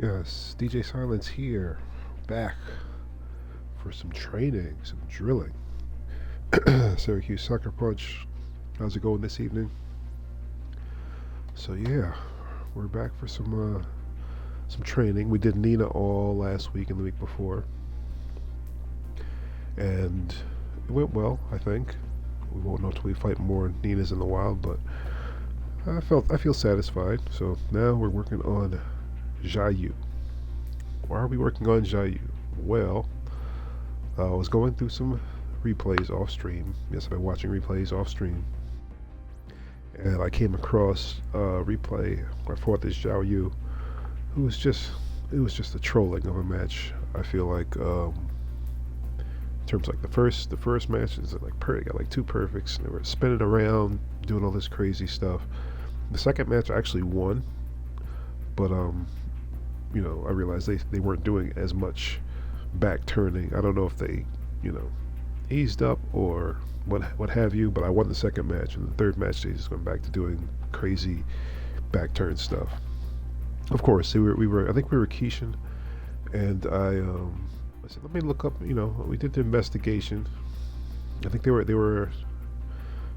Yes, DJ Silence here, back for some training, some drilling. Syracuse Sucker Punch. How's it going this evening? So yeah, we're back for some training. We did Nina all last week and the week before, and it went well. I think we won't know until we fight more Ninas in the wild, but I feel satisfied. So now we're working on Xiaoyu. Why are we working on Xiaoyu? Well, I was going through some replays off stream. Yes, I've been watching replays off stream, and I came across a replay. I fought this Xiao Yu, who was just it was just a trolling of a match. I feel like in terms of like the first match is like got like two perfects. And they were spinning around, doing all this crazy stuff. The second match I actually won, but I realized they weren't doing as much back turning. I don't know if they, you know, eased up or what have you, but I won the second match, and the third match they just went back to doing crazy back turn stuff. Of course, I think we were Keishan, and I said let me look up. We did the investigation. I think they were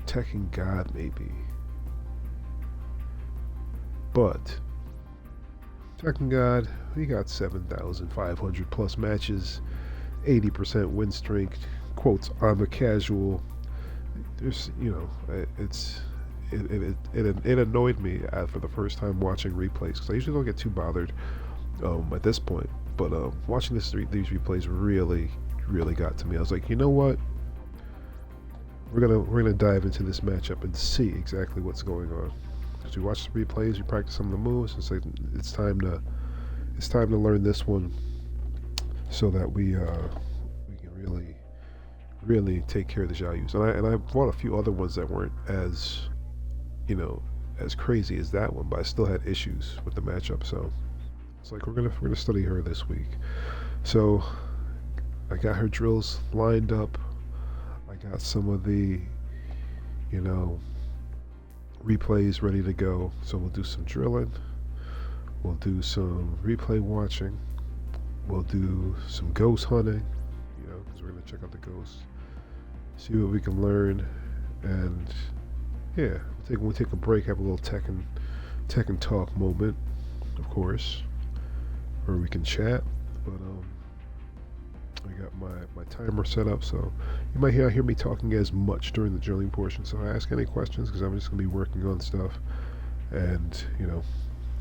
Tekken God maybe, but Tekken God, he got 7,500 plus matches, 80% win streak. Quotes, I'm a casual. There's, it annoyed me for the first time watching replays because I usually don't get too bothered at this point. But watching these replays really got to me. I was like, you know what? We're gonna dive into this matchup and see exactly what's going on. As we watch the replays, we practice some of the moves. It's like it's time to learn this one so that we can really take care of the Xiaoyus. And I bought a few other ones that weren't as as crazy as that one, but I still had issues with the matchup. So it's like we're gonna study her this week. So I got her drills lined up. I got some of the replays ready to go. So we'll do some drilling. We'll do some replay watching. We'll do some ghost hunting, because we're gonna check out the ghosts, see what we can learn, and yeah, we'll take a break, have a little Tekken talk moment, of course, where we can chat. But I got my timer set up, so you might hear me talking as much during the drilling portion. So ask any questions because I'm just gonna be working on stuff, and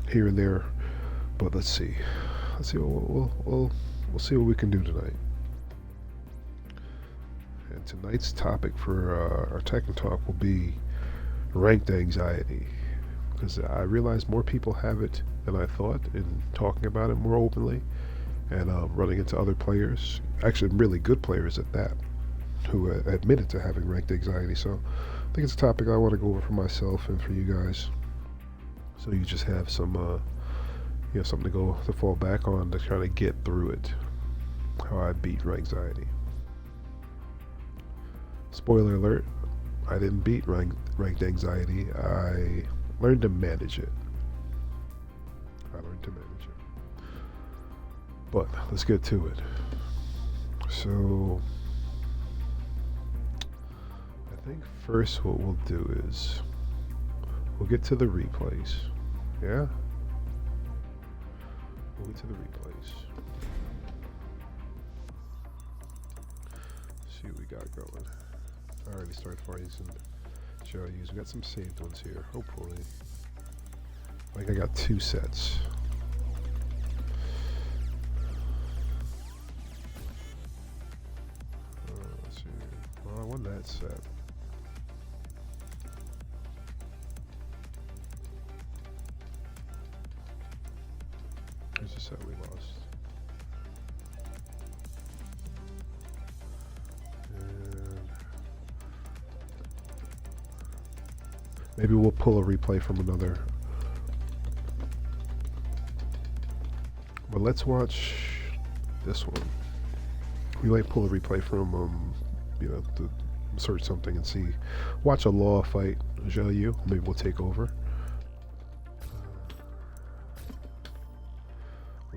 here and there. But let's see what we'll see what we can do tonight. And tonight's topic for our Tekken talk will be ranked anxiety, because I realize more people have it than I thought in talking about it more openly, and running into other players, actually really good players at that, who admitted to having ranked anxiety. So I think it's a topic I want to go over for myself and for you guys, so you just have some something to fall back on to try to get through it. How I beat anxiety. Spoiler alert, I didn't beat ranked anxiety. I learned to manage it. But let's get to it. So I think first what we'll do is we'll get to the replays. Yeah? We'll get to the replays. See what we got going. I already started fighting some Xiaoyus. We got some saved ones here, hopefully. I think I got 2 sets. Let's see. Well, I won that set. There's a set we lost. Maybe we'll pull a replay from another. But let's watch this one. We might pull a replay from, to search something and see. Watch a Law fight Xiaoyu. Maybe we'll take over.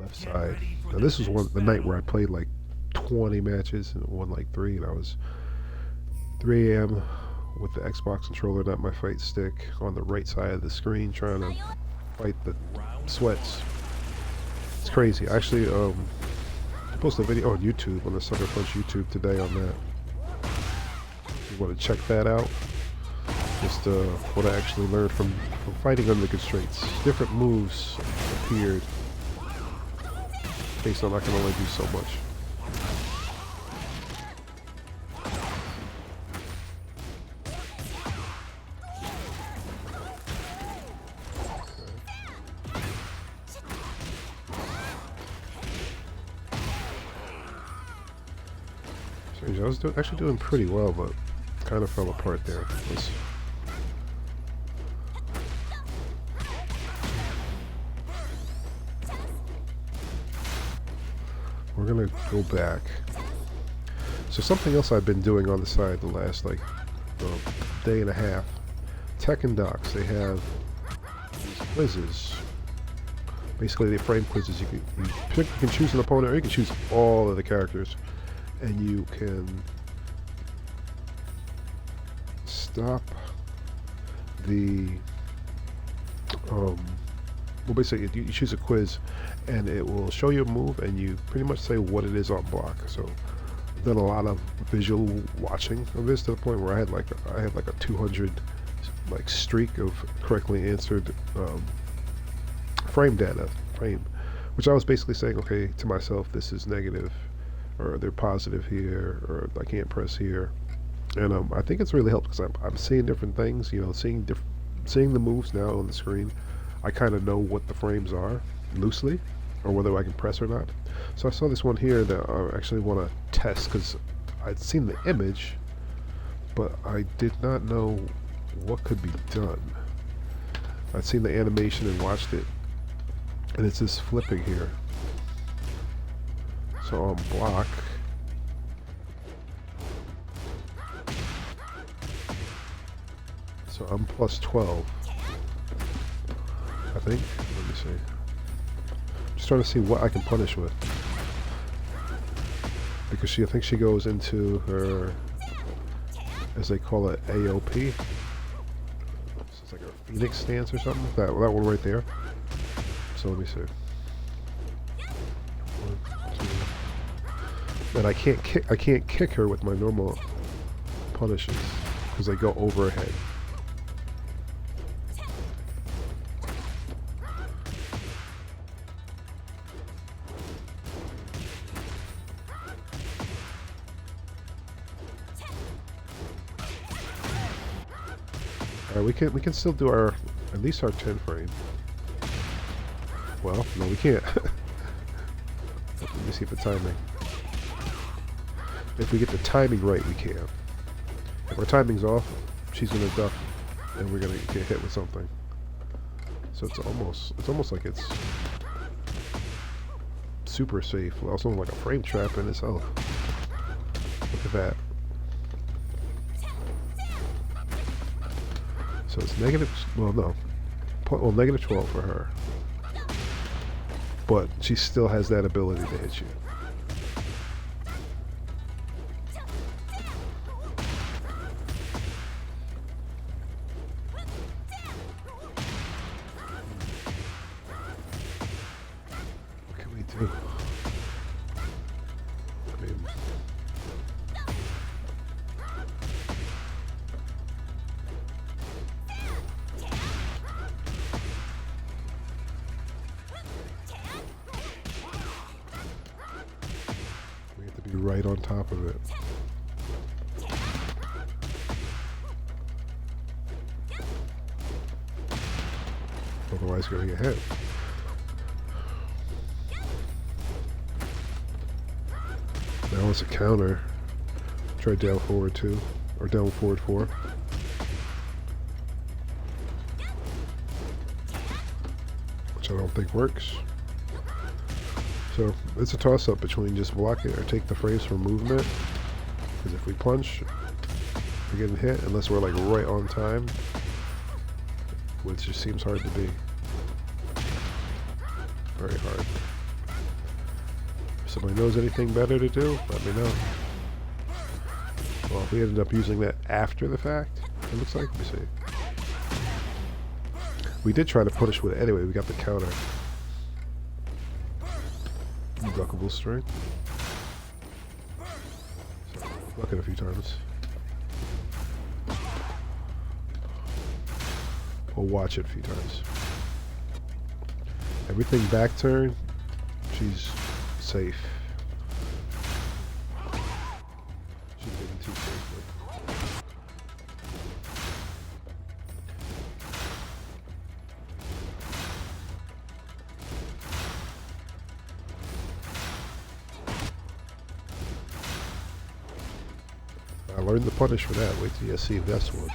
left side. Now this was the night where I played like 20 matches and won like 3, and I was 3 a.m. with the Xbox controller, not my fight stick, on the right side of the screen trying to fight the sweats. It's crazy. I actually posted a video on YouTube, on the Sucker Punch YouTube today on that. If you want to check that out, just what I actually learned from fighting under constraints. Different moves appeared based on I can only do so much. I was actually doing pretty well, but kind of fell apart there. We're gonna go back. So something else I've been doing on the side the last like day and a half. Tekken docs, they have these quizzes. Basically, they frame quizzes. You can choose an opponent, or you can choose all of the characters. And you can stop the well, basically you choose a quiz and it will show you a move and you pretty much say what it is on block. So I've done a lot of visual watching of this to the point where I had like a 200 like streak of correctly answered frame data, which I was basically saying, okay, to myself, this is negative, or they're positive here, or I can't press here. And I think it's really helped because I'm seeing different things, you know, seeing the moves now on the screen. I kind of know what the frames are loosely, or whether I can press or not. So I saw this one here that I actually want to test because I'd seen the image, but I did not know what could be done. I'd seen the animation and watched it, and it's this flipping here. So on block, so I'm plus 12, I think. Let me see. Just trying to see what I can punish with, because I think she goes into her, as they call it, AOP. So it's like a Phoenix stance or something. That one right there. So let me see. And I can't kick her with my normal punishes because they go over her head. Alright, we can still do our at least our 10 frame. Well, no, we can't. Let me see the timing. If we get the timing right, we can. If our timing's off, she's gonna duck, and we're gonna get hit with something. So it's almost like it's super safe. Also like a frame trap in itself. Look at that. So it's negative. Well, no. Well, negative 12 for her. But she still has that ability to hit you. What can we do? I mean, be right on top of it. Otherwise you're gonna get hit. Now it's a counter. Try down forward 2, or down forward 4. Which I don't think works. So it's a toss-up between just block it or take the frames from movement. Because if we punch, we're getting hit unless we're like right on time, which just seems hard to be. Very hard. Somebody knows anything better to do? Let me know. Well, we ended up using that after the fact. It looks like. Let me see. We did try to punish with it anyway. We got the counter. Duckable strength. So, duck it a few times. Or watch it a few times. Everything back turn, she's safe. She's getting too safely. I learned the punish for that. Wait till you see this one.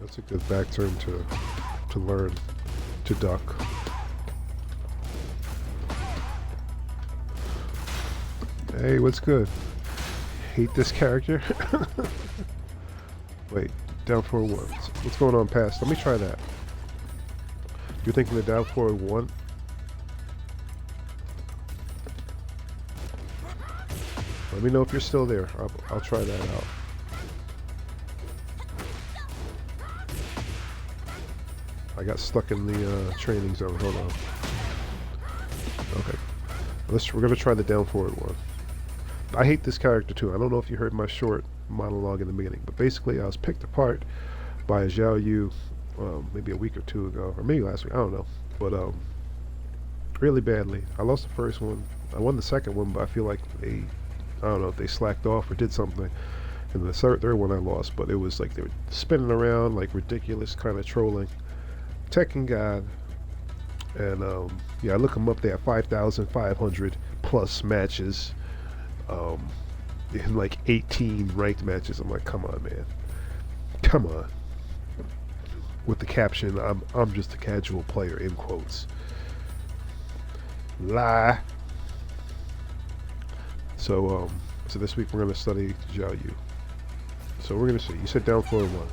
That's a good back turn to learn to duck. Hey, what's good? Hate this character? Wait, down forward 1. What's going on past? Let me try that. You're thinking the down forward 1? Let me know if you're still there. I'll try that out. I got stuck in the training zone. Hold on. Okay. We're going to try the down forward 1. I hate this character too. I don't know if you heard my short monologue in the beginning, but basically I was picked apart by a Xiaoyu maybe a week or 2 ago, or maybe last week, I don't know, but really badly. I lost the first one. I won the second one, but I feel like I don't know if they slacked off or did something. And the third one I lost, but it was like they were spinning around like ridiculous kind of trolling. Tekken God, and yeah, I look them up. They have 5,500 plus matches, in like 18 ranked matches. I'm like, come on, man, come on. With the caption, I'm just a casual player in quotes. Lie. So so this week we're gonna study Xiaoyu. So we're gonna see. You said down forward 1.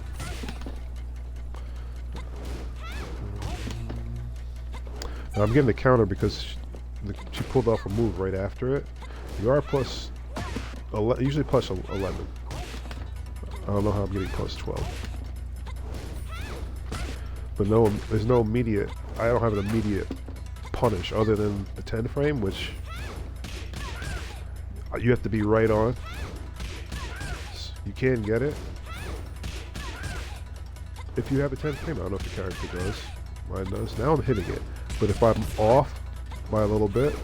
Now I'm getting the counter because she pulled off a move right after it. You are plus, usually plus 11. I don't know how I'm getting plus 12. But no, there's no immediate, I don't have an immediate punish other than the 10 frame, which you have to be right on. You can get it. If you have a 10 frame, I don't know if the character does. Mine does. Now I'm hitting it. But if I'm off by a little bit,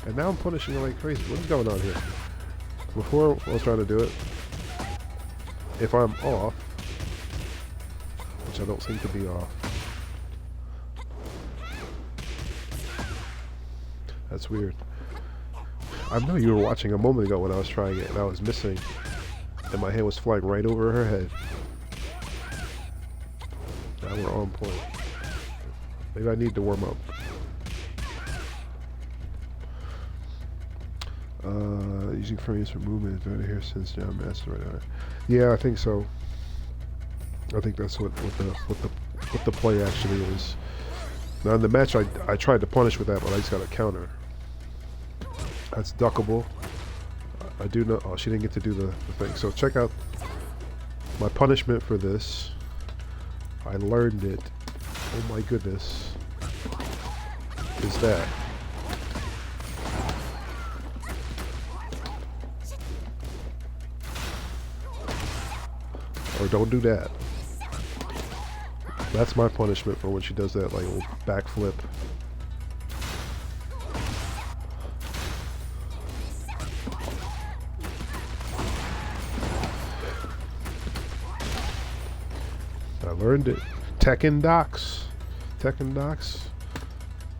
and now I'm punishing it like crazy. What is going on here? Before I was trying to do it, if I'm off, which I don't seem to be off, that's weird. I know you were watching a moment ago when I was trying it and I was missing, and my hand was flying right over her head. Now we're on point. Maybe I need to warm up. Using frames for movement is better here since John Master right. Yeah, I think so. I think that's what the play actually is. Now in the match I tried to punish with that, but I just got a counter. That's duckable. I do know. Oh, she didn't get to do the thing. So check out my punishment for this. I learned it. Oh my goodness. Is that. Or don't do that. That's my punishment for when she does that like little backflip. I learned it. Tekken docs. Tekken docs.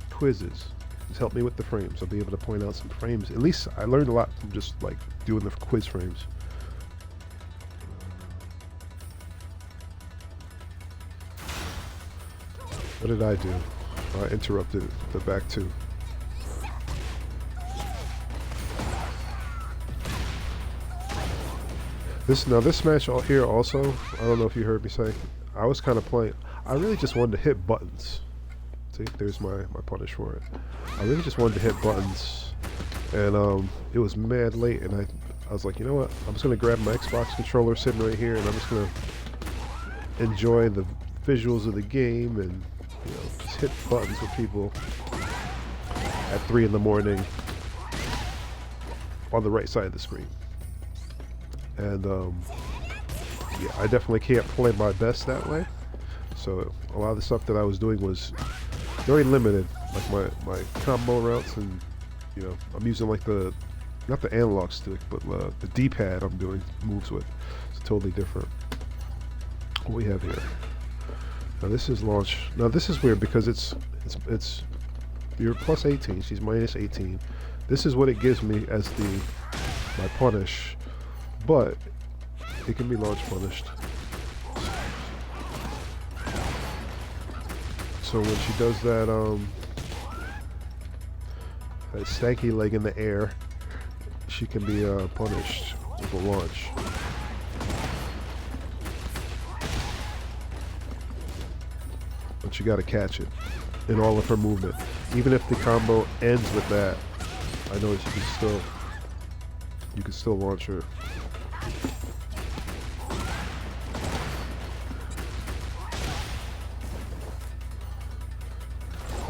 Quizzes. It's helped me with the frames. I'll be able to point out some frames. At least I learned a lot from just like doing the quiz frames. What did I do? I interrupted the back two. This match here also, I don't know if you heard me say, I was kind of playing. I really just wanted to hit buttons. See, there's my punish for it. I really just wanted to hit buttons, and it was mad late, and I was like, you know what? I'm just gonna grab my Xbox controller sitting right here, and I'm just gonna enjoy the visuals of the game, and just hit buttons with people at 3 in the morning on the right side of the screen. And yeah, I definitely can't play my best that way. So a lot of the stuff that I was doing was very limited, like my combo routes, and I'm using like not the analog stick, but the D-pad I'm doing moves with. It's totally different. What we have here. Now this is launch. Now this is weird because it's you're plus 18. She's minus 18. This is what it gives me as my punish, but it can be launch punished. So when she does that that stanky leg in the air, she can be punished with a launch. But you got to catch it in all of her movement. Even if the combo ends with that, I know that you can still launch her.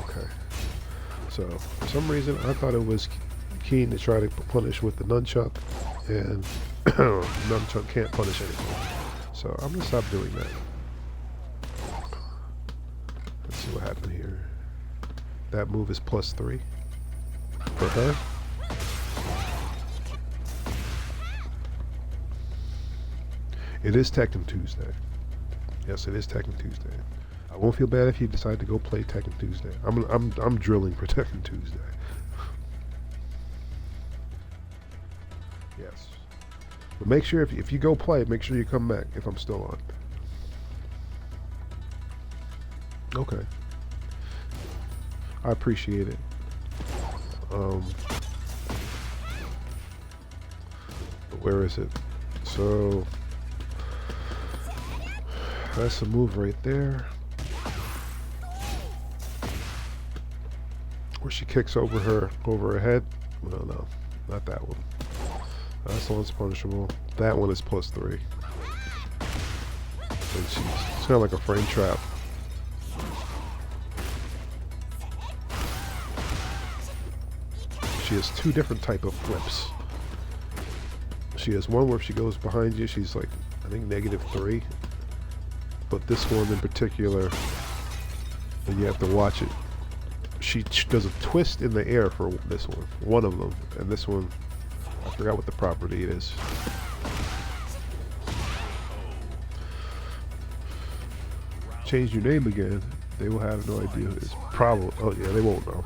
Okay. So for some reason I thought it was keen to try to punish with the nunchuck, and nunchuck can't punish anything. So I'm gonna stop doing that. Let's see what happened here. That move is plus 3 for her. It is Tekken Tuesday. Yes, it is Tekken Tuesday. I won't feel bad if you decide to go play Tekken Tuesday. I'm drilling for Tekken Tuesday. Yes. But make sure if you go play, make sure you come back if I'm still on. Okay. I appreciate it. But where is it? So that's a move right there, where she kicks over her head. No, not that one. That's the one's punishable. That one is plus 3. And it's kind of like a frame trap. She has 2 different type of flips. She has one where if she goes behind you, she's like, I think -3. But this one in particular, and you have to watch it. She does a twist in the air for this one of them, and this one, I forgot what the property it is. Change your name again, they will have no idea. It's probably, oh yeah, they won't know.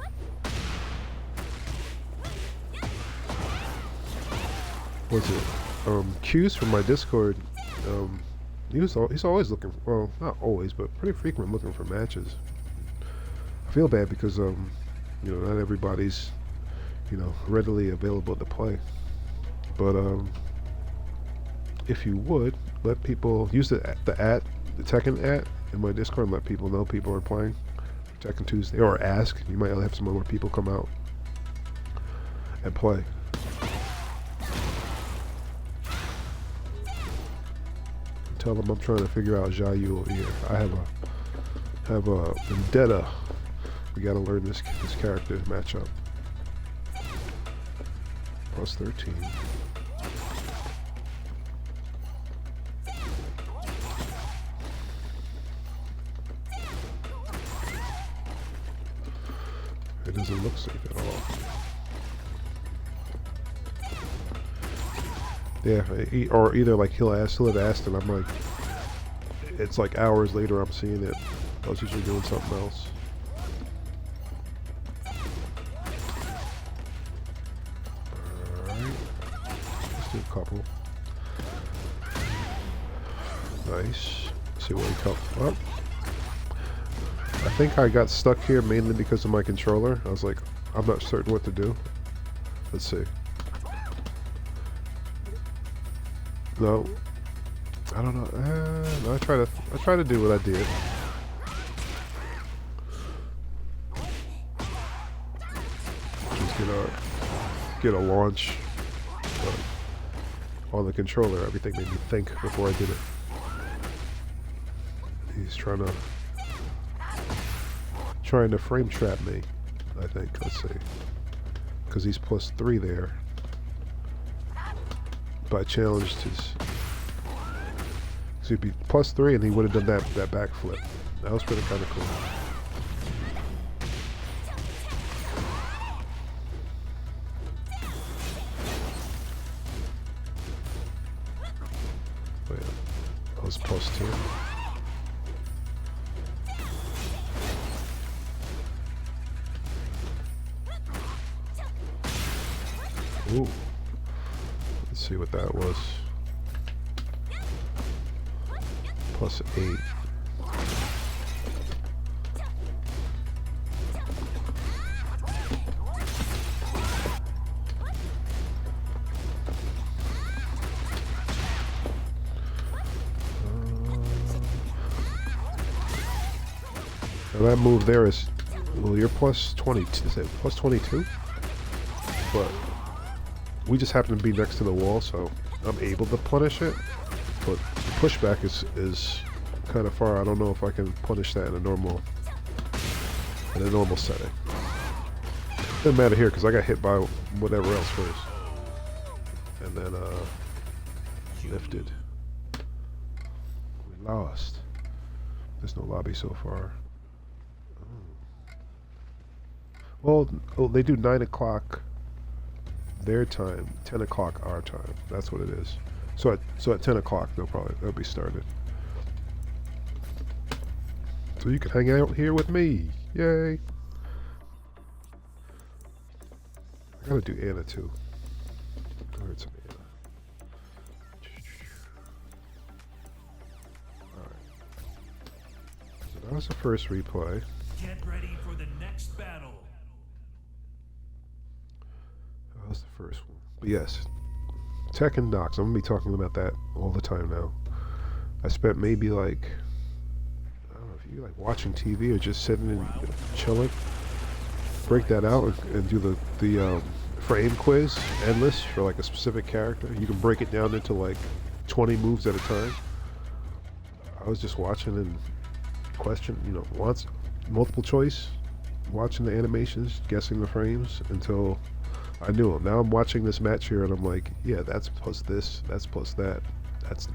What's it? Q's from my Discord. He's always looking. Well, not always, but pretty frequent looking for matches. I feel bad because not everybody's readily available to play. But if you would let people use the Tekken @ in my Discord, and let people know people are playing Tekken Tuesday, or ask. You might have some more people come out and play. Tell them I'm trying to figure out Xiaoyu over here. I have a vendetta. We gotta learn this character matchup. Plus 13. It doesn't look safe at all. Yeah, or either like he'll have asked, and I'm like, it's like hours later I'm seeing it. I was usually doing something else. Alright, let's do a couple. Nice. Let's see what we come up. I think I got stuck here mainly because of my controller. I was like, I'm not certain what to do. Let's see. No, I don't know. No, I try to do what I did. Just get a launch on the controller. Everything made me think before I did it. He's trying to frame trap me, I think. Let's see, because he's +3 there. But I challenged his. So he'd be +3, and he would have done that backflip. That was pretty kind of cool. Oh yeah, that was +2. Ooh. Let's see what that was. +8. Now that move there is, well, you're +20. Is it +22? But we just happen to be next to the wall, so I'm able to punish it. But the pushback is kind of far. I don't know if I can punish that in a normal setting. Doesn't matter here because I got hit by whatever else first, and then lifted. We lost. There's no lobby so far. Well, they do 9 o'clock their time, 10 o'clock our time. That's what it is. So at 10 o'clock they'll be started. So you can hang out here with me. Yay! I gotta do Anna too. Where's some Anna? Alright. So that was the first replay. Get ready for the next battle. That was the first one. But yes, Tekken Docs. I'm gonna be talking about that all the time now. I spent maybe like, I don't know if you like watching TV or just sitting and chilling. Break that out and do the frame quiz, endless, for like a specific character. You can break it down into like 20 moves at a time. I was just watching and once multiple choice, watching the animations, guessing the frames until I knew them. Now I'm watching this match here and I'm like, yeah, that's plus this, that's plus that. It's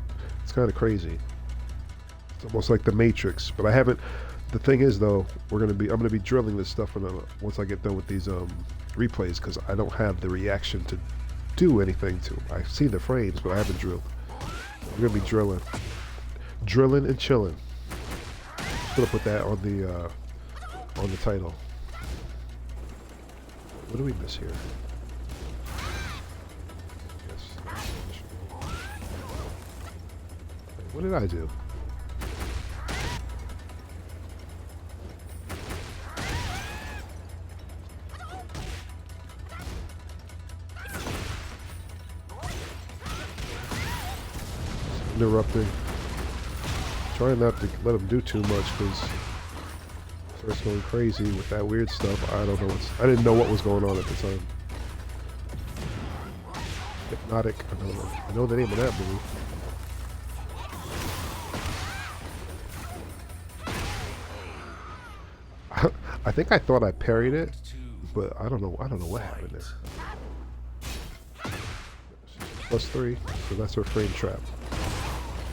kind of crazy. It's almost like the Matrix, but I haven't. The thing is, though, I'm gonna be drilling this stuff once I get done with these replays, because I don't have the reaction to do anything to. I see the frames, but I haven't drilled. I'm gonna be drilling and chilling. I'm gonna put that on the title. What do we miss here? What did I do? Interrupting. Trying not to let him do too much because he starts going crazy with that weird stuff. I don't know I didn't know what was going on at the time. Hypnotic. I know the name of that move. I think I thought I parried it, but I don't know what happened there. +3, so that's her frame trap.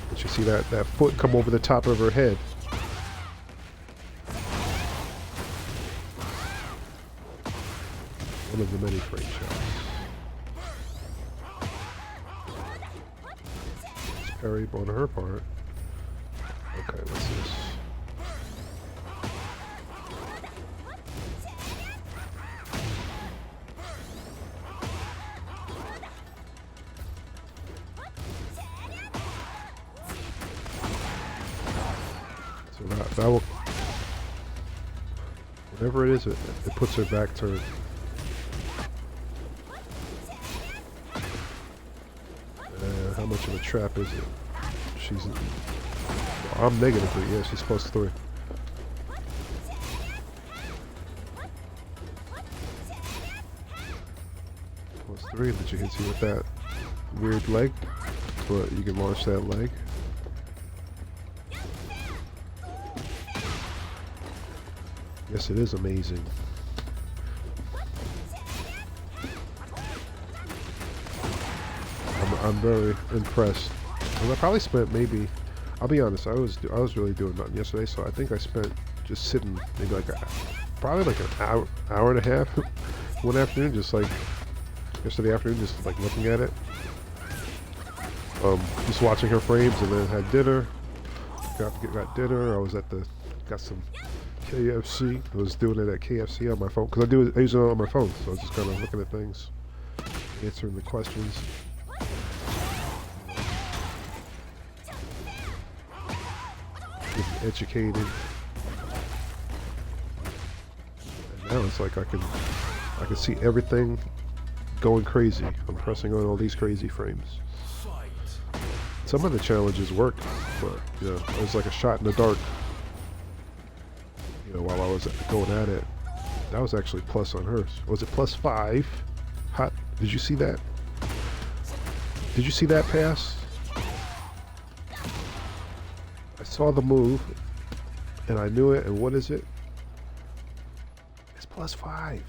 Did you see that foot come over the top of her head? One of the many frame traps. Parry on her part. Okay, what's this? That will, whatever it is, it puts her back turned. How much much of a trap, is it? She's... I'm -3. Yeah, she's +3. +3, but you hits you with that weird leg. But you can launch that leg. Yes, it is amazing. I'm very impressed. And I probably spent maybe, I'll be honest, I was really doing nothing yesterday, so I think I spent just sitting maybe like probably like an hour and a half one afternoon, just like yesterday afternoon, just like looking at it. Just watching her frames, and then had dinner. Got dinner. I was at got some KFC. I was doing it at KFC on my phone because I use it on my phone, so I was just kind of looking at things, answering the questions. Getting educated. And now it's like I can see everything going crazy. I'm pressing on all these crazy frames. Some of the challenges work, but you know, it was like a shot in the dark. You know, while I was going at it, that was actually plus on hers. Was it +5? Hot? Did you see that? Did you see that pass? I saw the move, and I knew it. And what is it? It's +5.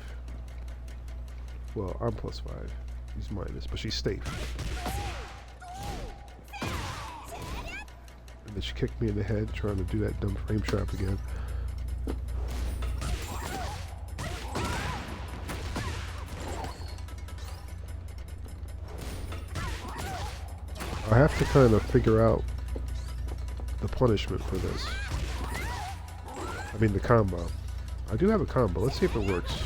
Well, I'm +5. He's minus, but she's safe. And then she kicked me in the head trying to do that dumb frame trap again. I have to kind of figure out the punishment for this. I mean the combo. I do have a combo. Let's see if it works.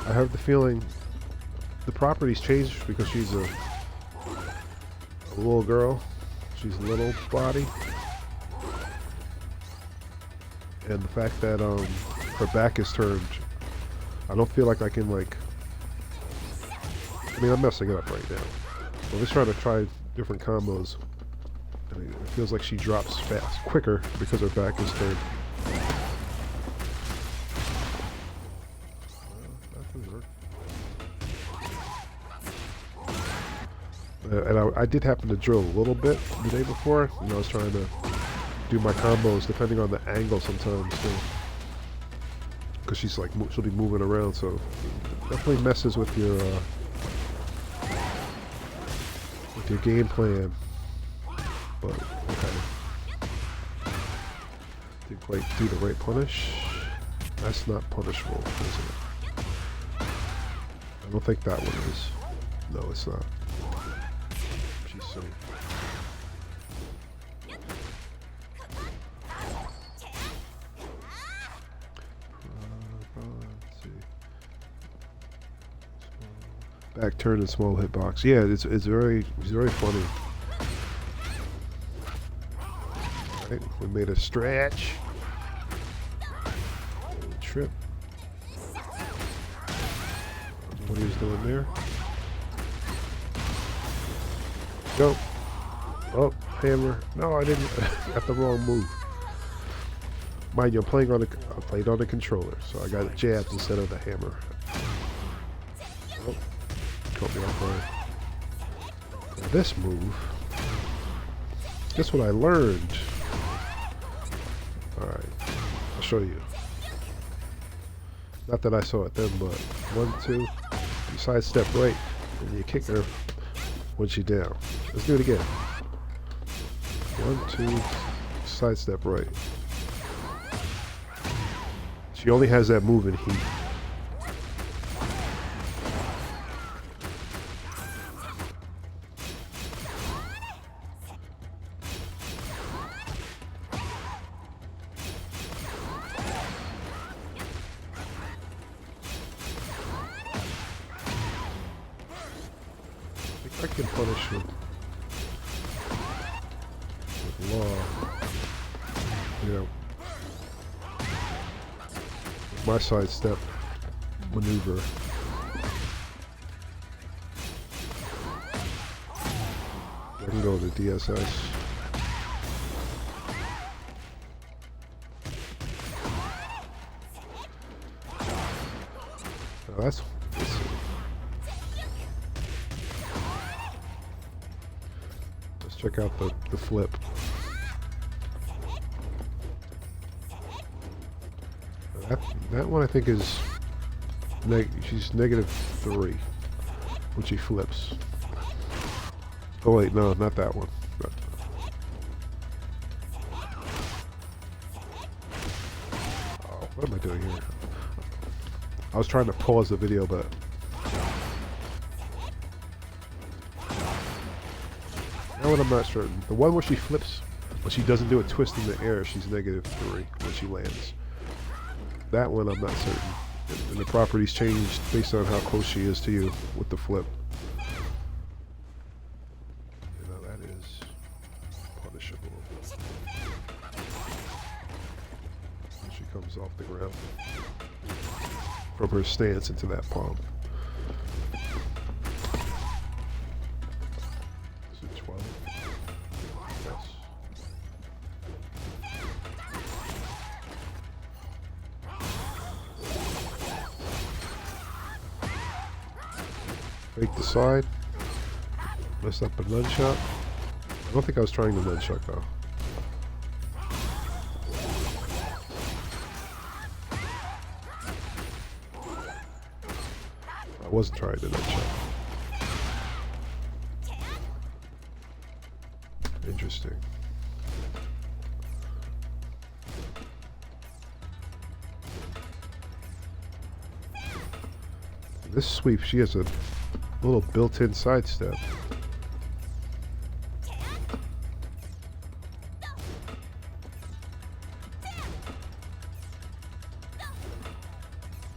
I have the feeling the properties changed because she's a little girl. She's a little body. And the fact that her back is turned, I don't feel like I can like, I mean I'm messing it up right now. I'm just trying to try different combos. I mean, it feels like she drops fast, quicker because her back is turned. And I did happen to drill a little bit the day before. You know, I was trying to do my combos depending on the angle sometimes too. Because she's like, she'll be moving around, so definitely messes with your game plan. But okay, didn't quite do the right punish. That's not punishable, is it? I don't think that one is. No, it's not. She's safe. Let's see. Back turn and small hitbox. Yeah, it's very funny. Right, we made a stretch. Trip. What he was doing there. Go. Oh, hammer. No, I didn't. Got the wrong move. Mind you, I played on the controller, so I got jabs instead of the hammer. Oh, caught me off guard. Now this move. Guess what I learned? All right, I'll show you. Not that I saw it then, but 1, 2, you sidestep right, and you kick her when she's down. Let's do it again. 1, 2, sidestep right. She only has that move in heat. I can punish with law, you know, with my sidestep maneuver. the DSS. Now let's see. Let's check out the flip. That one I think is she's -3 when she flips. Oh wait, no, not that one. Oh, what am I doing here? I was trying to pause the video, but now what I'm not certain. The one where she flips, when she doesn't do a twist in the air, she's -3 when she lands. That one I'm not certain. And the properties changed based on how close she is to you with the flip. You know, that is punishable. When she comes off the ground from her stance into that palm. Is it 12? Yes. Fake the side. Messed up a nunchuck. I don't think I was trying the nunchuck though. I wasn't trying the nunchuck. Interesting. This sweep, she has a little built-in sidestep.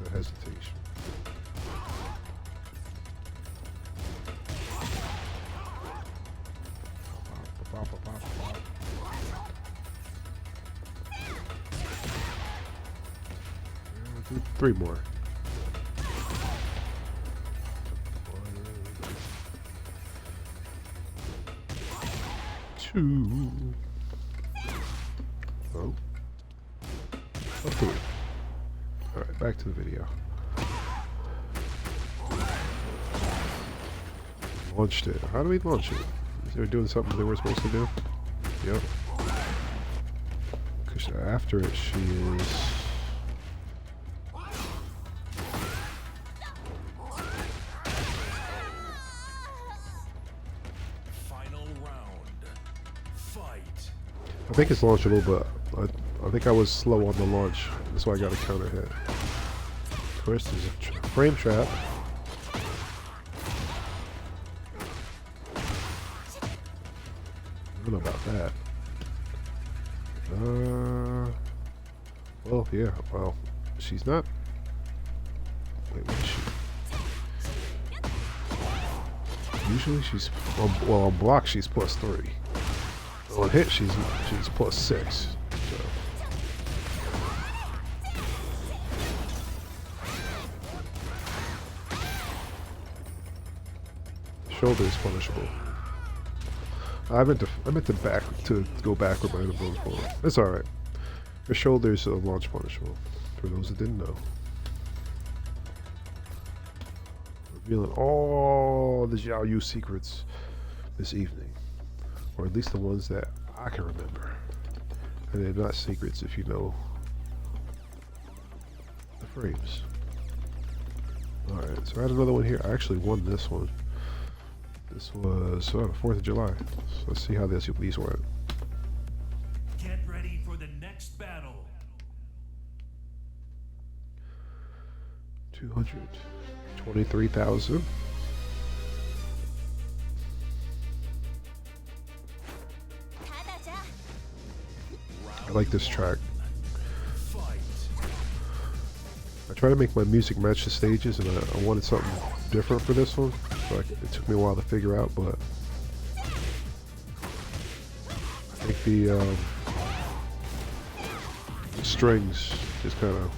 The hesitation. Do 3 more. 2. Oh. 3. Alright, back to the video. Launched it. How do we launch it? Is they doing something they were supposed to do? Yep. Because after it, she is... I think it's launchable, but I think I was slow on the launch. That's why I got a counter hit. Of course, there's a frame trap. I don't know about that. Well, yeah. Well, she's not. Wait, what is she? Usually she's well on block. She's +3. On hit, she's +6. So. Shoulder is punishable. I meant to go backward, but I didn't go forward. It's all right. Her shoulder is launch punishable. For those that didn't know, revealing all the Xiaoyu secrets this evening. Or at least the ones that I can remember. And they're not secrets if you know the frames. Alright, so I had another one here. I actually won this one. This was 4th of July. So let's see how these went. Get ready for the next battle. 223,000. I like this track. I try to make my music match the stages, and I wanted something different for this one. So it took me a while to figure out, but I think the strings just kind of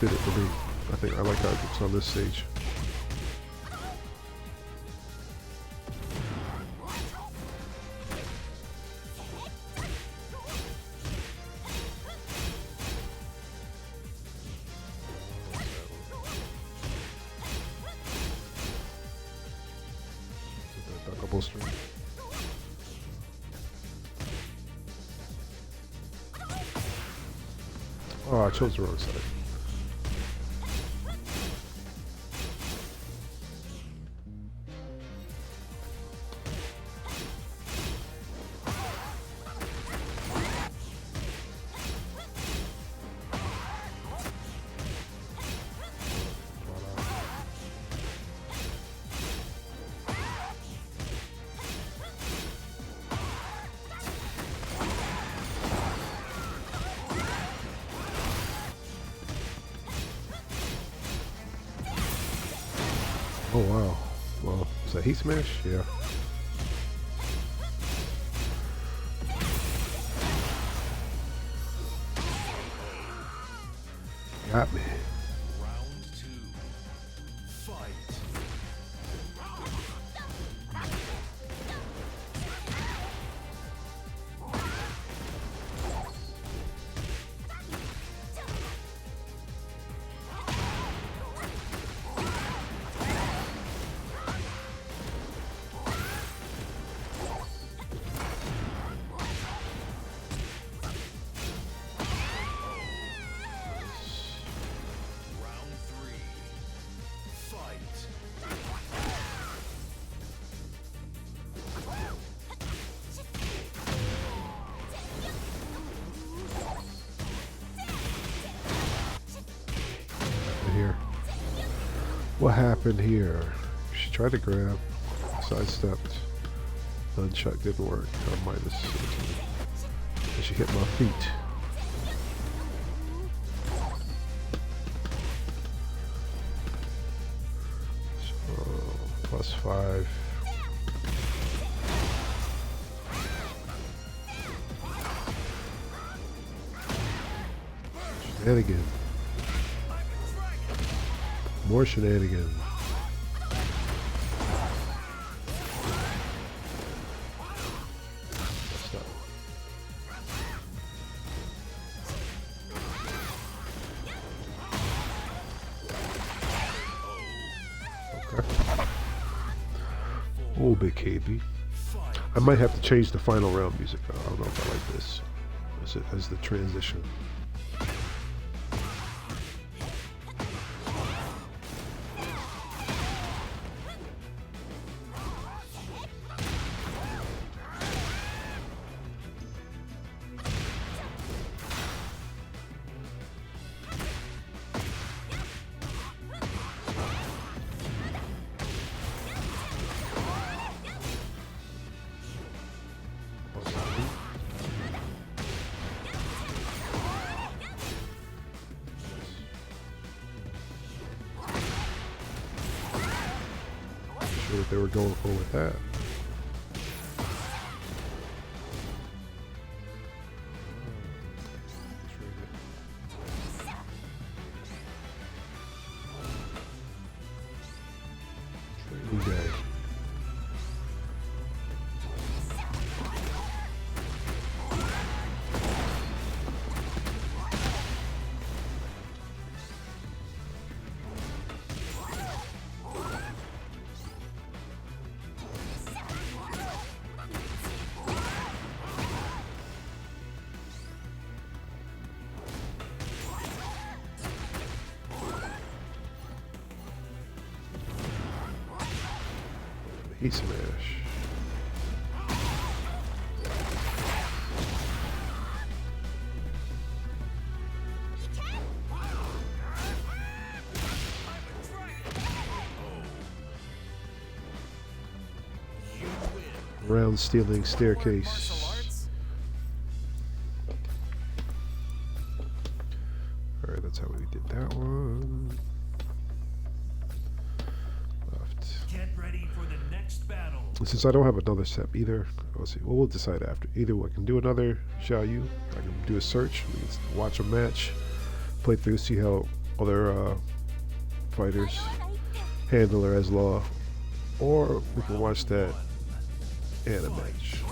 did it for me. I think I like how it looks on this stage. full strength. Oh, I chose the wrong side. Oh wow. Well, is that heat smash? Yeah. Got me. Round 2. Fight. Round 3. Fight. Here. What happened here? She tried to grab, sidestepped. Nunchuck didn't work. I'm minus 18. And she hit my feet. So, +5. Shenanigan. More shenanigans. Stop. Okay. Oh, big KB. I might have to change the final round music. I don't know if I like this as the transition. Sure what they were going for with that. Training day. Heat smash. Round stealing staircase. Alright, that's how we did that one. Left. Get ready for the next battle. Since I don't have another step either, let's see. Well, we'll decide after. Either I can do another Xiaoyu, I can do a search, we can watch a match, play through, see how other fighters handle her as law, or we can watch that anime match.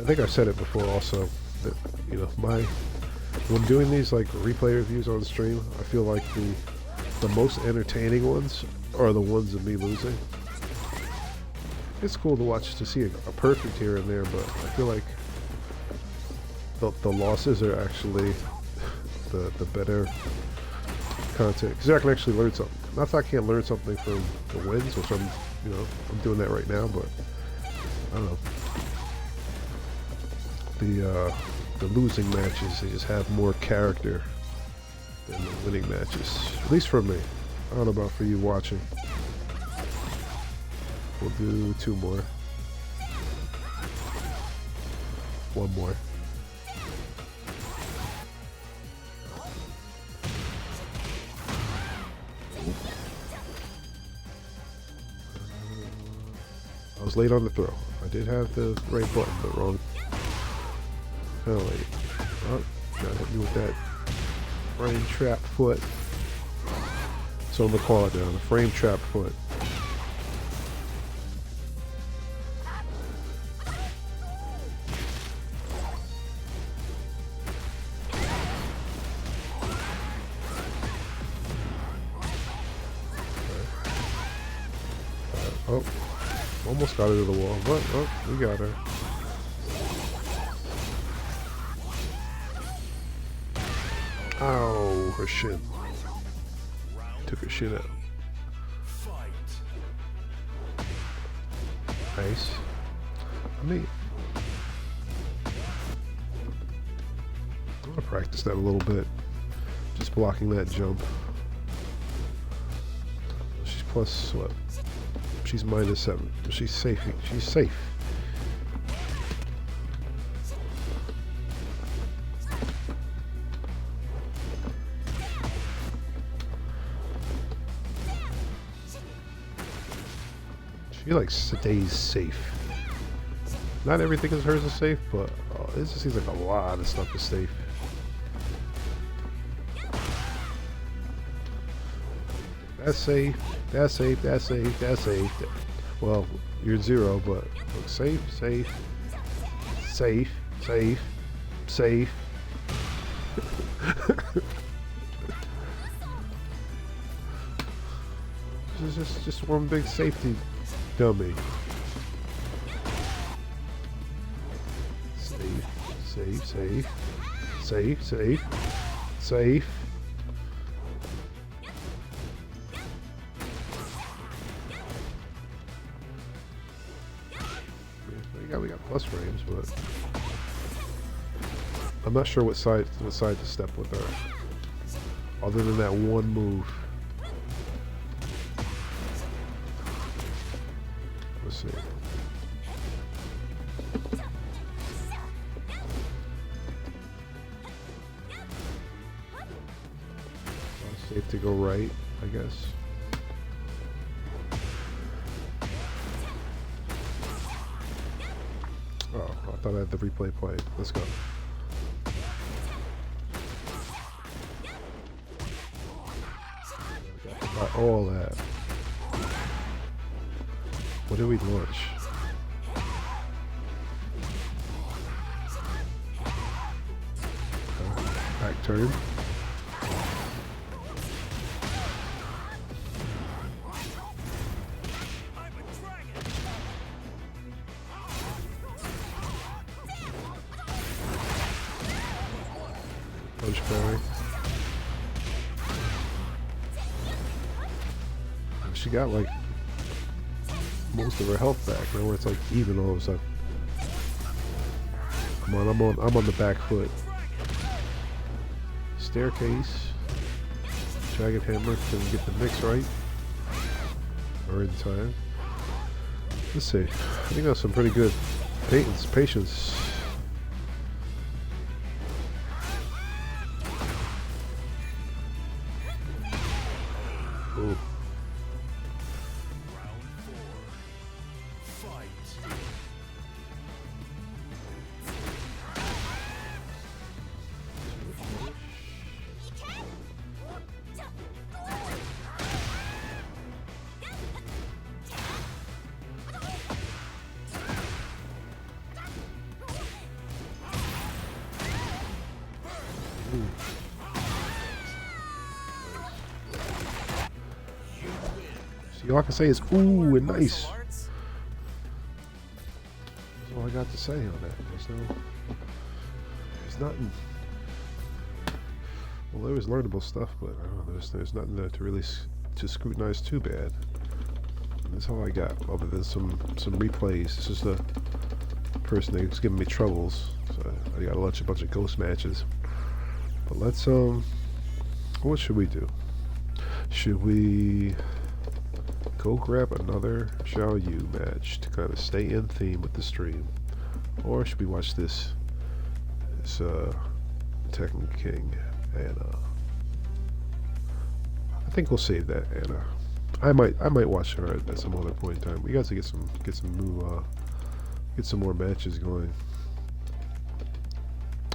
think I've said it before also, that, you know, when doing these like replay reviews on stream, I feel like the most entertaining ones are the ones of me losing. It's cool to watch, to see a perfect here and there, but I feel like the losses are actually the better content, because I can actually learn something. Not that I can't learn something from the wins, which I'm doing that right now, but I don't know. The losing matches, they just have more character than the winning matches. At least for me. I don't know about for you watching. We'll do 2 more. 1 more. I was late on the throw. I did have the right button, but wrong. Oh wait. Oh, got hit me with that frame trap foot. So I'm gonna call it now, the frame trap foot. Oh, almost got her to the wall, but oh, we got her. Ow, her shin. Took her shin out. Nice. I'm gonna practice that a little bit. Just blocking that jump. She's plus what? She's -7. She's safe. She's safe. She like stays safe. Not everything is hers is safe, but it just seems like a lot of stuff is safe. That's safe. That's safe. That's safe. That's safe. Well, you're 0, but look, safe, safe, safe, safe, safe. This is just one big safety dummy. Safe, safe, safe, safe, safe, safe. We got plus frames, but I'm not sure what side to step with her, other than that one move. Let's see. Safe to go right, I guess. Oh, I thought I had the replay played. Let's go. Got all that. What did we launch? Back turn. Punch parry. She got like most of her health back. Now it's like even all of a sudden. Come on, I'm on the back foot. Staircase. Dragon hammer to get the mix right. Or in time. Let's see. I think that's some pretty good patience. Ooh. all I can say is ooh and nice. Martial arts? That's all I got to say on that. There's nothing. Well, there was learnable stuff, but I don't know, there's nothing there to really to scrutinize too bad. And that's all I got, other than some replays. This is the person that's giving me troubles, so I got to watch a bunch of ghost matches. But let's what should we do? Should we go grab another Xiaoyu match to kind of stay in theme with the stream, or should we watch this Tekken King? And I think we'll save that, and I might watch her at some other point in time. We got to get some more matches going.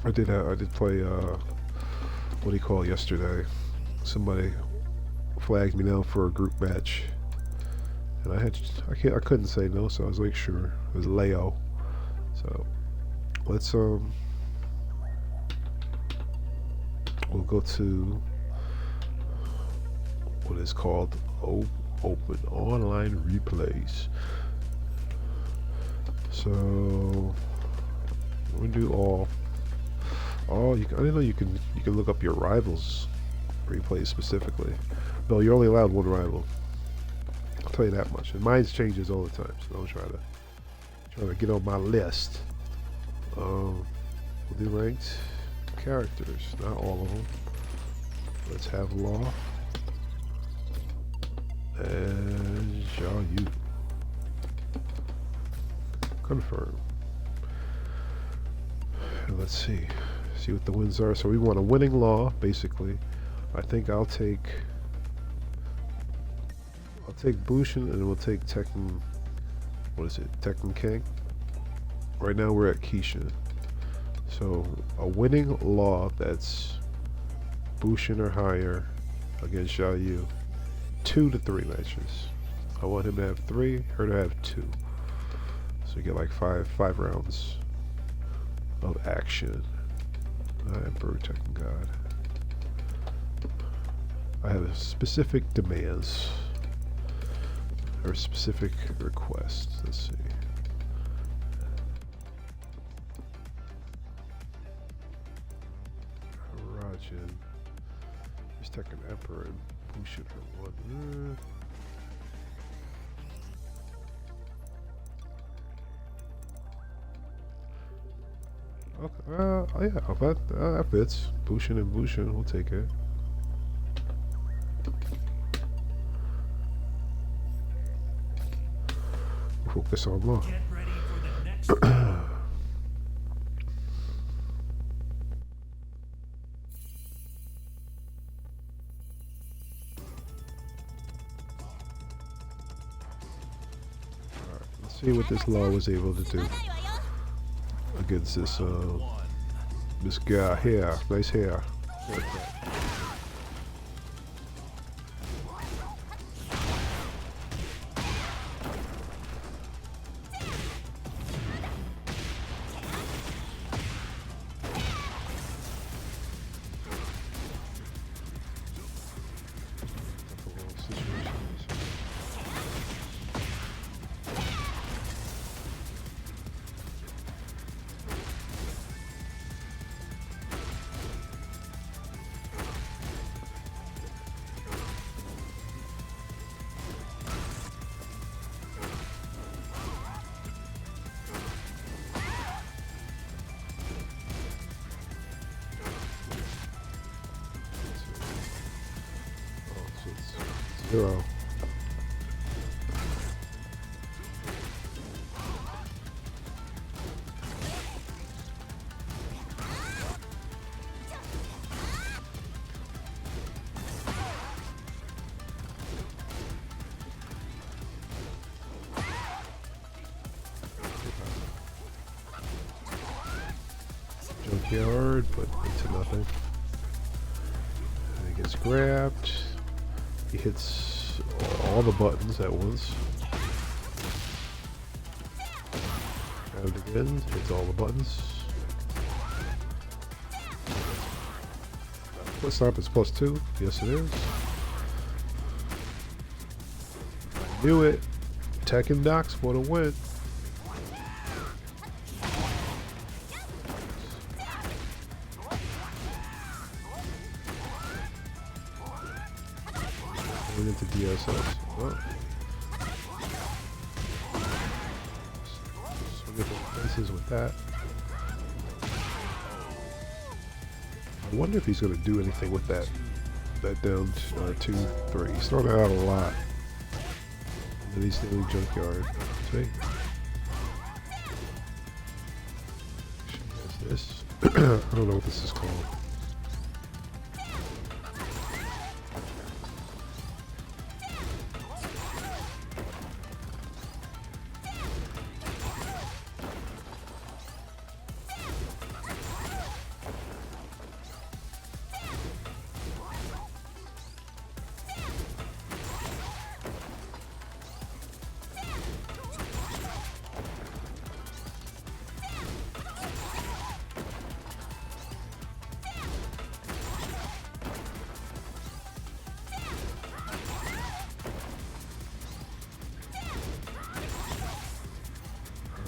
I did play what do you call it yesterday? Somebody flagged me down for a group match, and I couldn't say no, so I was like, sure. It was Leo. So let's we'll go to what is called open online replays. So we're gonna do all. I didn't know you can look up your rivals replays specifically. No, you're only allowed one rival. I'll tell you that much. And mine changes all the time, so don't try to get on my list. We'll do ranked characters, not all of them. Let's have Law and Xiaoyu. Confirm. And let's see what the wins are. So we want a winning Law, basically. I think I'll take Bushin, and we'll take Tekken. What is it? Tekken King. Right now we're at Keisha. So a winning Law that's Bushin or higher against Xiaoyu. 2 to 3 matches. I want him to have 3, her to have 2. So you get like five rounds of action. Emperor Tekken God. I have specific demands or specific requests. Let's see. Rajan. He's Tekken Emperor and Bushin for 1. Okay, oh yeah, that fits. Bushin and Bushin, we'll take it. We'll focus on Law. Get ready for the next battle. Alright, let's see what this Law was able to do against this guy here. Nice hair. Zero. Junkyard, but into nothing. And he gets grabbed. He hits all the buttons at once. Grab it again, hits all the buttons. Foot stomp is +2. Yes, it is. Knew it. Tekken Docs for the win. Going into DSS. Oh. Swing at the faces with that. I wonder if he's going to do anything with that. That down 2-3. He's throwing it out a lot. And then he's doing junkyard. See? She has this. I don't know what this is called.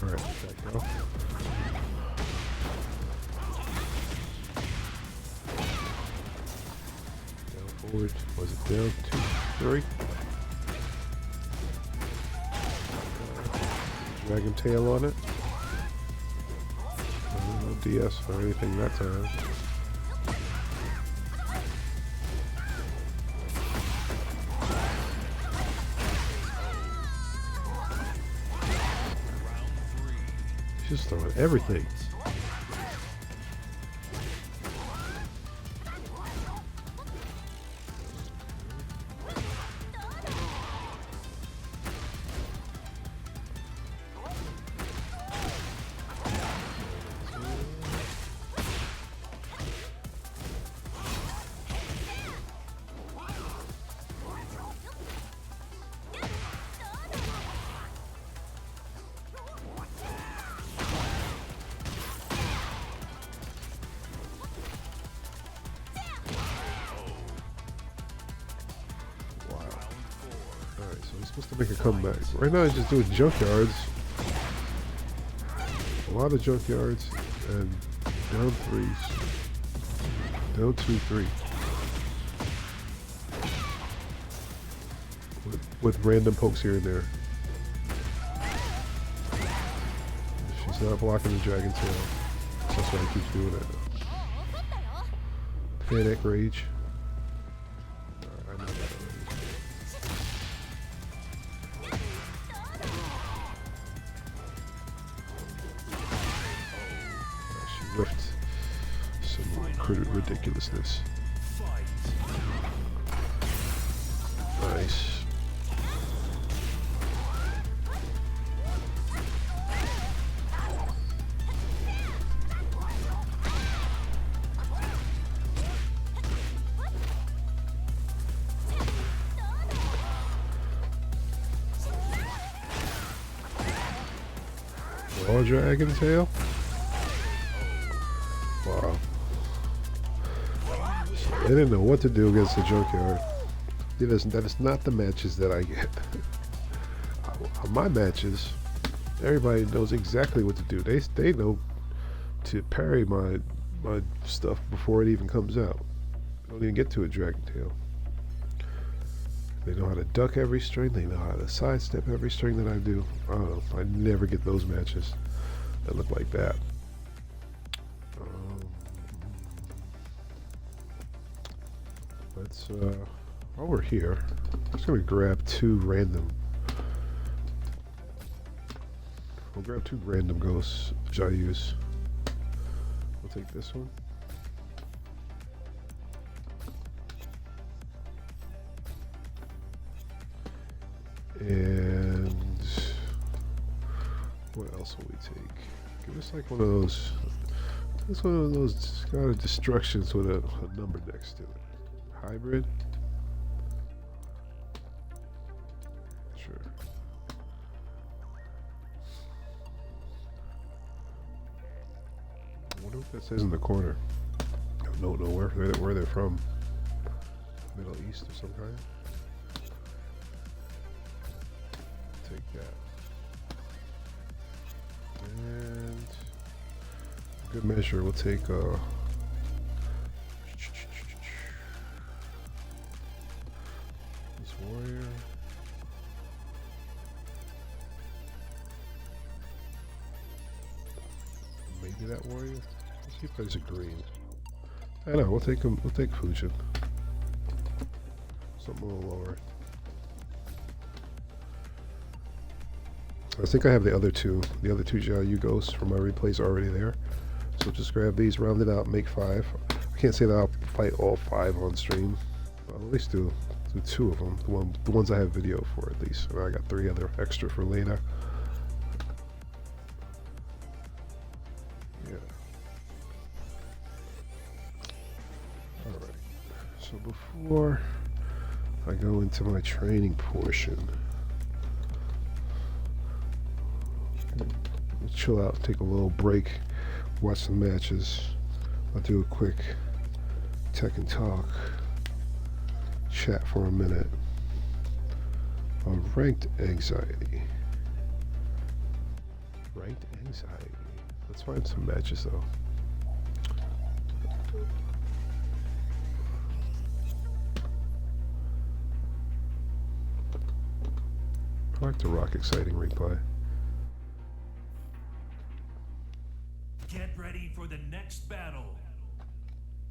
Alright, let that go. Down forward. Was it down 2-3? Dragon tail on it. No DS or anything that time. She's just throwing everything. So he's supposed to make a comeback. Right now he's just doing junkyards. A lot of junkyards and down threes. Down 2-3. With random pokes here and there. She's not blocking the dragon tail. That's why he keeps doing it. Panic rage. I know that already. She whiffed some ridiculousness. Nice. All dragon tail? Wow. They didn't know what to do against the junkyard. That is not the matches that I get. On my matches, everybody knows exactly what to do. They know to parry my stuff before it even comes out. I don't even get to a dragon tail. They know how to duck every string. They know how to sidestep every string that I do. I don't know. I never get those matches that look like that. Let's, while we're here, I'm just going to grab two random. We'll grab two random ghosts, Xiaoyus. We'll take this one. And what else will we take? Give us like one of those. It's one of those kind of destructions with a number next to it. Hybrid. Sure. I wonder what that says in the corner. I don't know where they're from. Middle East or some kind. take that. And good measure, we'll take this warrior. Maybe that warrior. Let's see if there's a green. I know, we'll take him. We'll take Fujin. Something a little lower. I think I have the other two Xiaoyu ghosts from my replays already there. So just grab these, round it out, make 5. I can't say that I'll fight all 5 on stream. I'll at least do 2 of them. The ones I have video for at least. And I got 3 other extra for later. Yeah. Alright. So before I go into my training portion, I'll chill out, take a little break, watch some matches. I'll do a quick Tekken talk, chat for a minute on ranked anxiety. Ranked anxiety. Let's find some matches though. I like to rock exciting replay. Get ready for the next battle.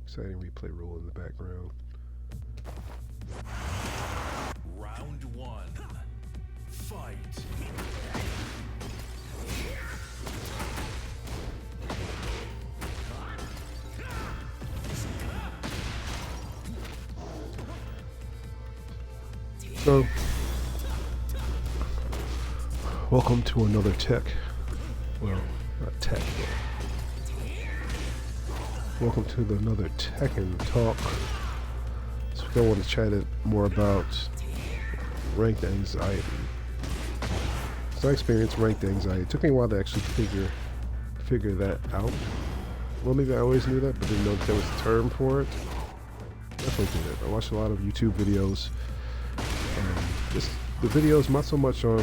Exciting replay rule in the background. Round 1. Fight. So, welcome to another tech. Well, not tech, but welcome to another Tekken talk. So I want to chat more about ranked anxiety. So I experienced ranked anxiety. It took me a while to actually figure that out. Well, maybe I always knew that, but didn't know that there was a term for it. Definitely did it. I watched a lot of YouTube videos. Just the videos, not so much on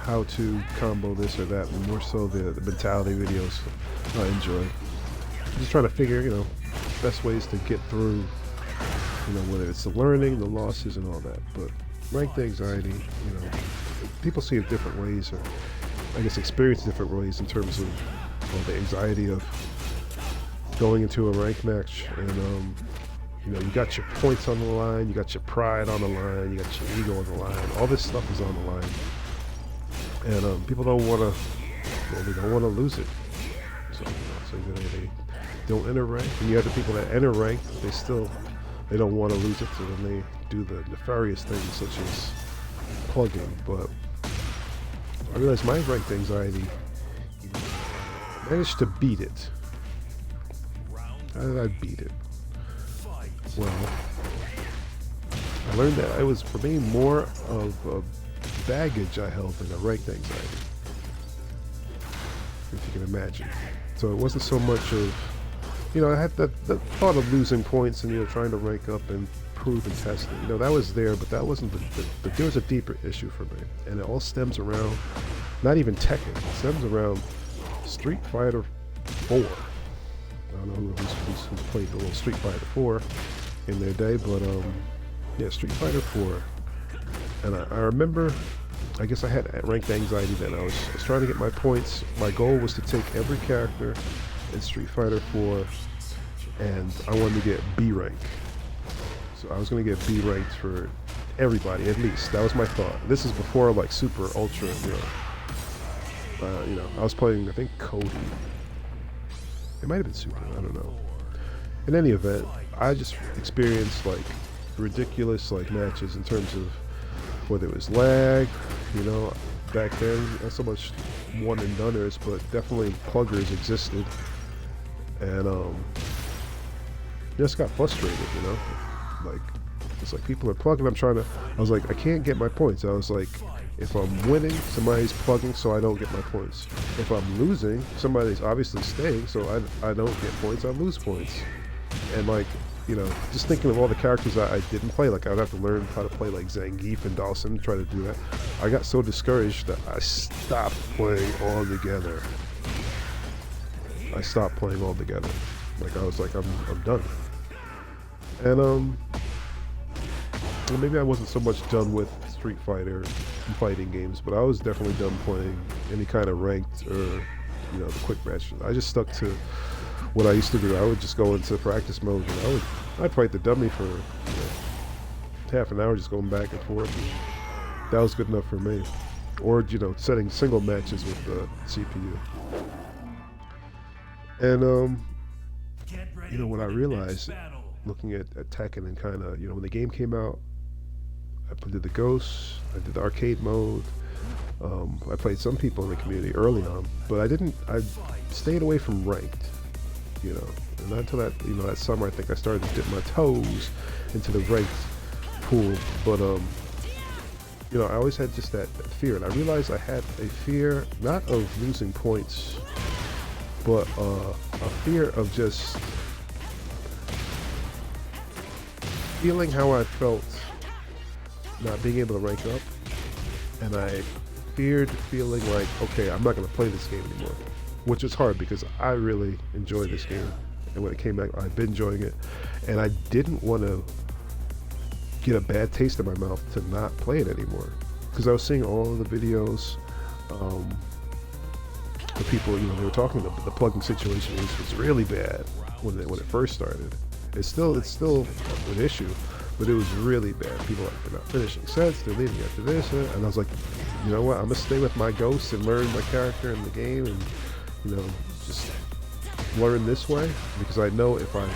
how to combo this or that, but more so the mentality videos I enjoy. Just trying to figure, best ways to get through, whether it's the learning, the losses, and all that. But ranked anxiety, people see it different ways, or I guess experience different ways in terms of the anxiety of going into a ranked match, and you got your points on the line, you got your pride on the line, you got your ego on the line. All this stuff is on the line, and people don't want to. They don't want to lose it. So they don't enter rank. And you have the people that enter rank, they don't want to lose it. So then they do the nefarious things such as plugging. But I realized my ranked anxiety managed to beat it. How did I beat it? Well, I learned that it was, for me, more of a baggage I held than a ranked anxiety, if you can imagine. So it wasn't so much of, I had that thought of losing points and, trying to rank up and prove and test it. That was there, but that wasn't there was a deeper issue for me. And it all stems around, not even Tekken, it stems around Street Fighter 4. I don't know who's played the little Street Fighter 4 in their day, but yeah, Street Fighter 4. And I remember, I guess I had ranked anxiety then. I was trying to get my points. My goal was to take every character in Street Fighter 4, and I wanted to get B rank. So I was going to get B ranked for everybody, at least. That was my thought. This is before like Super, Ultra, I was playing, I think, Cody. It might have been Super, I don't know. In any event, I just experienced like ridiculous matches in terms of whether it was lag, back then, not so much one and doneers, but definitely pluggers existed. And just got frustrated, like it's like people are plugging, I was like, I can't get my points. I was like, if I'm winning, somebody's plugging so I don't get my points. If I'm losing, somebody's obviously staying so I don't get points, I lose points. And like, you know, just thinking of all the characters I didn't play. Like I would have to learn how to play like Zangief and Dawson, try to do that. I got so discouraged that I stopped playing altogether. I stopped playing altogether. Like I was like, I'm done. And well, maybe I wasn't so much done with Street Fighter and fighting games, but I was definitely done playing any kind of ranked or, you know, the quick matches. I just stuck to what I used to do. I would just go into practice mode, and I'd fight the dummy for, you know, half an hour, just going back and forth. And that was good enough for me. Or, you know, setting single matches with the CPU. And you know, what I realized, looking at Tekken and kind of, you know, when the game came out, I did the Ghosts, I did the arcade mode. I played some people in the community early on, but I stayed away from ranked, you know. And not until that, you know, that summer, I think I started to dip my toes into the ranked pool. But you know, I always had just that fear, and I realized I had a fear not of losing points, but a fear of just feeling how I felt not being able to rank up, and I feared feeling like, okay, I'm not going to play this game anymore, which is hard because I really enjoy this game, and when it came back, I've been enjoying it, and I didn't want to get a bad taste in my mouth to not play it anymore, because I was seeing all of the videos. The people, you know, they were talking about the plugging situation was really bad when it first started. It's still an issue, but it was really bad. People like, they're not finishing sets, they're leaving after this, and I was like, you know what, I'm gonna stay with my ghost and learn my character in the game, and, you know, just learn this way, because I know if I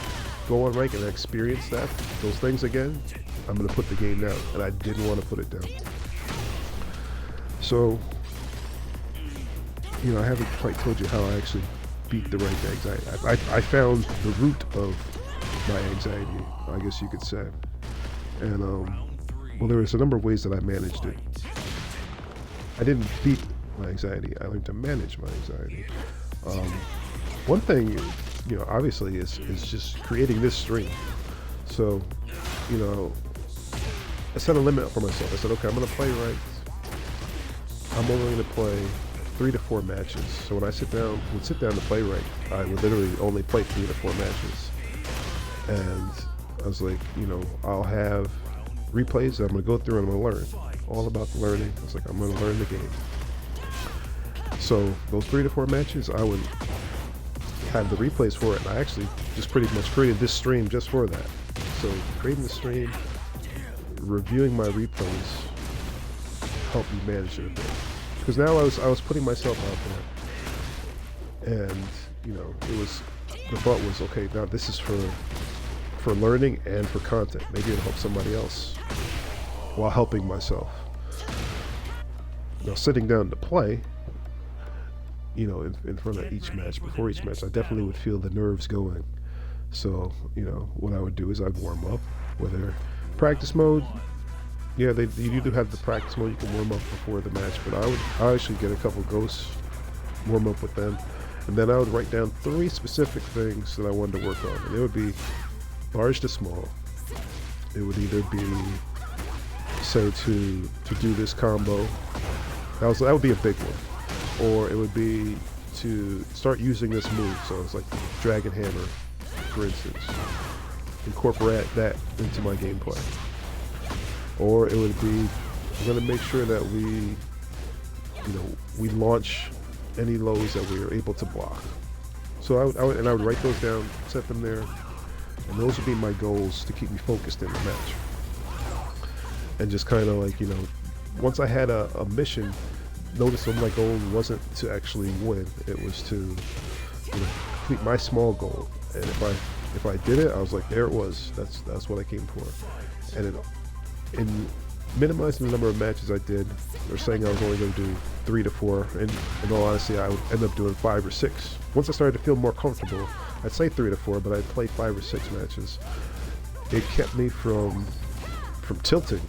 go on rank and experience those things again, I'm gonna put the game down, and I didn't want to put it down. So, you know, I haven't quite told you how I actually beat the ranked anxiety. I found the root of my anxiety, I guess you could say. And well, there was a number of ways that I managed it. I didn't beat my anxiety. I learned to manage my anxiety. One thing, you know, obviously is just creating this stream. So, you know, I set a limit for myself. I said, okay, I'm going to play ranked. I'm only going to play 3 to 4 matches. So when I sit down to play ranked, I would literally only play 3 to 4 matches. And I was like, you know, I'll have replays that I'm going to go through and I'm going to learn. All about the learning. I was like, I'm going to learn the game. So those 3 to 4 matches, I would have the replays for it. And I actually just pretty much created this stream just for that. So creating the stream, reviewing my replays, helped me manage it a bit. Because now I was putting myself out there. And, you know, the thought was, okay, now this is for learning and for content. Maybe it'll help somebody else while helping myself. Now, sitting down to play, you know, in front of each match, before each match, I definitely would feel the nerves going. So, you know, what I would do is I'd warm up, whether practice mode. Yeah, you do have the practice mode. You can warm up before the match, but I actually get a couple ghosts, warm up with them, and then I would write down 3 specific things that I wanted to work on, and it would be large to small. It would either be, say, to do this combo. That would be a big one, or it would be to start using this move. So it's like Dragon Hammer, for instance. Incorporate that into my gameplay. Or it would be, I'm going to make sure that we launch any lows that we are able to block. So I would write those down, set them there, and those would be my goals to keep me focused in the match. And just kind of like, you know, once I had a mission, notice that my goal wasn't to actually win, it was to, you know, complete my small goal. And if I did it, I was like, there it was. That's what I came for. And in minimizing the number of matches I did, or saying I was only going to do 3 to 4, and in all honesty, I would end up doing 5 or 6. Once I started to feel more comfortable, I'd say 3 to 4, but I'd play 5 or 6 matches. It kept me from tilting.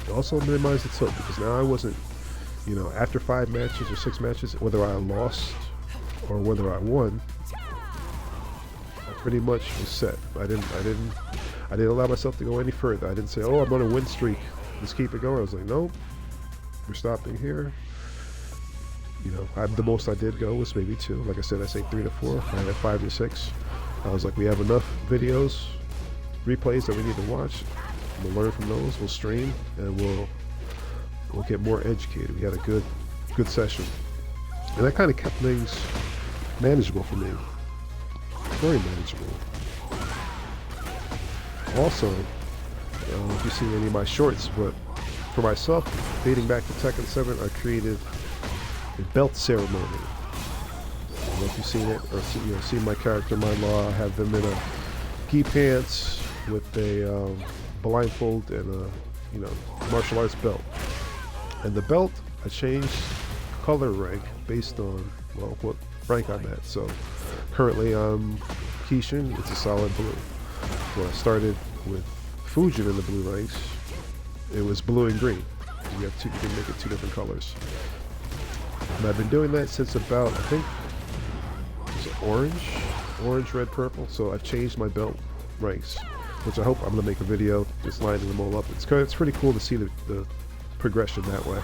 It also minimized the tilt, because now I wasn't, you know, after 5 matches or 6 matches, whether I lost or whether I won, pretty much was set. I didn't allow myself to go any further. I didn't say, oh, I'm on a win streak, let's keep it going. I was like, nope, we're stopping here. You know, the most I did go was maybe 2. Like I said, I say 3 to 4. I had 5 to 6. I was like, we have enough videos, replays that we need to watch. We'll learn from those. We'll stream, and we'll get more educated. We had a good session, and that kind of kept things manageable for me. Very manageable. Also, I don't know if you've seen any of my shorts, but for myself, dating back to Tekken 7, I created a belt ceremony. I don't know if you've seen it or seen my character, my law. I have them in a gi pants with a blindfold and a martial arts belt. And the belt, I changed color rank based on, well, what rank I'm at. So currently I'm Kishin, it's a solid blue. When I started with Fujin in the blue ranks, it was blue and green. You can make it 2 different colors. And I've been doing that since about, I think, was it orange, red, purple. So I've changed my belt ranks, which I hope I'm going to make a video just lining them all up. It's pretty cool to see the progression that way.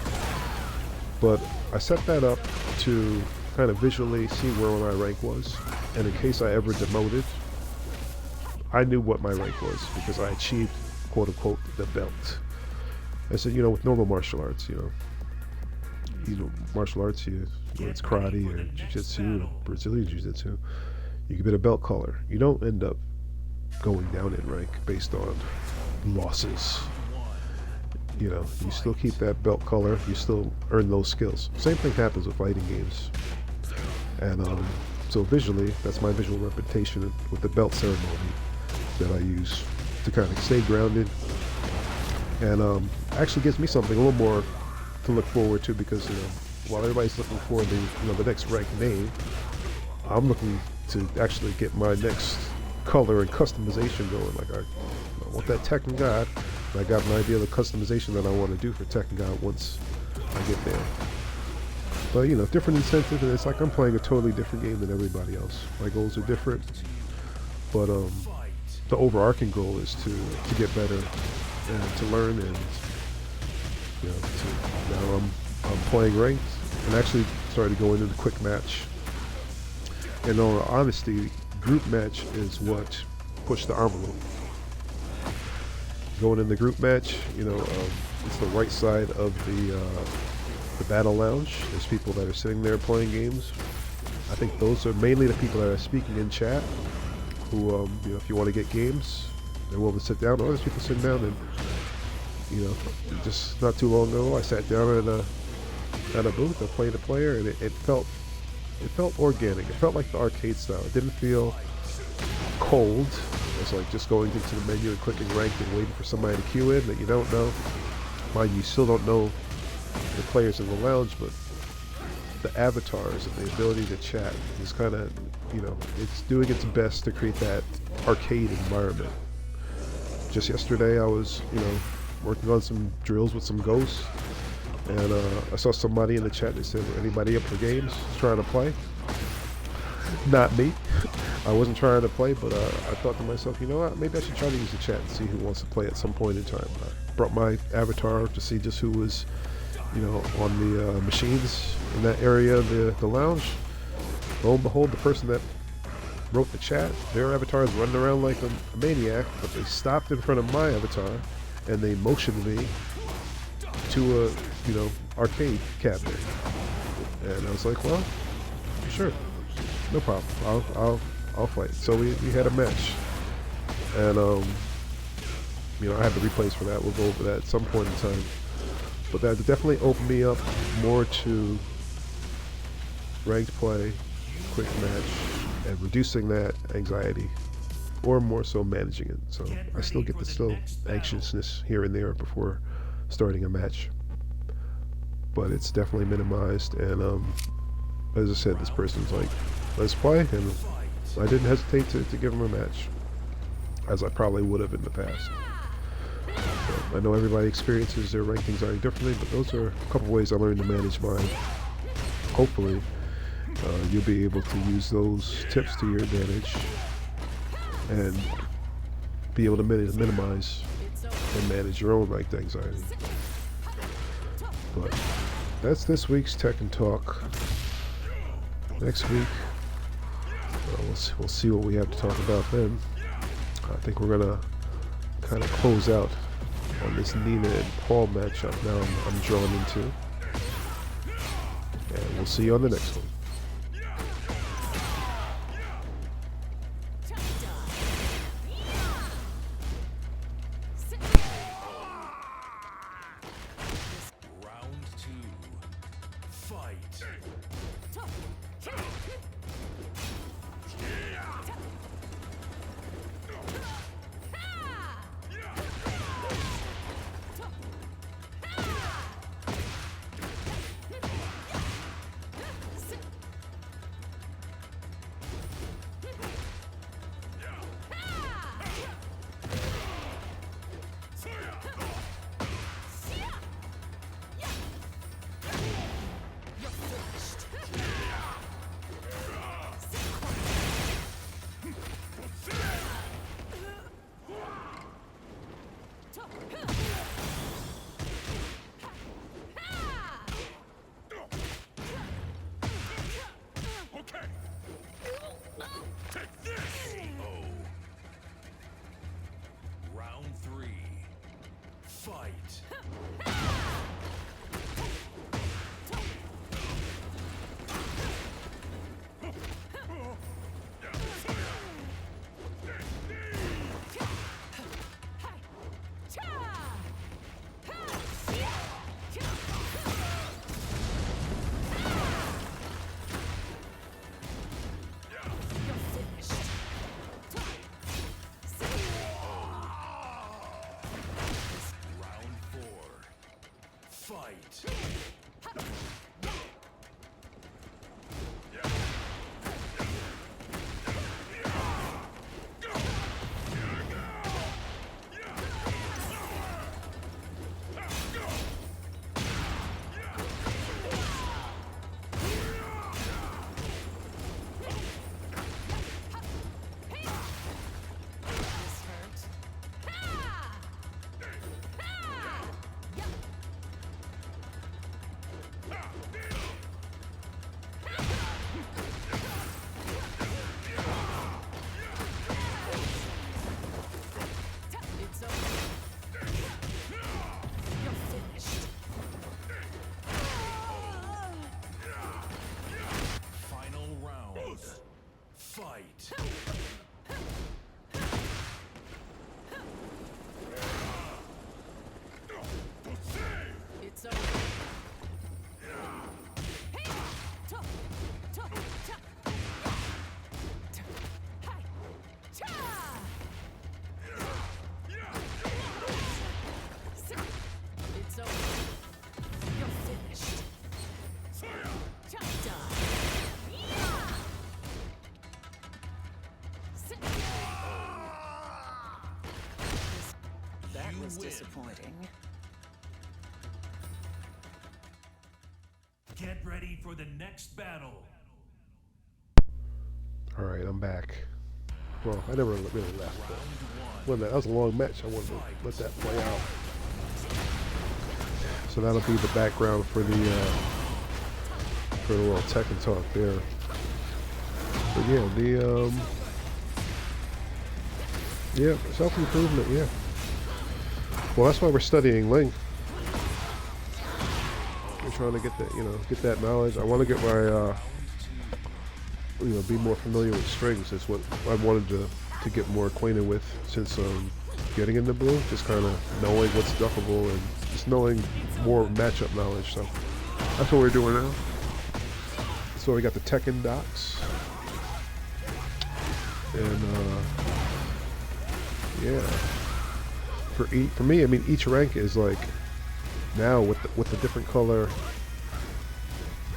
But I set that up to kind of visually see where my rank was, and in case I ever demoted, I knew what my rank was because I achieved, quote unquote, the belt. I said, with normal martial arts, martial arts, it's karate or jiu-jitsu or Brazilian jiu-jitsu, you get a belt color. You don't end up going down in rank based on losses. You still keep that belt color, you still earn those skills. Same thing happens with fighting games. And so visually, that's my visual representation with the belt ceremony that I use to kind of stay grounded, and actually gives me something a little more to look forward to, because while everybody's looking for the next rank name, I'm looking to actually get my next color and customization going. Like I want that Tekken God. I got an idea of the customization that I want to do for Tekken God once I get there. But different incentives, and it's like I'm playing a totally different game than everybody else. My goals are different, but the overarching goal is to get better and to learn, and now I'm playing ranked and actually started going into quick match. And in all honesty, group match is what pushed the envelope. Going in the group match, it's the right side of the battle lounge. There's people that are sitting there playing games. I think those are mainly the people that are speaking in chat, who, if you want to get games, they're willing to sit down. There's people sitting down, and just not too long ago, I sat down at a booth. I played a player, and it felt organic. It felt like the arcade style. It didn't feel cold. It's like just going into the menu and clicking ranked and waiting for somebody to queue in that you don't know. Mind you, still don't know the players in the lounge, but the avatars and the ability to chat is kind of, it's doing its best to create that arcade environment. Just yesterday, I was, working on some drills with some ghosts, and I saw somebody in the chat that said, anybody up for games trying to play? Not me. I wasn't trying to play, but I thought to myself, you know what, maybe I should try to use the chat and see who wants to play at some point in time. I brought my avatar to see just who was, on the machines in that area of the lounge. Lo and behold, the person that wrote the chat, their avatar is running around like a maniac, but they stopped in front of my avatar and they motioned me to a arcade cabinet. And I was like, well, sure, no problem. I'll fight. So we had a match, and I have the replays for that. We'll go over that at some point in time. But that definitely opened me up more to ranked play, quick match, and reducing that anxiety, or more so managing it. So I still get the anxiousness here and there before starting a match, but it's definitely minimized. And as I said, this person's like, let's play, and I didn't hesitate to give him a match, as I probably would have in the past. I know everybody experiences their rank anxiety differently, but those are a couple ways I learned to manage mine. Hopefully, you'll be able to use those tips to your advantage and be able to minimize and manage your own like anxiety. But that's this week's Tekken Talk. Next week, we'll see what we have to talk about then. I think we're gonna kind of close out on this Nina and Paul matchup now I'm drawn into. And we'll see you on the next one. Round 2. Fight. Round 3. Fight. Round 4. Fight. Final round. Fight. It's over. It's over. You're finished. That You was win. disappointing. Get ready for the next battle. Alright, I'm back. Well, I never really left, but Round 1. that was a long match. I wanted to let that play out. So that'll be the background for the little Tekken Talk there. But yeah, yeah, self-improvement, yeah. Well, that's why we're studying Ling. We're trying to get that, get that knowledge. I want to get my, be more familiar with strings. That's what I wanted to get more acquainted with since getting into blue. Just kind of knowing what's duckable and just knowing more matchup knowledge. So that's what we're doing now. So we got the Tekken docs, and yeah. For me, I mean, each rank is like now with the different color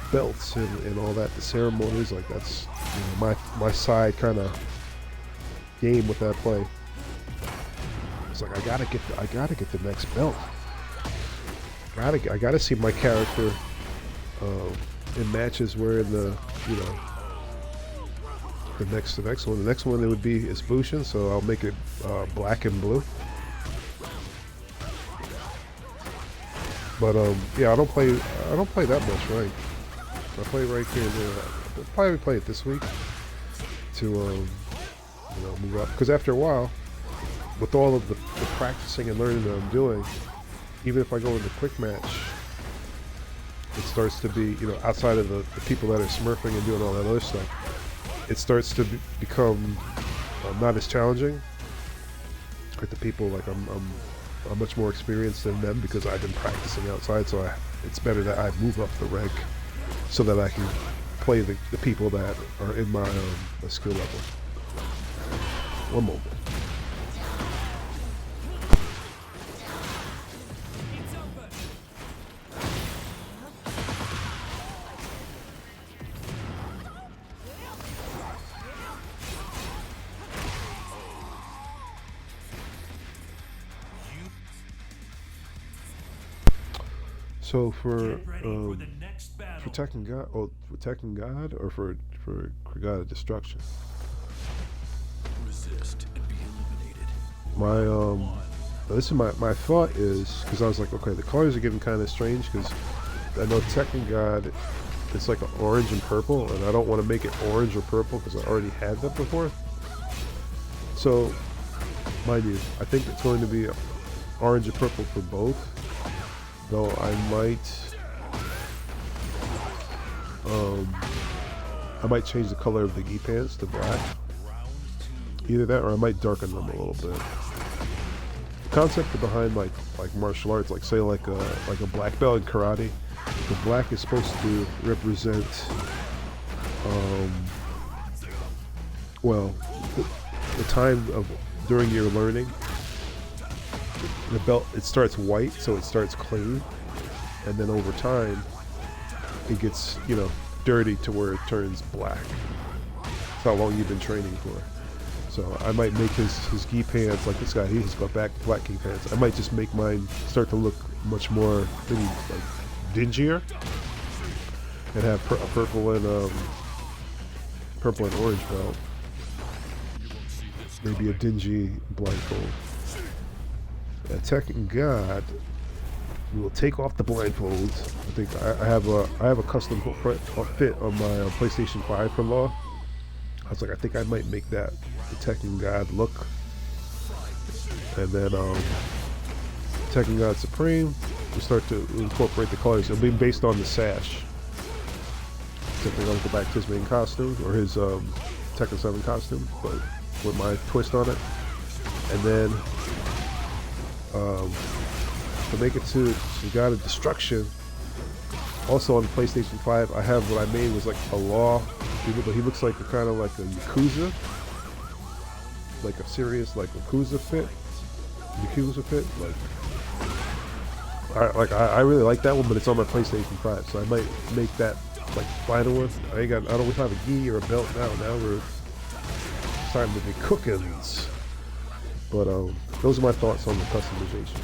belts and all that, the ceremonies, like that's my side kind of game with that play. It's like I gotta get the next belt. I gotta see my character in matches where in the the next one. The next one it would be is Bushin, so I'll make it black and blue. But yeah, I don't play that much rank. I play rank here and there. I'll probably play it this week to you know, move up. Because after a while, with all of the practicing and learning that I'm doing, even if I go into quick match, it starts to be, you know, outside of the people that are smurfing and doing all that other stuff, it starts to become not as challenging. With the people, like I'm much more experienced than them because I've been practicing outside, so it's better that I move up the rank so that I can play the people that are in my skill level. One moment. So for Tekken God, for Tekken God, or for God of Destruction. Resist and be eliminated. My this is my thought is, because I was like, okay, the colors are getting kind of strange because I know Tekken God, it's like an orange and purple, and I don't want to make it orange or purple because I already had that before. So, mind you, I think it's going to be orange and purple for both. Though I might change the color of the gi pants to black. Either that, or I might darken them a little bit. The concept behind like martial arts, like say like a black belt in karate, the black is supposed to represent, well, the time of during your learning. The belt, it starts white, so it starts clean, and then over time it gets, you know, dirty to where it turns black. That's how long you've been training for. So I might make his gi pants, like this guy, he's got black gi pants. I might just make mine start to look much more maybe like dingier, and have a purple and orange belt. Maybe a dingy blindfold. Tekken God, we will take off the blindfolds. I think I have a custom fit on my PlayStation 5 for Law. I was like, I think I might make that the Tekken God look. And then Tekken God Supreme, we start to incorporate the colors. It'll be based on the sash. Except I'll go back to his main costume, or his Tekken 7 costume, but with my twist on it. And then to make it to God of Destruction, also on the PlayStation 5, I have what I made was like a Law, but he looks like a kind of like a Yakuza, like a serious like Yakuza fit, like I really like that one, but it's on my PlayStation 5, so I might make that like final one. I don't have a gi or a belt now. Now we're starting to be cookins. But those are my thoughts on the customization.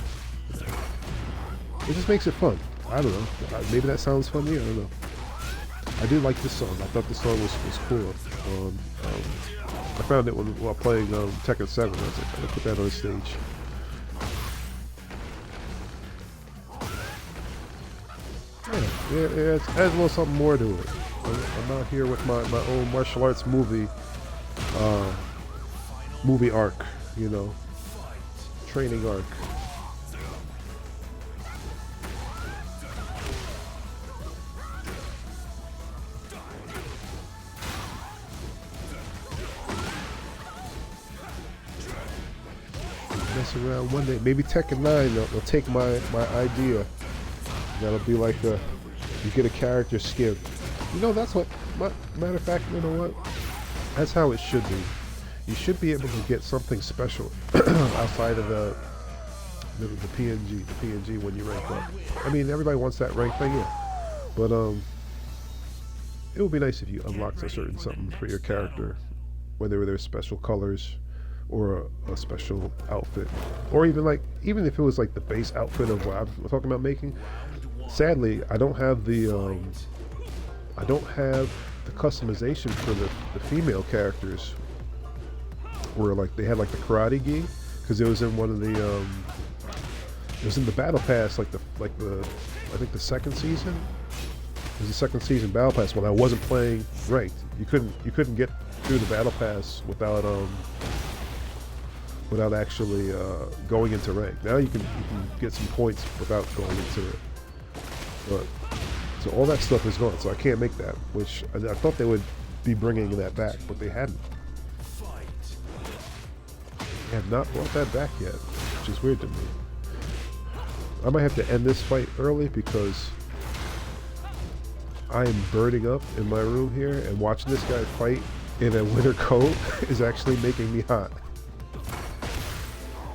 It just makes it fun. I don't know. Maybe that sounds funny. I don't know. I do like this song. I thought this song was cool. I found it while playing Tekken 7. I was like, I'm gonna put that on the stage. Yeah, it adds a little something more to it. I'm out here with my own martial arts movie arc, you know, training arc. Mess around one day, maybe Tekken 9 they'll take my idea. That'll be like you get a character skin. You know, that's what, matter of fact, you know what? That's how it should be. You should be able to get something special outside of the PNG when you rank up. I mean, everybody wants that rank thing, yeah. But it would be nice if you unlocked a certain something for your character, whether there's special colors or a special outfit, or even if it was like the base outfit of what I'm talking about making. Sadly, I don't have the customization for the female characters were like they had like the karate gi because it was in one of the it was in the battle pass like the I think the second season. It was the second season battle pass when I wasn't playing ranked. You couldn't get through the battle pass without actually going into rank. Now you can get some points without going into it. But so all that stuff is gone. So I can't make that, which I thought they would be bringing that back, but they hadn't. They have not brought that back yet, which is weird to me. I might have to end this fight early because I am burning up in my room here, and watching this guy fight in a winter coat is actually making me hot.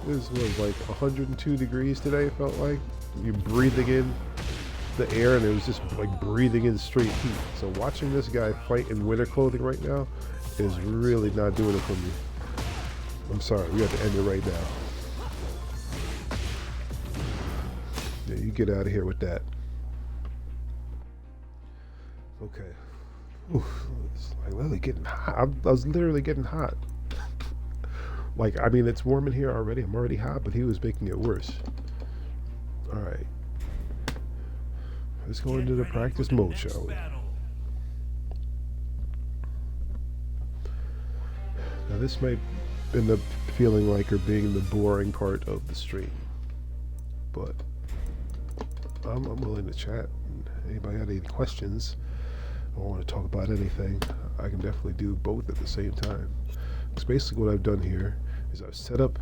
This was like 102 degrees today, it felt like. You're breathing in the air and it was just like breathing in straight heat. So watching this guy fight in winter clothing right now is really not doing it for me. I'm sorry, we have to end it right now. Yeah, you get out of here with that. Okay. Oof, it's like literally getting hot. I was literally getting hot. Like, I mean, it's warm in here already. I'm already hot, but he was making it worse. All right. Let's go into the practice mode, shall we? Now, this might end up feeling like or being the boring part of the stream, but I'm willing to chat. Anybody got any questions or want to talk about anything, I can definitely do both at the same time. Because basically what I've done here is I've set up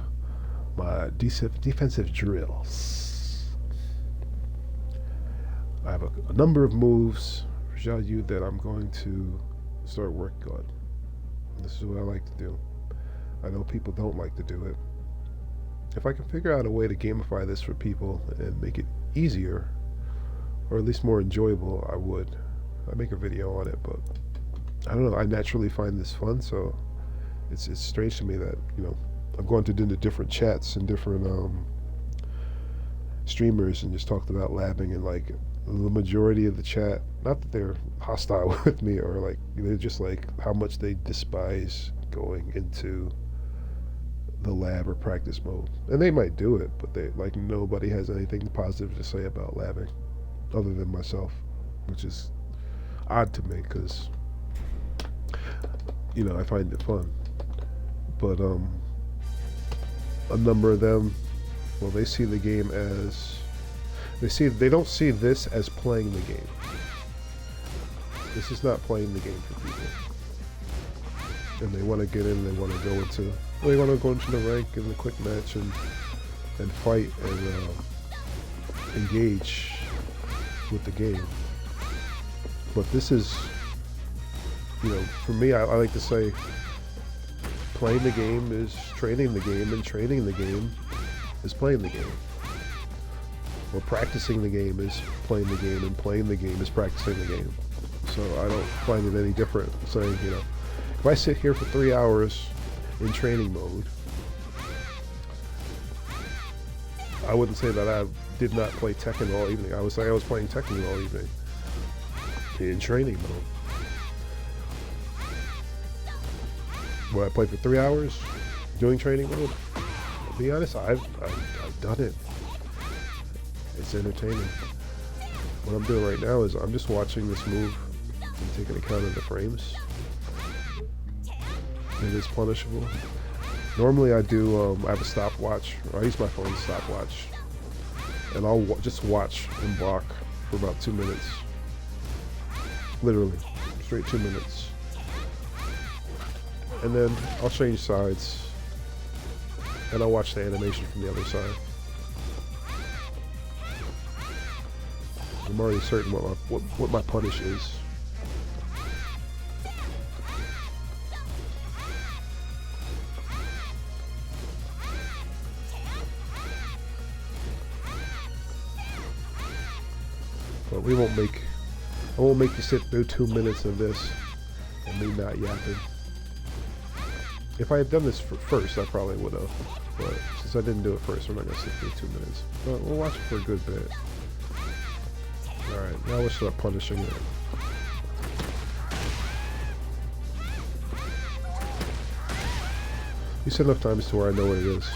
my defensive drills. I have a number of moves for Xiaoyu that I'm going to start working on. This is what I like to do. I know people don't like to do it. If I can figure out a way to gamify this for people and make it easier, or at least more enjoyable, I would. I'd make a video on it, but I don't know, I naturally find this fun, so it's strange to me that, you know, I've gone to different chats and different streamers and just talked about labbing, and like the majority of the chat, not that they're hostile with me or like, they're just like how much they despise going into the lab or practice mode. And they might do it, but they like nobody has anything positive to say about labbing other than myself, which is odd to me because, you know, I find it fun. But a number of them, well, they see the game as they don't see this as playing the game. This is not playing the game for people. And they want to get in, they want to go into the rank and the quick match and fight and engage with the game. But this is, you know, for me, I like to say playing the game is training the game, and training the game is playing the game. Or practicing the game is playing the game, and playing the game is practicing the game. So I don't find it any different saying, you know, if I sit here for 3 hours in training mode, I wouldn't say that I did not play Tekken all evening. I would say I was playing Tekken all evening in training mode. What, I played for 3 hours doing training mode? To be honest, I've done it. It's entertaining. What I'm doing right now is I'm just watching this move and taking account of the frames. It is punishable. Normally I do, I have a stopwatch, or I use my phone's stopwatch, and I'll just watch and block for about 2 minutes. Literally, straight 2 minutes. And then I'll change sides, and I'll watch the animation from the other side. I'm already certain what my punish is. But I won't make you sit through 2 minutes of this and me not yapping. If I had done this first, I probably would have. But since I didn't do it first, we're not going to sit through 2 minutes. But we'll watch it for a good bit. Alright, now we'll start punishing it. You said enough times to where I know what it is.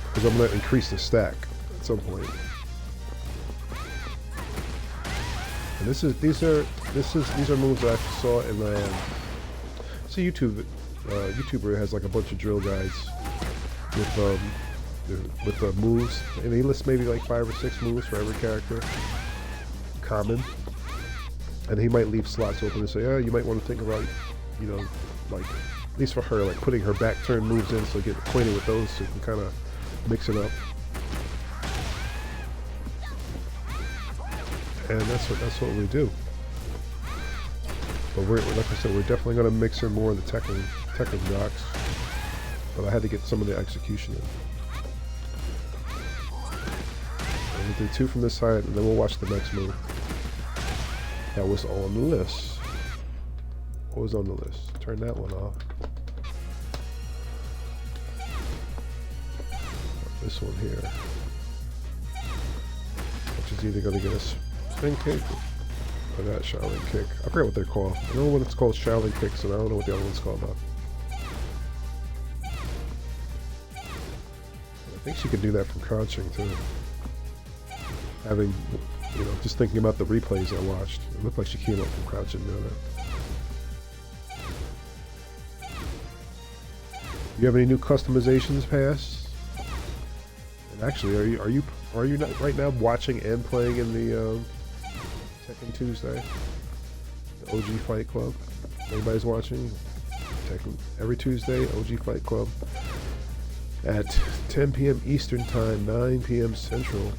Because I'm gonna increase the stack at some point. And these are moves that I saw in it's a YouTuber has like a bunch of drill guides with moves, and he lists maybe like 5 or 6 moves for every character, common, and he might leave slots open and say, oh, you might want to think about, you know, like at least for her, like putting her back turn moves in, so get acquainted with those, so you can kind of mix it up. And that's what we do. But we're, like I said, we're definitely going to mix in more of the Tekken blocks. But I had to get some of the execution in. And we'll do 2 from this side, and then we'll watch the next move. That was on the list. What was on the list? Turn that one off. This one here, which is either going to get us spin kick or that Shaolin kick. I forget what they're called. I know when it's called Shaolin kicks, and I don't know what the other one's called though. I think she could do that from crouching too. Having, you know, just thinking about the replays I watched, it looked like she came up from crouching doing that. You have any new customizations passed? And actually, are you not right now watching and playing in the Tekken Tuesday, the OG Fight Club? Everybody's watching Tekken every Tuesday, OG Fight Club at 10 p.m. Eastern Time, 9 p.m. Central.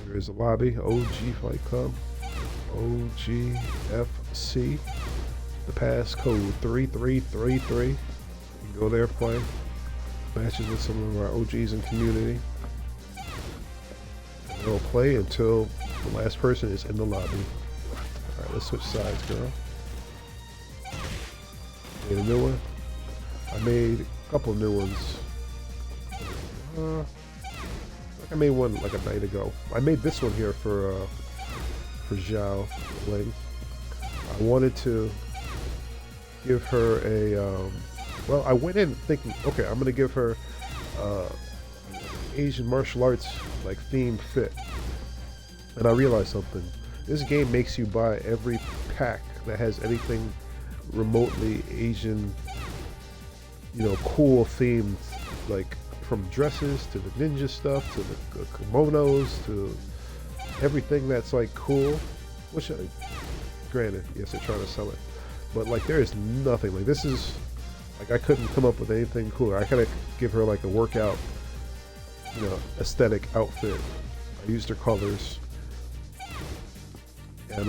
There is a lobby, OG Fight Club, OGFC. The pass code 3333. You can go there, play matches with some of our OGs in community. And they'll play until the last person is in the lobby. Alright, let's switch sides, girl. Made a new one. I made a couple of new ones. I made one like a night ago. I made this one here for Xiaoyu Labbing. I wanted to give her a well, I went in thinking, okay, I'm gonna give her Asian martial arts like theme fit, and I realized something. This game makes you buy every pack that has anything remotely Asian, you know, cool themed, like from dresses to the ninja stuff to the kimonos to everything that's like cool. Which, granted, yes, they're trying to sell it, but like there is nothing like this. Is like I couldn't come up with anything cooler. I gotta give her like a workout, you know, aesthetic outfit. I used her colors, and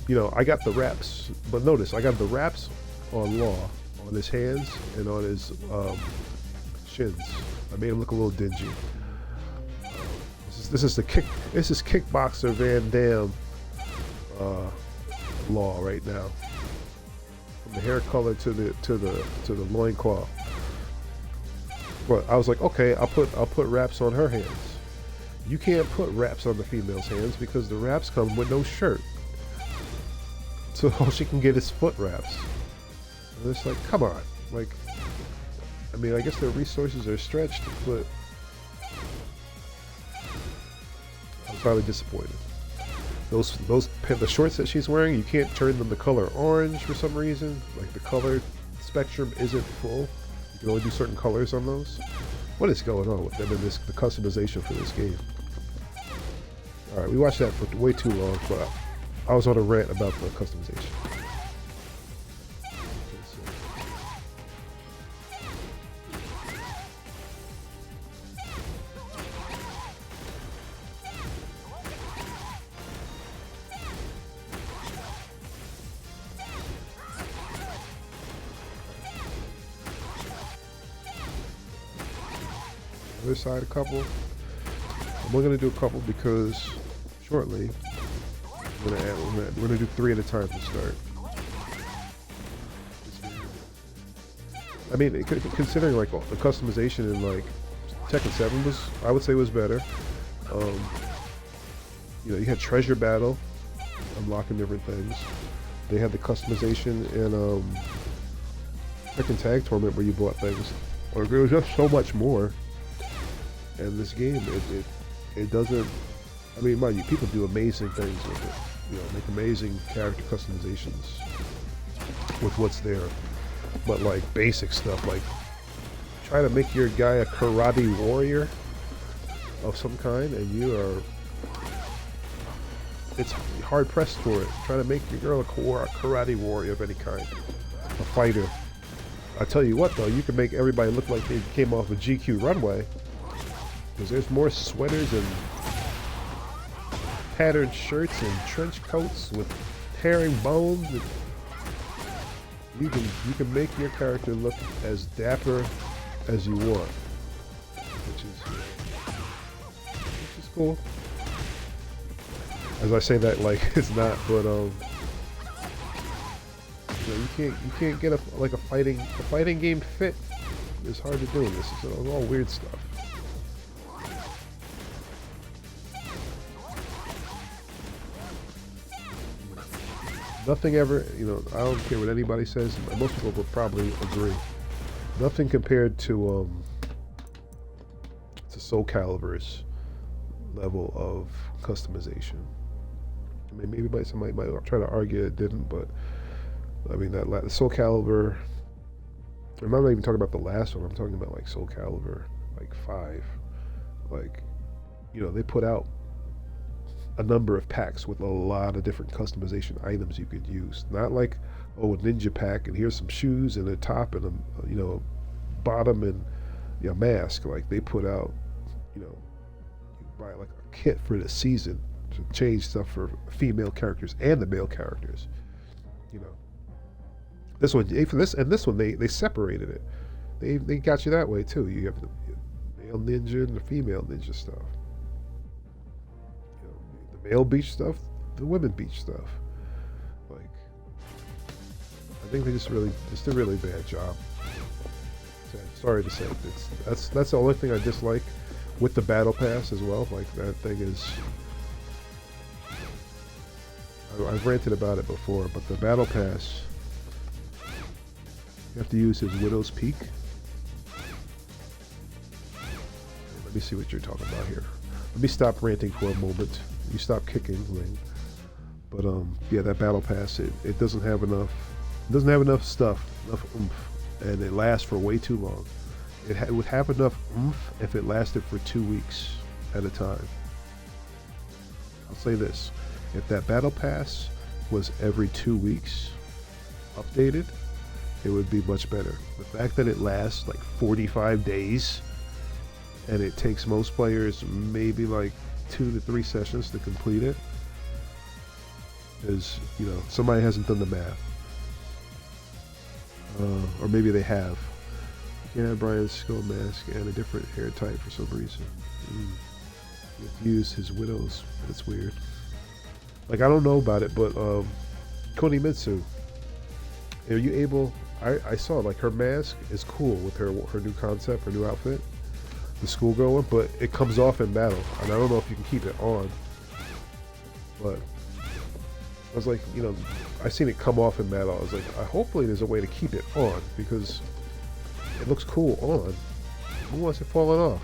you know, I got the wraps. But notice, I got the wraps on Law, on his hands and on his shins. I made him look a little dingy. This is kickboxer Van Damme Law right now. From the hair color to the loincloth. But I was like, okay, I'll put wraps on her hands. You can't put wraps on the female's hands because the wraps come with no shirt. So all she can get is foot wraps. And it's like, come on. Like, I mean, I guess their resources are stretched, but I was probably disappointed. The shorts that she's wearing, you can't turn them the color orange for some reason. Like the color spectrum isn't full. You can only do certain colors on those. What is going on with them in the customization for this game? Alright, we watched that for way too long, but I was on a rant about the customization. Other side a couple. I'm only going to do a couple because shortly we're going to do 3 at a time to start. I mean, considering like the customization in like Tekken 7 was, I would say, was better. You know, you had treasure battle, unlocking different things. They had the customization in Tekken Tag Tournament where you bought things. Or there's just so much more. And this game, it doesn't. I mean, mind you, people do amazing things with it. You know, make amazing character customizations with what's there. But like basic stuff, like try to make your guy a karate warrior of some kind, and you are. It's hard pressed for it. Try to make your girl a karate warrior of any kind, a fighter. I tell you what, though, you can make everybody look like they came off a GQ runway, because there's more sweaters and patterned shirts and trench coats with herringbones. And you can make your character look as dapper as you want, which is cool. As I say that, like it's not, but you know, you can't get a fighting game fit. It's hard to do. This is all weird stuff. Nothing ever, you know, I don't care what anybody says. Most people will probably agree. Nothing compared to Soul Calibur's level of customization. I mean, maybe somebody might try to argue it didn't, but I mean that Soul Calibur. I'm not even talking about the last one. I'm talking about like Soul Calibur, like 5. Like, you know, they put out a number of packs with a lot of different customization items you could use. Not like, oh, a ninja pack and here's some shoes and a top and a, you know, bottom and, you know, mask. Like they put out, you know, you buy like a kit for the season to change stuff for female characters and the male characters. You know, this one for this and this one they separated it. They got you that way too. You have the male ninja and the female ninja stuff. You know, the male beach stuff, the women beach stuff. Like, I think they just did a really bad job. Sorry to say, that's the only thing I dislike with the battle pass as well. Like that thing is. I've ranted about it before, but the battle pass, you have to use his Widow's Peak. Let me see what you're talking about here. Let me stop ranting for a moment. You stop kicking, Ling. But yeah, that battle pass, it doesn't have enough. It doesn't have enough stuff, enough oomph, and it lasts for way too long. It would have enough oomph if it lasted for 2 weeks at a time. I'll say this. If that battle pass was every 2 weeks updated, it would be much better. The fact that it lasts like 45 days and it takes most players maybe like 2 to 3 sessions to complete it is, you know, somebody hasn't done the math. Or maybe they have. Yeah, Brian's skull mask and a different hair type for some reason. You have to use his widow's. That's weird. Like, I don't know about it, but Konimitsu, are you able? I saw like her mask is cool with her new concept, her new outfit, the schoolgirl one, but it comes off in battle, and I don't know if you can keep it on. But I was like, you know, I seen it come off in battle. I was like, hopefully there's a way to keep it on because it looks cool on. Who wants it falling off?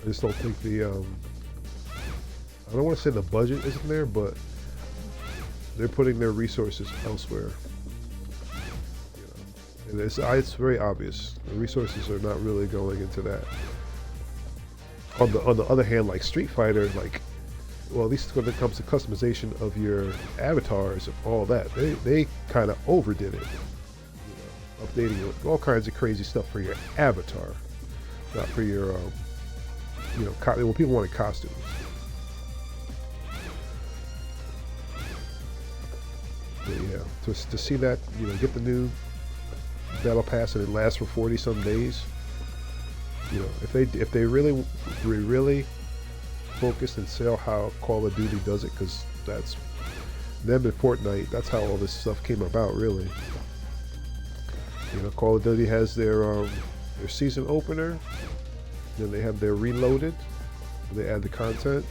I just don't think the I don't want to say the budget isn't there, but they're putting their resources elsewhere. You know, and it's very obvious. The resources are not really going into that. On the other hand, like Street Fighter, like, well, at least when it comes to customization of your avatars and all that, they kind of overdid it. You know, updating all kinds of crazy stuff for your avatar, not for your you know, well, people wanted costumes. But yeah, to see that, you know, get the new battle pass and it lasts for 40 some days. You know, if they really focus and sell how Call of Duty does it, because that's them and Fortnite. That's how all this stuff came about, really. You know, Call of Duty has their season opener, then they have their Reloaded, they add the content.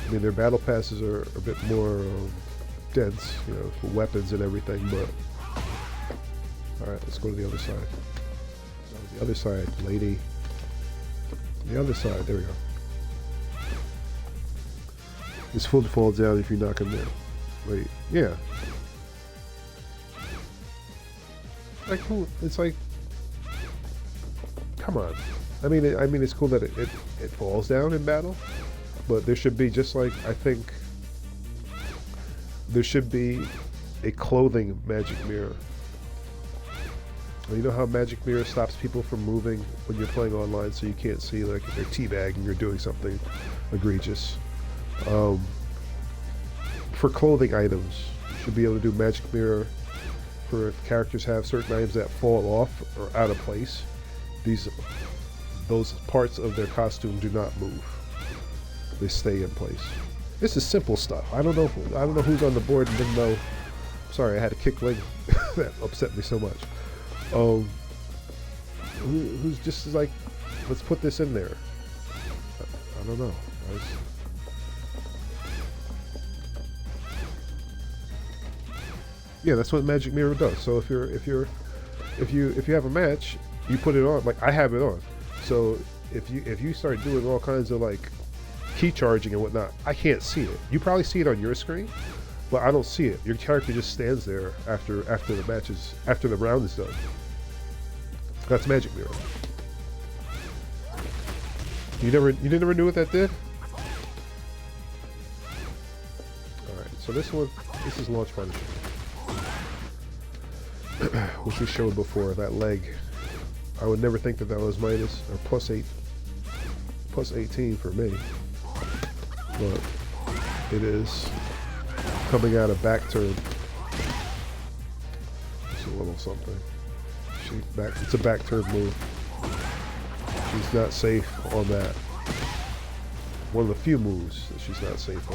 I mean, their battle passes are a bit more dense, you know, for weapons and everything. But all right, let's go to the other side. So the other side, lady. The other side. There we go. This foot falls down if you knock him down. Wait, yeah. Like who? It's like, come on. I mean, it's cool that it falls down in battle, but there should be, just like, I think there should be a clothing magic mirror. You know how magic mirror stops people from moving when you're playing online, so you can't see, like, if they're teabagging or doing something egregious. For clothing items, you should be able to do magic mirror for if characters have certain items that fall off or out of place. Those parts of their costume do not move; they stay in place. This is simple stuff. I don't know who's on the board and didn't know. Sorry, I had a kick leg that upset me so much. Who's just like, let's put this in there. I don't know. Yeah, that's what Magic Mirror does. So if you have a match, you put it on. Like, I have it on. So if you start doing all kinds of like key charging and whatnot, I can't see it. You probably see it on your screen, but I don't see it. Your character just stands there after the round is done. That's Magic Mirror. You never knew what that did? Alright, so this is launch punishment. Which we showed before, that leg. I would never think that was minus or plus 18 for me. But it is coming out of back turn. It's a little something. It's a back turn move. She's not safe on that. One of the few moves that she's not safe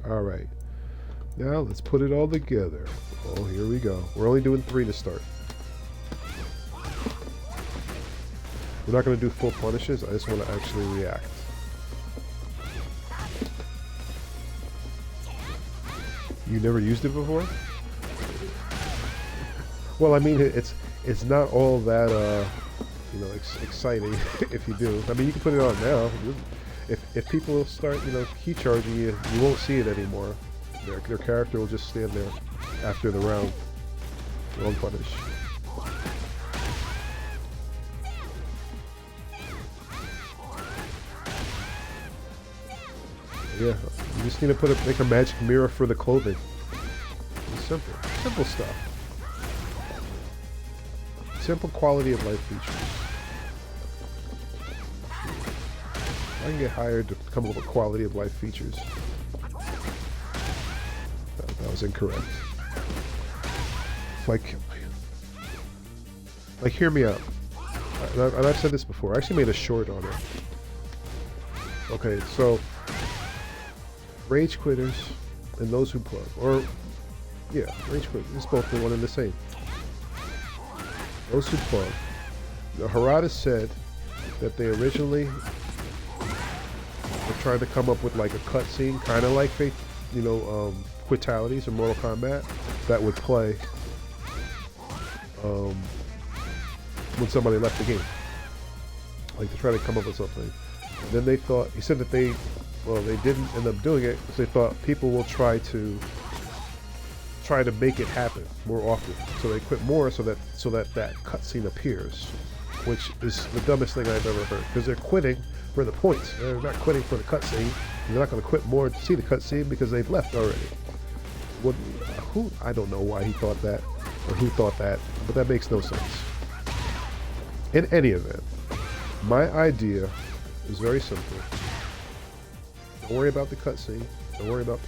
on. Alright. Now let's put it all together. Oh, here we go. We're only doing 3 to start. We're not going to do full punishes. I just want to actually react. You never used it before? Well, I mean, it's not all that exciting if you do. I mean, you can put it on now. If people start key charging you, you won't see it anymore. Their character will just stand there after the round. They won't punish. Yeah, you just need to make a magic mirror for the clothing. It's simple stuff. Simple quality of life features. I can get hired to come up with quality of life features. That was incorrect. Like, hear me out. And I've said this before. I actually made a short on it. Okay, so rage quitters and those who plug, or yeah, rage quitters. It's both the one and the same. Those who plug. The Harada said that they originally were trying to come up with like a cutscene, kind of like Quitalities or Mortal Kombat that would play when somebody left the game. Like to try to come up with something. And then they thought, he said that they didn't end up doing it because they thought people will try to make it happen more often. So they quit more so that cutscene appears, which is the dumbest thing I've ever heard. Because they're quitting for the points. They're not quitting for the cutscene. They're not going to quit more to see the cutscene because they've left already. I don't know why he thought that, or who thought that, but that makes no sense. In any event, my idea is very simple. Don't worry about the cutscene. Don't worry about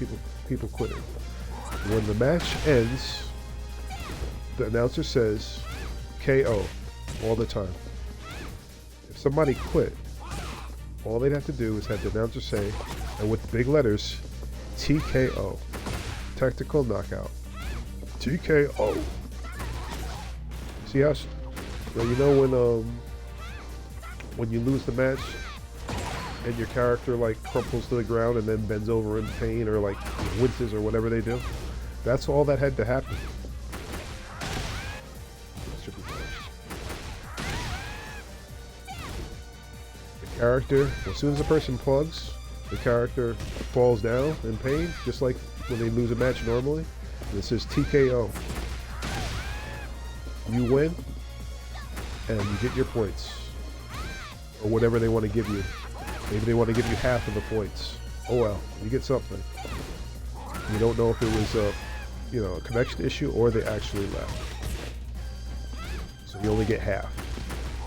people quitting. When the match ends, the announcer says KO all the time. If somebody quit, all they'd have to do is have the announcer say, and with big letters, TKO. Tactical knockout. TKO. See how when you lose the match, and your character like crumples to the ground and then bends over in pain or like winces or whatever they do. That's all that had to happen. Should be finished. The character, as soon as a person plugs, the character falls down in pain, just like when they lose a match normally. And it says TKO. You win, and you get your points. Or whatever they want to give you. Maybe they want to give you half of the points. Oh well, you get something. You don't know if it was a, you know, a connection issue or they actually left. So you only get half.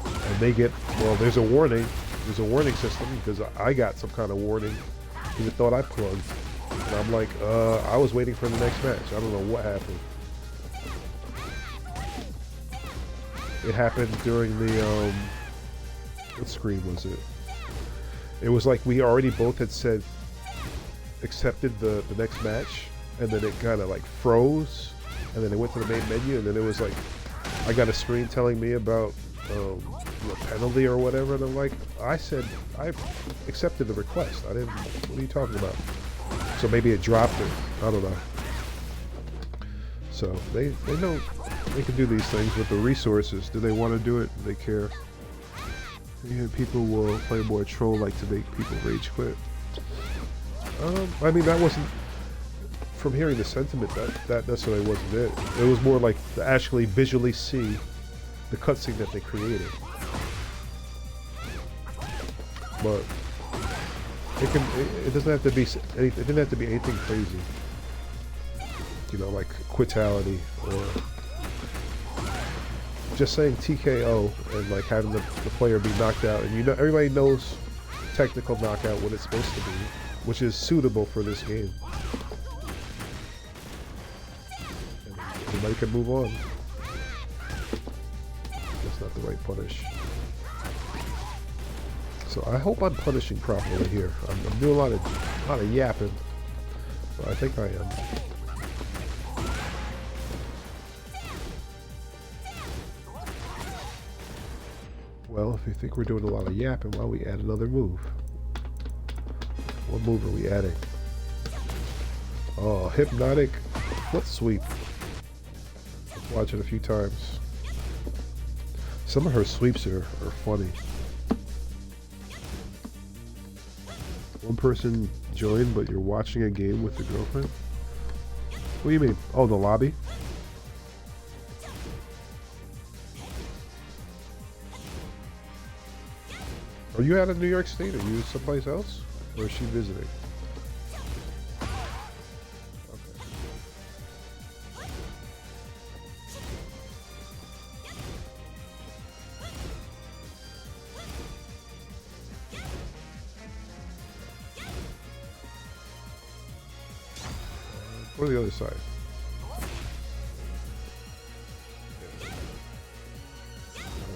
And they get, well, there's a warning. There's a warning system because I got some kind of warning because it thought I plugged. And I'm like, I was waiting for the next match. I don't know what happened. It happened during the, what screen was it? It was like we already both had said, accepted the next match, and then it kind of like froze, and then it went to the main menu, and then it was like, I got a screen telling me about a penalty or whatever, and I'm like, I said, I accepted the request. I didn't, what are you talking about? So maybe it dropped it. I don't know. So they know they can do these things with the resources. Do they want to do it? Do they care? Yeah, people will play more troll like to make people rage quit. I mean, that wasn't, from hearing the sentiment, that necessarily wasn't it. It was more like to actually visually see the cutscene that they created. But it doesn't have to be it didn't have to be anything crazy. You know, like quitality or just saying TKO and like having the player be knocked out, and you know everybody knows technical knockout what it's supposed to be, which is suitable for this game. And everybody can move on. That's not the right punish. So I hope I'm punishing properly here. I'm doing a lot of yapping, but I think I am. Well, if you think we're doing a lot of yapping, why don't we add another move? What move are we adding? Oh, hypnotic foot sweep. Watch it a few times. Some of her sweeps are funny. One person joined, but you're watching a game with your girlfriend? What do you mean? Oh, the lobby? Are you out of New York State? Are you someplace else? Or is she visiting? Okay. Go to the other side.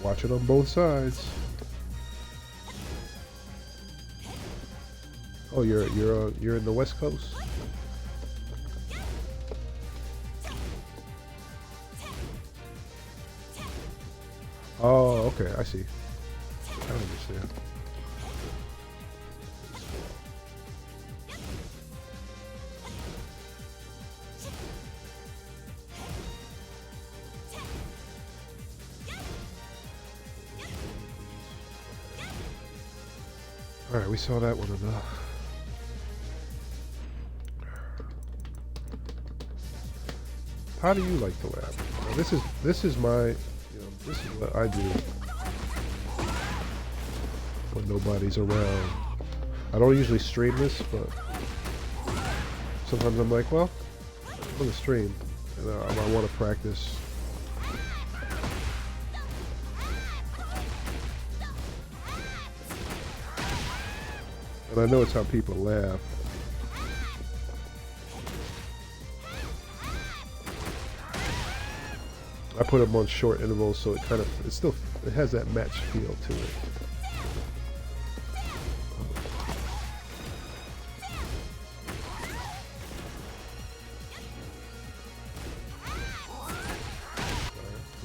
Watch it on both sides. Oh, you're in the West Coast. Oh, okay, I see. I understand. All right, we saw that one enough. How do you like to laugh? Now, this is my, you know, this is what I do when nobody's around. I don't usually stream this, but sometimes I'm like, well, I'm gonna stream, and I want to practice. And I know it's how people laugh. I put them on short intervals, so it kind of, it has that match feel to it.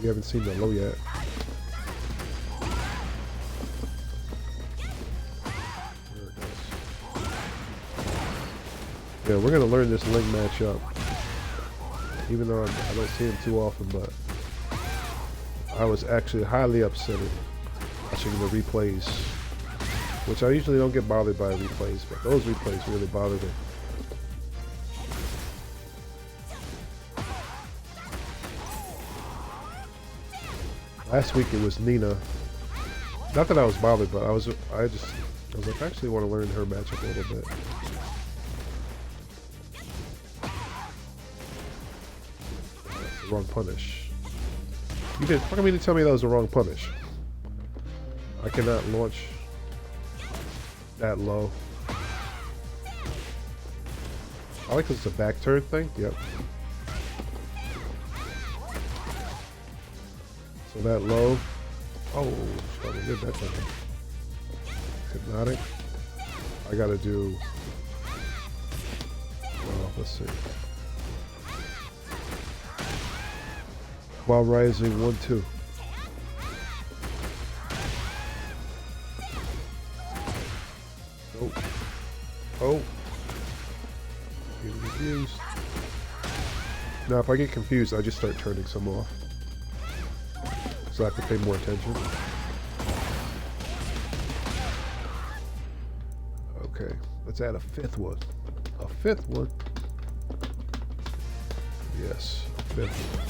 You haven't seen the low yet. There Yeah, we're gonna learn this Link matchup. Even though I don't see him too often, but I was actually highly upset watching the replays, which I usually don't get bothered by replays, but those replays really bothered me. Last week it was Nina. Not that I was bothered, but I was like, I actually want to learn her matchup a little bit. That's the wrong punish. You didn't fucking mean to tell me that was the wrong punish. I cannot launch that low. I like it's a back turn thing. Yep. So that low. Oh, shit, we did that time. Hypnotic. I gotta do. Well, let's see. While rising 1-2. Oh. Oh. Getting confused. Now, if I get confused, I just start turning some off. So I have to pay more attention. Okay, let's add a fifth one. A fifth one? Yes, a fifth one.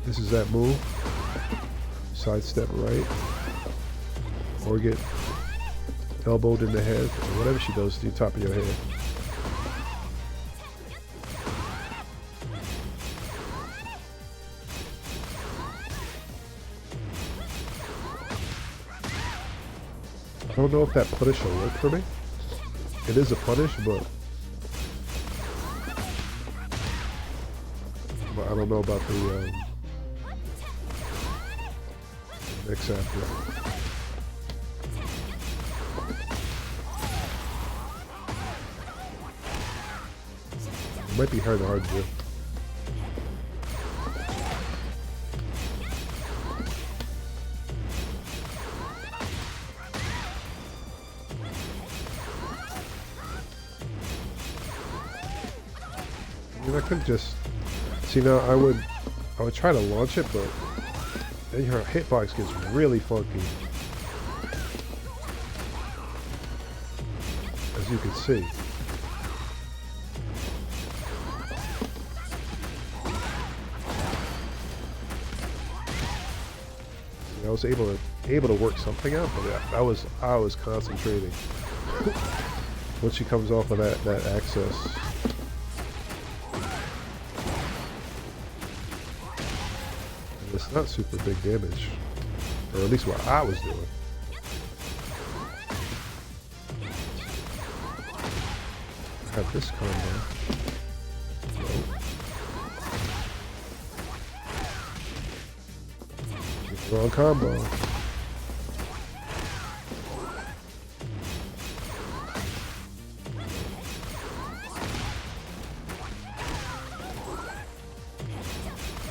This is that move. Sidestep right. Or get elbowed in the head. Or whatever she does to the top of your head. I don't know if that punish will work for me. It is a punish, but I don't know about the next after. It might be hard to do. I could just see now. I would try to launch it, but then your hitbox gets really funky, as you can see. I was able to work something out, but yeah, I was concentrating. Once she comes off of that access. It's not super big damage, or at least what I was doing. I have this combo. Nope. Wrong combo.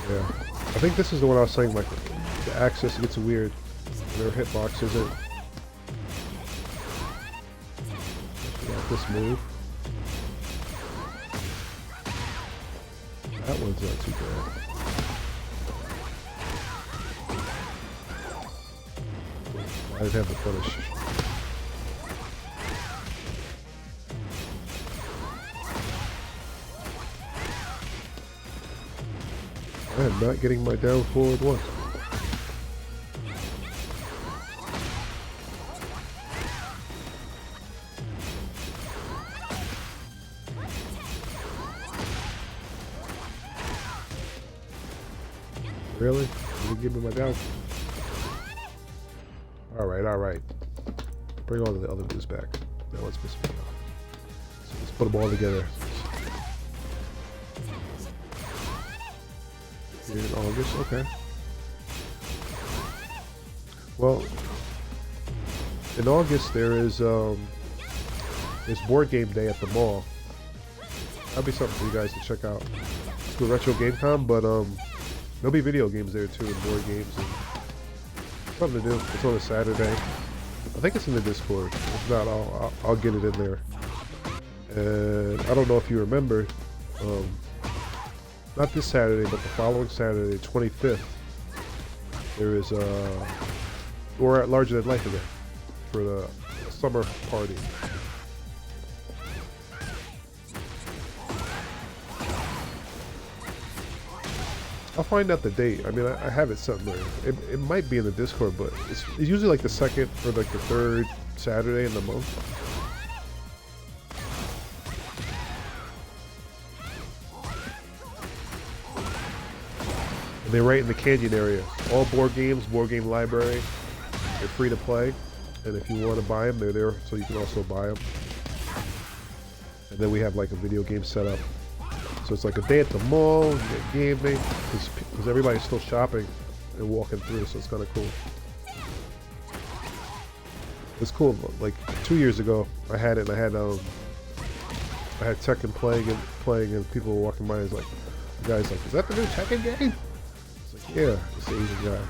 Yeah. I think this is the one I was saying, like, the access gets weird. Their hitbox isn't. Got this move. That one's not too bad. I didn't have the punish. I am not getting my down forward one. Really? You give me my down? Alright. Bring all the other moves back. Now let's piss me off. So let's put them all together. In August, okay. Well, in August there is there's board game day at the mall. That'll be something for you guys to check out. It's the Retro Game Con, but there'll be video games there too, and board games, and something to do. It's on a Saturday. I think it's in the Discord. If not, I'll get it in there. And I don't know if you remember, um, not this Saturday, but the following Saturday, 25th, there is we're at Larger Than Life again for the summer party. I'll find out the date. I mean, I have it somewhere. It might be in the Discord, but it's usually like the second or like the third Saturday in the month. And they're right in the Canyon area. All board games, board game library. They're free to play. And if you want to buy them, they're there, so you can also buy them. And then we have like a video game set up. So it's like a day at the mall, you get gaming, because everybody's still shopping and walking through, so it's kind of cool. It's cool. Like 2 years ago, I had it, and I had Tekken playing, and people were walking by, and it's like, the guy's like, "Is that the new Tekken game?" It's like, "Yeah, it's the Asian guy."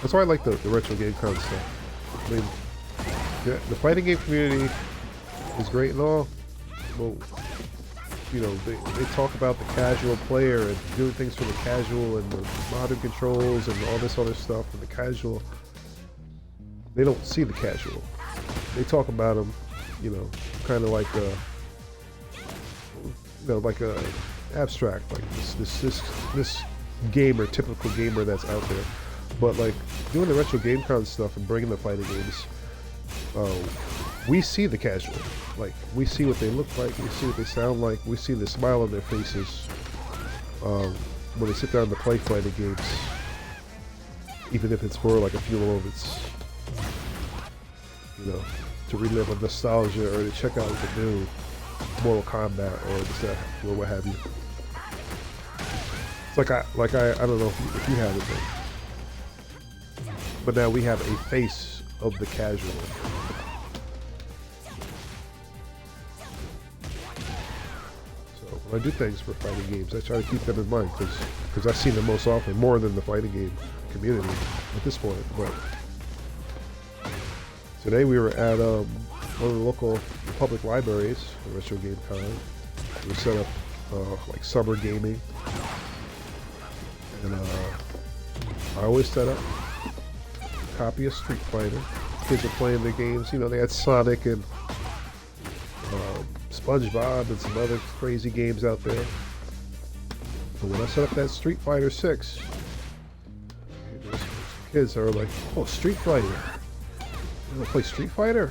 That's why I like the retro game kind of stuff. I mean, yeah, the fighting game community is great and all, but you know, they talk about the casual player and doing things for the casual and the modern controls and all this other stuff, and the casual, they don't see the casual. They talk about them, you know, kind of like like a abstract, like this gamer, typical gamer that's out there. But like doing the retro game con stuff and bringing the fighting games, we see the casual. Like, we see what they look like, we see what they sound like, we see the smile on their faces when they sit down to play fighting games, even if it's for like a few moments, you know, to relive a nostalgia or to check out the new Mortal Kombat or just that, or what have you. It's like I don't know if you have it, but now we have a face of the casual. When I do things for fighting games, I try to keep them in mind because I've seen them most often, more than the fighting game community at this point. But today we were at one of the local public libraries, the Retro Game Con. We set up like summer gaming, and I always set up a copy of Street Fighter. Kids are playing their games. You know, they had Sonic and SpongeBob and some other crazy games out there. But when I set up that Street Fighter 6, kids are like, "Oh, Street Fighter! You want to play Street Fighter?"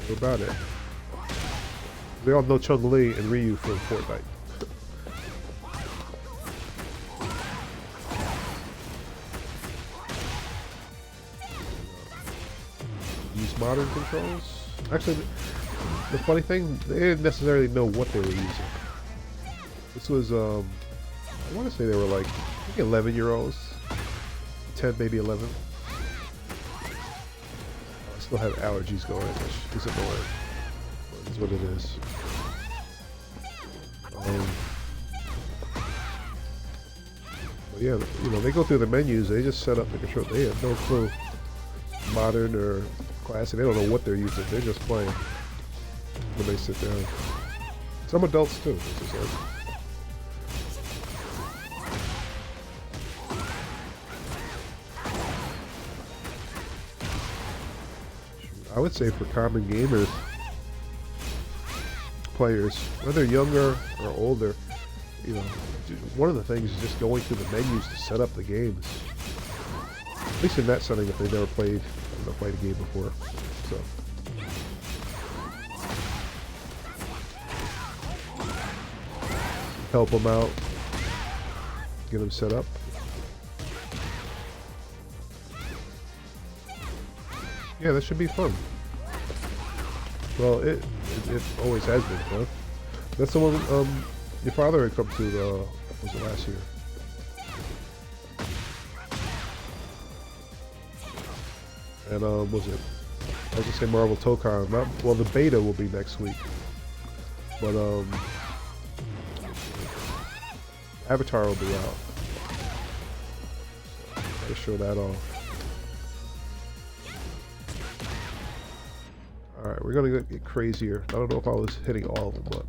What about it? They all know Chun-Li and Ryu from Fortnite. Use modern controls. Actually, the funny thing, they didn't necessarily know what they were using. This was, I want to say they were like, I think 11-year-olds. 10, maybe 11. I still have allergies going, which is annoying. But it's what it is. But yeah, you know, they go through the menus, they just set up the control. They have no clue. Modern or classic, they don't know what they're using. They're just playing when they sit down. Some adults too. This is like, I would say for common gamers, players, whether younger or older, you know, one of the things is just going through the menus to set up the games. At least in that setting, if they've never played a fighting game before. So help them out, get them set up. Yeah, that should be fun. Well, it always has been fun. That's the one your father had come to. Was it last year? And was it? I was gonna say Marvel Tokon. Not, well, the beta will be next week. But Avatar will be out. So I'll show that off. All we're gonna get crazier. I don't know if I was hitting all of them, but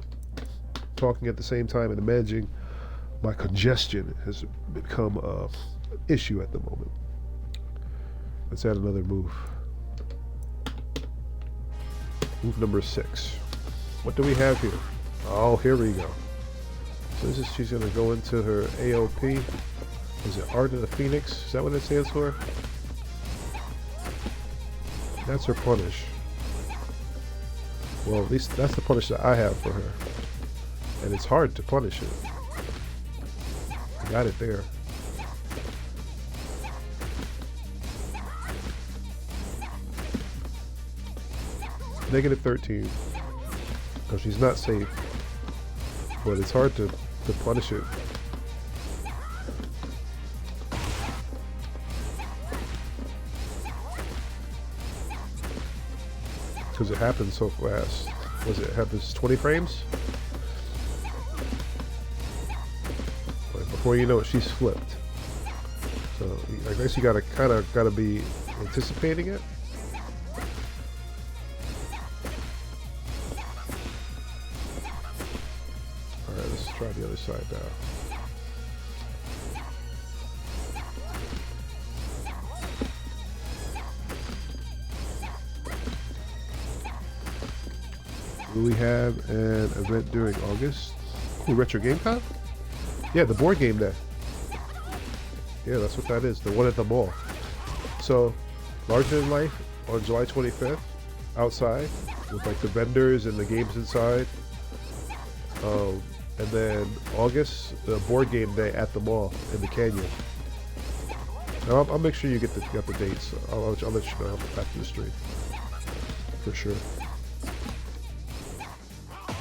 talking at the same time and managing my congestion has become a issue at the moment. Let's add another move. Move number 6. What do we have here? Oh, here we go. So this is, she's gonna go into her AOP. Is it Art of the Phoenix? Is that what it stands for? That's her punish. Well, at least that's the punish that I have for her. And it's hard to punish it. I got it there. Negative 13. Because she's not safe. But it's hard to punish it. Because it happens so fast. Was it happens 20 frames? But before you know it, she's flipped. So I guess you gotta be anticipating it. Alright, let's try the other side now. We have an event during August. Cool, Retro Game Con? Yeah, the board game day. Yeah, that's what that is. The one at the mall. So, larger than life on July 25th, outside, with like the vendors and the games inside. And then August, the board game day at the mall in the canyon. Now, I'll make sure you get the dates. I'll let you know after the stream. For sure.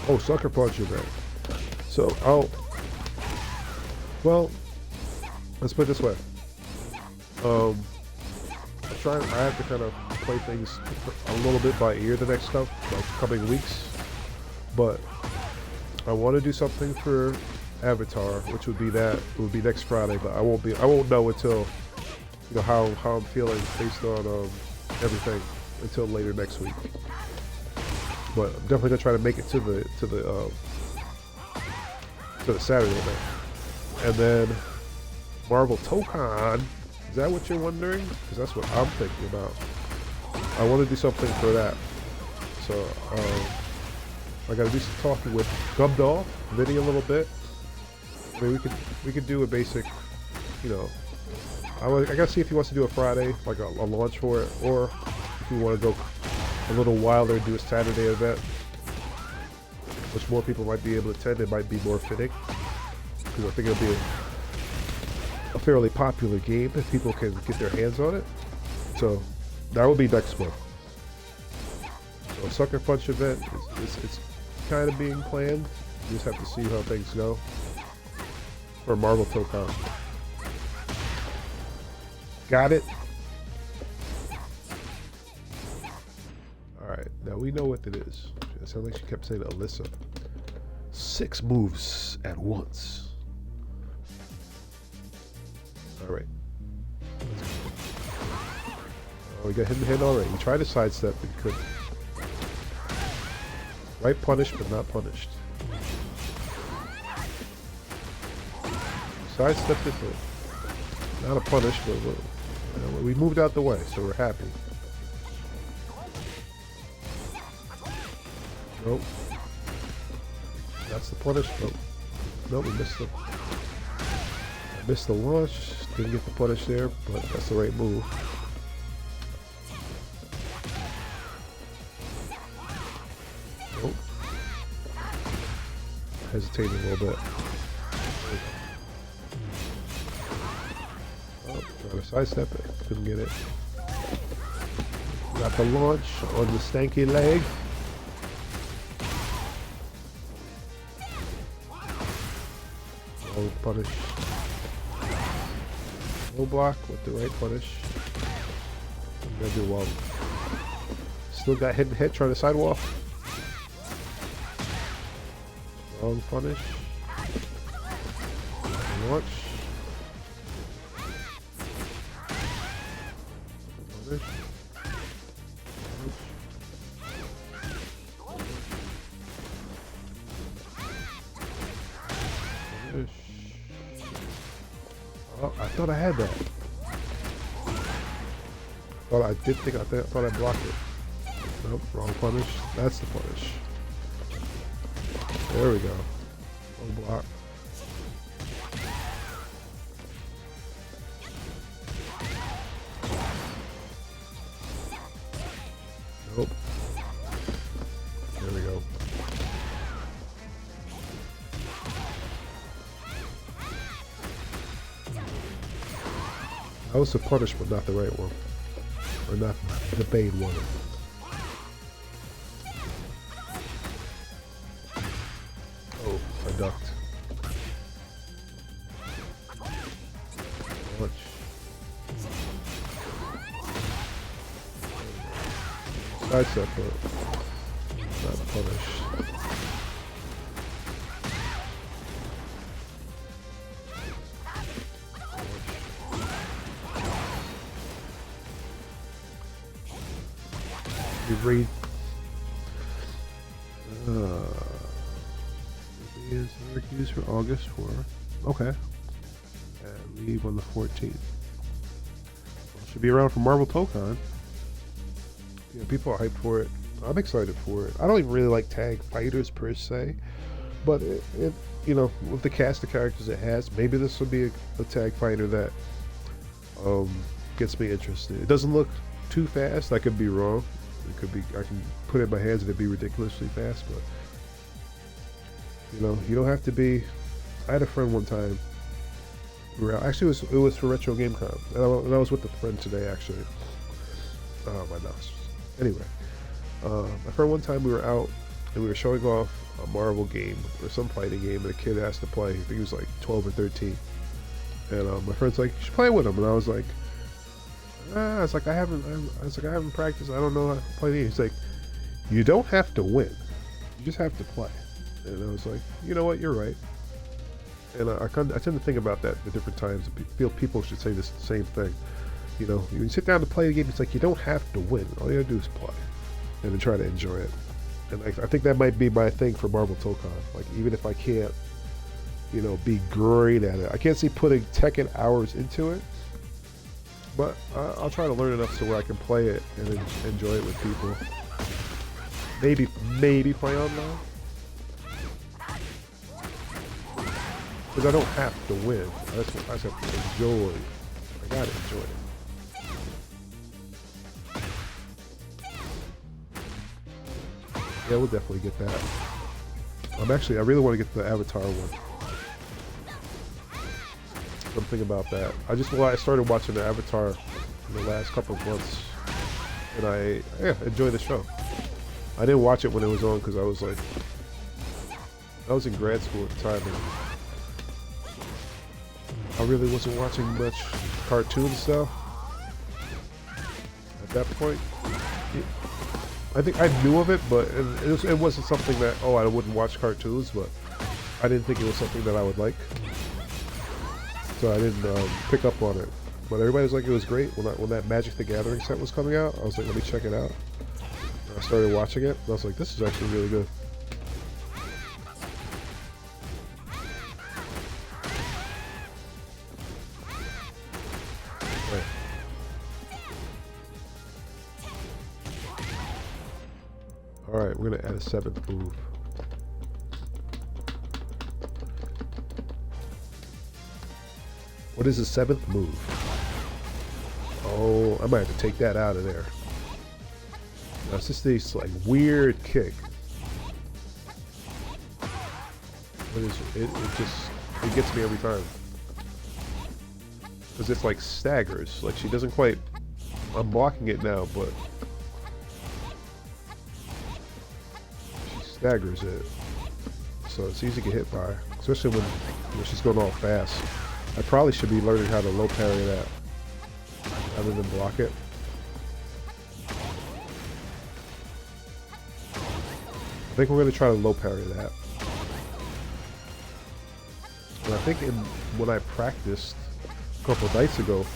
Oh, Sucker Punch event. So, well, let's put it this way. I have to kind of play things a little bit by ear the next coming weeks. But I want to do something for Avatar, which would be next Friday. But I won't know until, you know, how I'm feeling based on everything until later next week. But I'm definitely gonna try to make it to the Saturday night. And then Marvel Tokon. Is that what you're wondering? Because that's what I'm thinking about. I want to do something for that. So I gotta do some talking with Gumdoll, Vinny a little bit. I mean, we could do a basic, you know. I gotta see if he wants to do a Friday, like a launch for it, or if you want to go a little wilder, do a Saturday event, which more people might be able to attend. It might be more fitting, because I think it'll be a fairly popular game if people can get their hands on it. So that will be next month. So Sucker Punch event, it's kind of being planned. You just have to see how things go. For Marvel Tokon. Got it? Alright, now we know what it is. It sounds like she kept saying Alyssa. 6 moves at once. Alright. Oh, we got hit in the head already. We tried to sidestep, but couldn't. Right punish, but not punished. Sidestepped it, but not a punish, but we moved out the way, so we're happy. Nope. That's the punish. Nope. Nope, we missed the launch. Didn't get the punish there, but that's the right move. Nope. Hesitating a little bit. Oh, trying to sidestep it. Couldn't get it. Got the launch on the stanky leg. No punish. No block with the right punish. I'm gonna do well. Still got hit and hit trying to sidewalk. Wrong punish. Launch. Punish. thought I had that. Thought I did think I thought I blocked it. Nope, wrong punish. That's the punish. There we go. One block. Nope. There we go. That was the punish, but not the right one. Or not the bait one. Oh, I ducked. Punch. Sidestep, but not punish. You read. Is Syracuse for August 4. Okay. And leave on the 14th. Well, should be around for Marvel Tokon. Yeah, people are hyped for it. I'm excited for it. I don't even really like tag fighters per se, but it you know, with the cast of characters it has, maybe this will be a tag fighter that gets me interested. It doesn't look too fast. I could be wrong. It could be. I can put it in my hands and it'd be ridiculously fast, but you know, you don't have to be. I had a friend one time. Actually, it was for Retro Game Con, and I was with a friend today actually. Oh my gosh. Anyway, my friend one time we were out and we were showing off a Marvel game or some fighting game, and a kid asked to play. I think he was like 12 or 13, and my friend's like, "You should play with him," and I was like, I was like, I haven't practiced. I don't know how to play the game. He's like, "You don't have to win. You just have to play." And I was like, you know what? You're right. And I tend to think about that at different times. I feel people should say the same thing. You know, when you sit down to play the game, it's like you don't have to win. All you gotta do is play, and then try to enjoy it. And I think that might be my thing for Marvel Tokon. Like, even if I can't, you know, be great at it, I can't see putting Tekken hours into it. But I'll try to learn enough so where I can play it and enjoy it with people. Maybe play online. Because I don't have to win. I just have to enjoy. I gotta enjoy it. Yeah, we'll definitely get that. I really want to get the Avatar one. Something about that. I started watching the Avatar in the last couple of months, and I enjoy the show. I didn't watch it when it was on because I was in grad school at the time, and I really wasn't watching much cartoon stuff at that point. I think I knew of it, but it wasn't something that, I wouldn't watch cartoons, but I didn't think it was something that I would like. So I didn't pick up on it. But everybody was like, it was great. When that Magic the Gathering set was coming out, I was like, let me check it out. And I started watching it, and I was like, this is actually really good. Alright, we're going to add a 7th move. What is the 7th move? Oh, I might have to take that out of there. Now, it's just this like weird kick. What is it? It gets me every time. Because it's like staggers. Like she doesn't quite. I'm blocking it now, but she staggers it. So it's easy to get hit by, especially when she's going all fast. I probably should be learning how to low parry that rather than block it. I think we're going to try to low parry that. And I think when I practiced a couple of nights ago,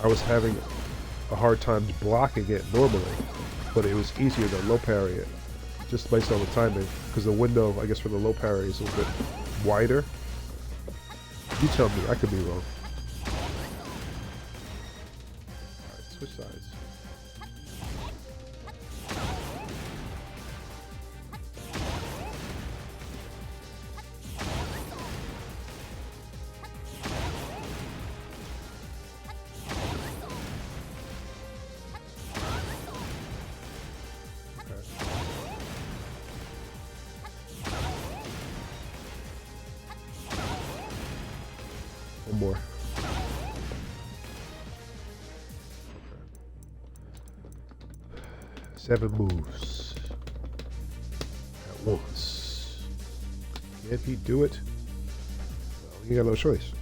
I was having a hard time blocking it normally, but it was easier to low parry it, just based on the timing, because the window, I guess, for the low parry is a little bit wider. You tell me, I could be wrong. switch sides. One more. Okay. 7 moves at once. Can he do it? Well, he got no choice.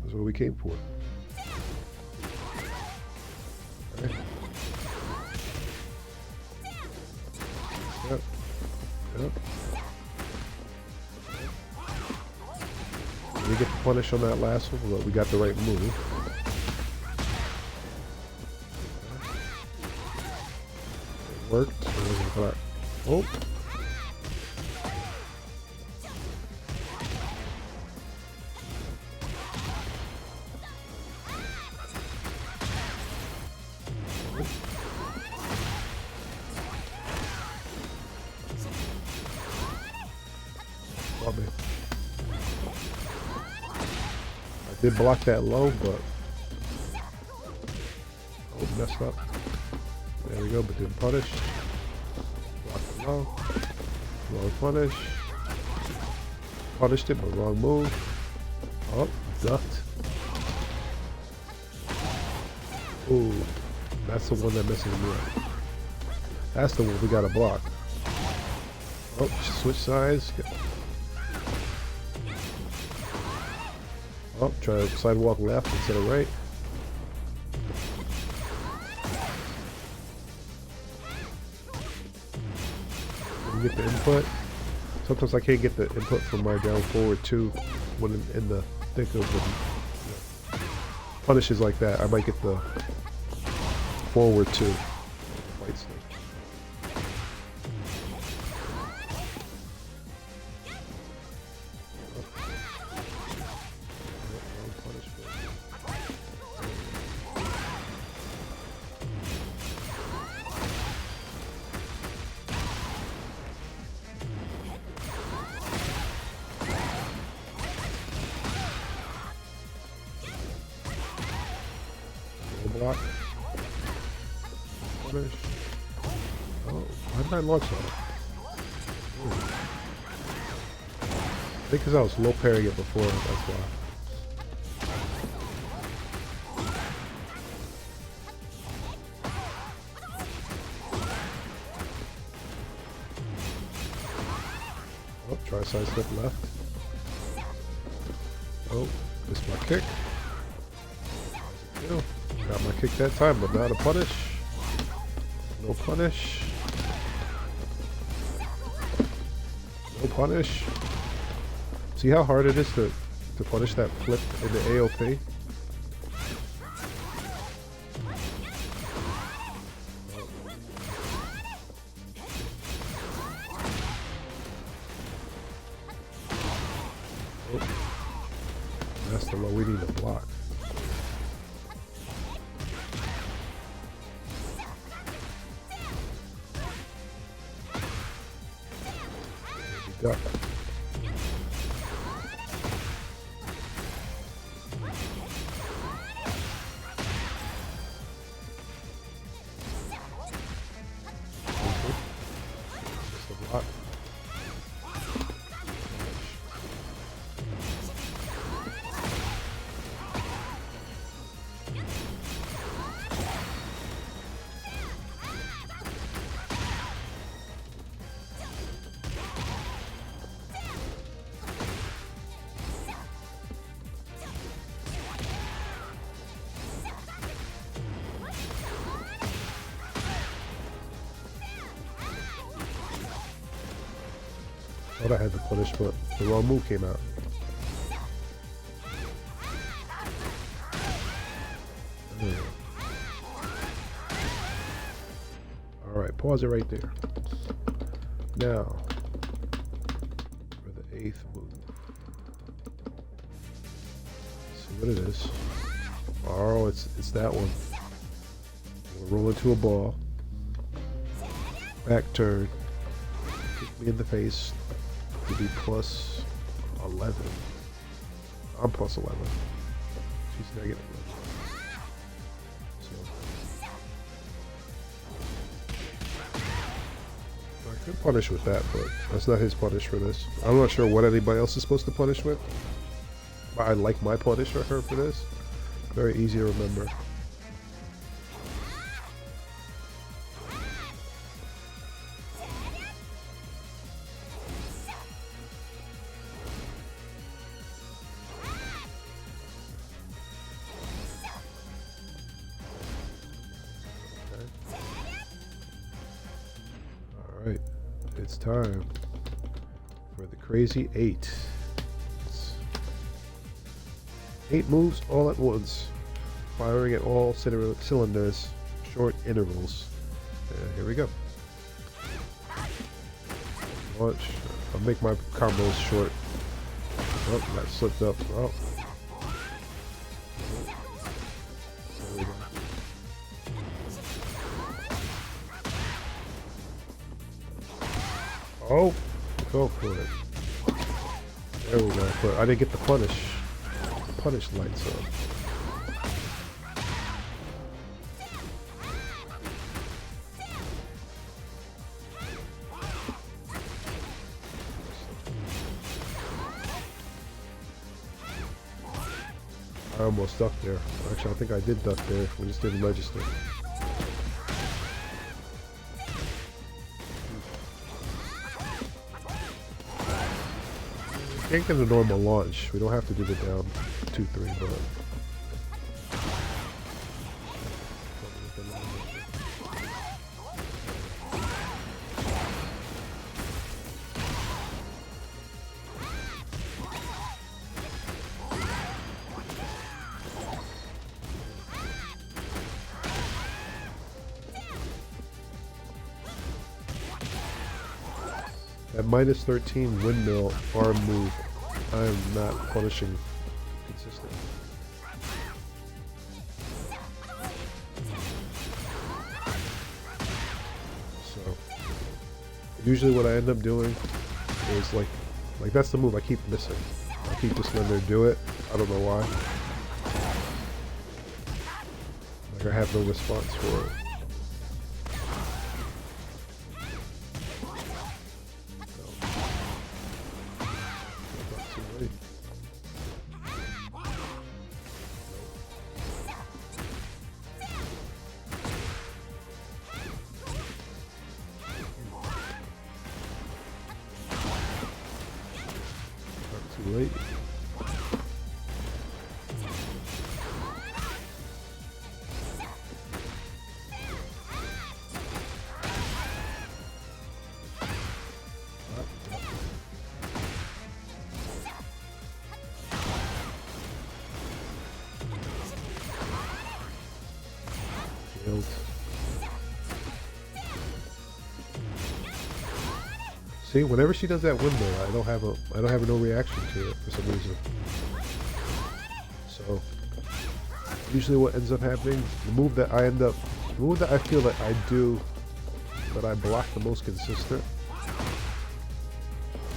That's what we came for. Okay. Yep. Yep. We get the punish on that last one, but we got the right move. It worked. It wasn't quite. Oh. Oh, man. I did block that low, but oh, messed up. There we go, but didn't punish. Block it low. Wrong punish. Punished it, but wrong move. Oh, ducked. Ooh, that's the one that messes me up. That's the one we gotta block. Oh, switch sides. Oh, try to sidewalk left instead of right. Can you get the input? Sometimes I can't get the input from my down forward too when in the thick of the punishes like that. I might get the forward too. White snake. Block. Punish. Oh, why did I launch that? I think because I was low parrying it before, that's why. Oh, try side step left. Oh, missed my kick. Ew. Got my kick that time, but not a punish. No punish. No punish. See how hard it is to punish that flip in the AOP? Oh. That's the low we need to block. Duck. Just a block. Thought I had the punish, but the wrong move came out. Alright, pause it right there. Now, for the 8th move. See what it is. Oh, it's that one. We'll roll into a ball. Back turn. Kick me in the face to be plus 11. I'm plus 11. She's negative 11. So I could punish with that, but that's not his punish for this. I'm not sure what anybody else is supposed to punish with. But I like my punish for her for this. Very easy to remember. Alright, it's time for the crazy 8. 8 moves all at once, firing at all cylinders, short intervals. Here we go. Launch. I'll make my combos short. Oh, that slipped up. Oh. There we go. Oh, go for it. There we go. But I didn't get the punish. Punish lights on. I almost ducked there. Actually, I think I did duck there. We just didn't register. Can't get a normal launch. We don't have to do the down 2-3, but at minus 13 windmill arm move, I am not punishing consistently. So usually what I end up doing is like that's the move I keep missing. I keep just letting her do it. I don't know why. Like I have no response for it. Too late. Failed. See, whenever she does that window, I don't have no reaction to it for some reason. So usually what ends up happening, the move that I feel that I do, that I block the most consistent,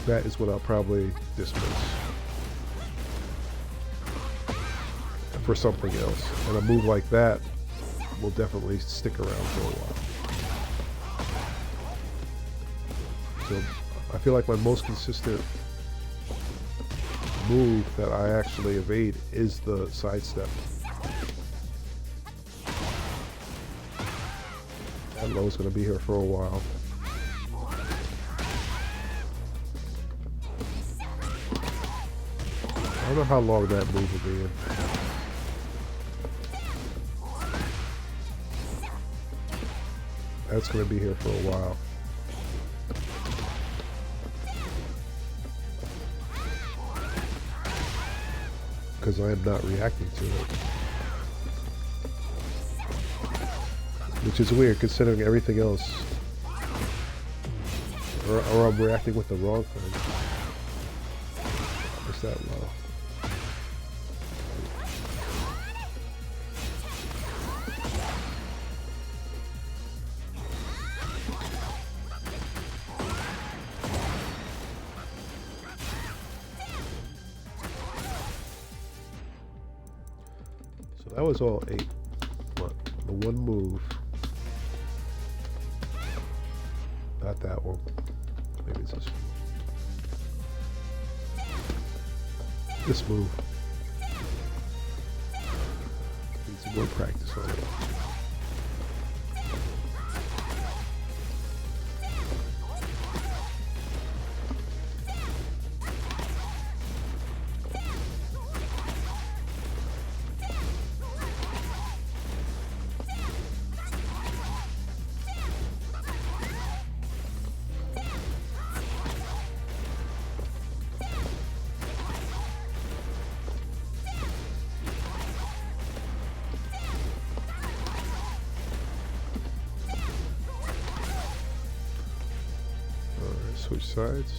that is what I'll probably dismiss for something else. And a move like that will definitely stick around for a while. So I feel like my most consistent move that I actually evade is the sidestep. That low's going to be here for a while. I don't know how long that move will be in. That's going to be here for a while. Because I am not reacting to it. Which is weird considering everything else. Or I'm reacting with the wrong thing. It's that low. That was all 8. But the one move. Not that one. Maybe it's this one. This move. Need some more practice on it. Switch sides.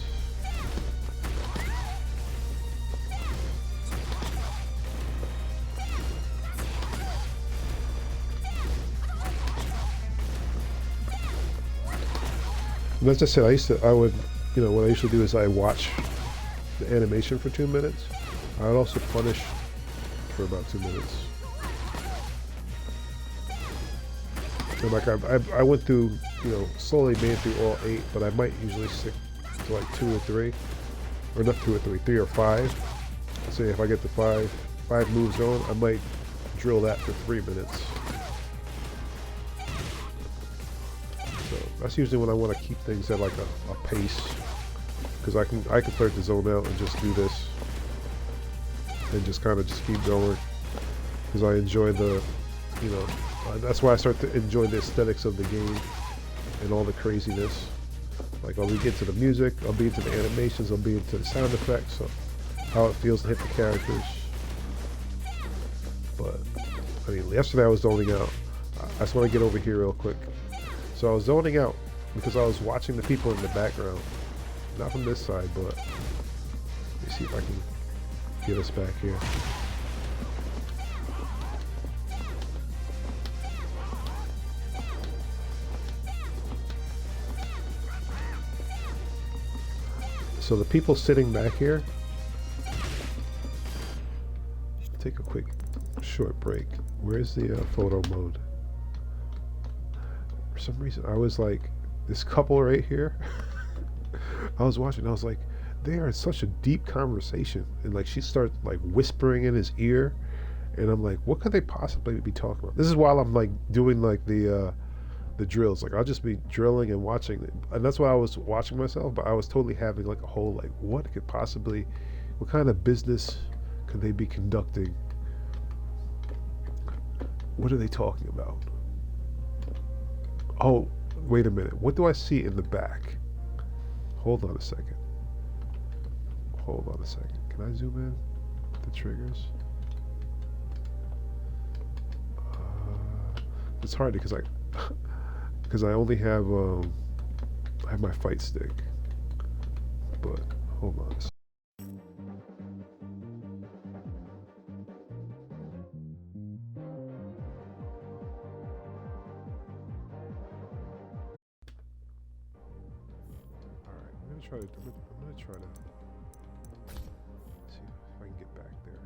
And as I said, I would, what I usually do is I watch the animation for 2 minutes. I would also punish for about 2 minutes. And like I went through, slowly made it through all 8, but I might usually stick to like 2 or 3, or not 2 or 3, 3 or 5. Say if I get the five moves going, I might drill that for 3 minutes. So that's usually when I want to keep things at like a pace, because I can start to zone out and just do this, and just kind of just keep going, because I enjoy the, that's why I start to enjoy the aesthetics of the game and all the craziness. Like I'll be into the music, I'll be into the animations, I'll be into the sound effects, so how it feels to hit the characters. But I mean, yesterday I was zoning out. I just want to get over here real quick. So I was zoning out because I was watching the people in the background, not from this side, but let me see if I can get us back here. So the people sitting back here, take a quick short break. Where's the photo mode? For some reason I was like, this couple right here, I was watching, I was like, they are in such a deep conversation, and like she starts like whispering in his ear, and I'm like, what could they possibly be talking about? This is while I'm like doing like the drills. Like I'll just be drilling and watching it, and that's why I was watching myself, but I was totally having like a whole like, what kind of business could they be conducting? What are they talking about? Oh, wait a minute, what do I see in the back? Hold on a second. Can I zoom in the triggers? It's hard because I only have my fight stick. But hold on a second. Alright, I'm gonna try to see if I can get back there.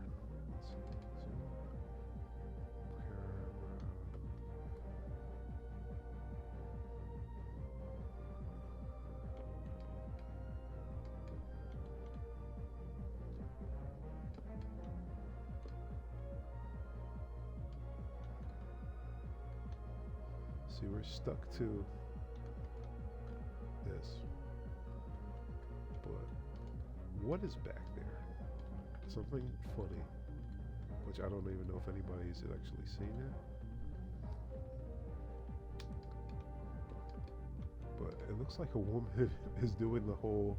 Let's see. Zoom. Camera. See, we're stuck to this. But what is back there? Something funny, which I don't even know if anybody's actually seen it. But it looks like a woman is doing the whole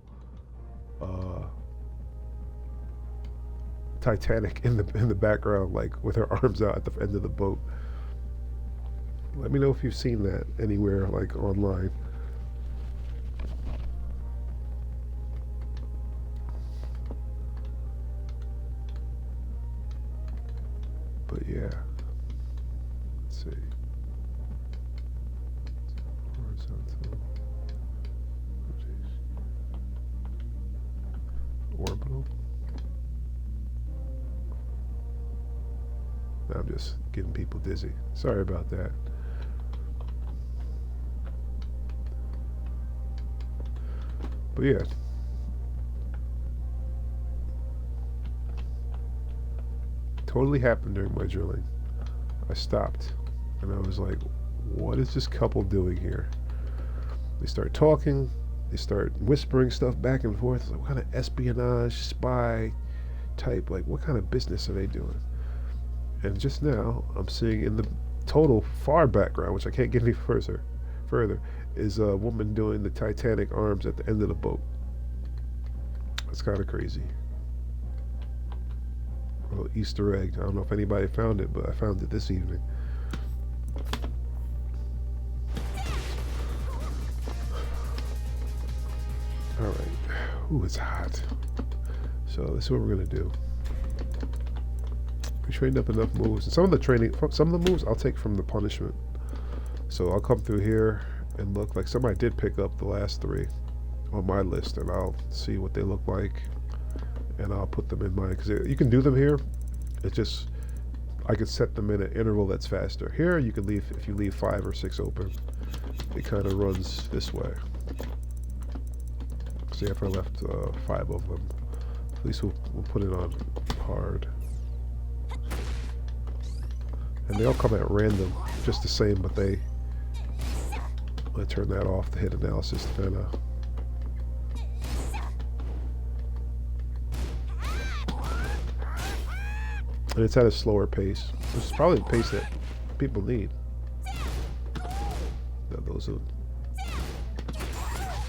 Titanic in the background, like with her arms out at the end of the boat. Let me know if you've seen that anywhere, like online. But yeah, let's see. Horizontal. Oh, geez. Orbital. I'm just getting people dizzy. Sorry about that. But yeah. Totally happened during my drilling. I stopped and I was like, what is this couple doing here? They start talking, they start whispering stuff back and forth. Like, what kind of espionage, spy type, like what kind of business are they doing? And just now, I'm seeing in the total far background, which I can't get any further, is a woman doing the Titanic arms at the end of the boat. That's kind of crazy. A little Easter egg. I don't know if anybody found it, but I found it this evening. Alright. Ooh, it's hot. So this is what we're going to do. We trained up enough moves. And some of the moves I'll take from the punishment. So I'll come through here and look like somebody did pick up the last 3 on my list, and I'll see what they look like, and I'll put them in mine, because you can do them here. It's just I could set them in an interval that's faster. Here you can leave, if you leave 5 or 6 open, it kind of runs this way. See if I left 5 of them. At least we'll put it on hard. And they all come at random, just the same, but I turn that off, the hit analysis, to kind of. And it's at a slower pace. This is probably the pace that people need. Those are,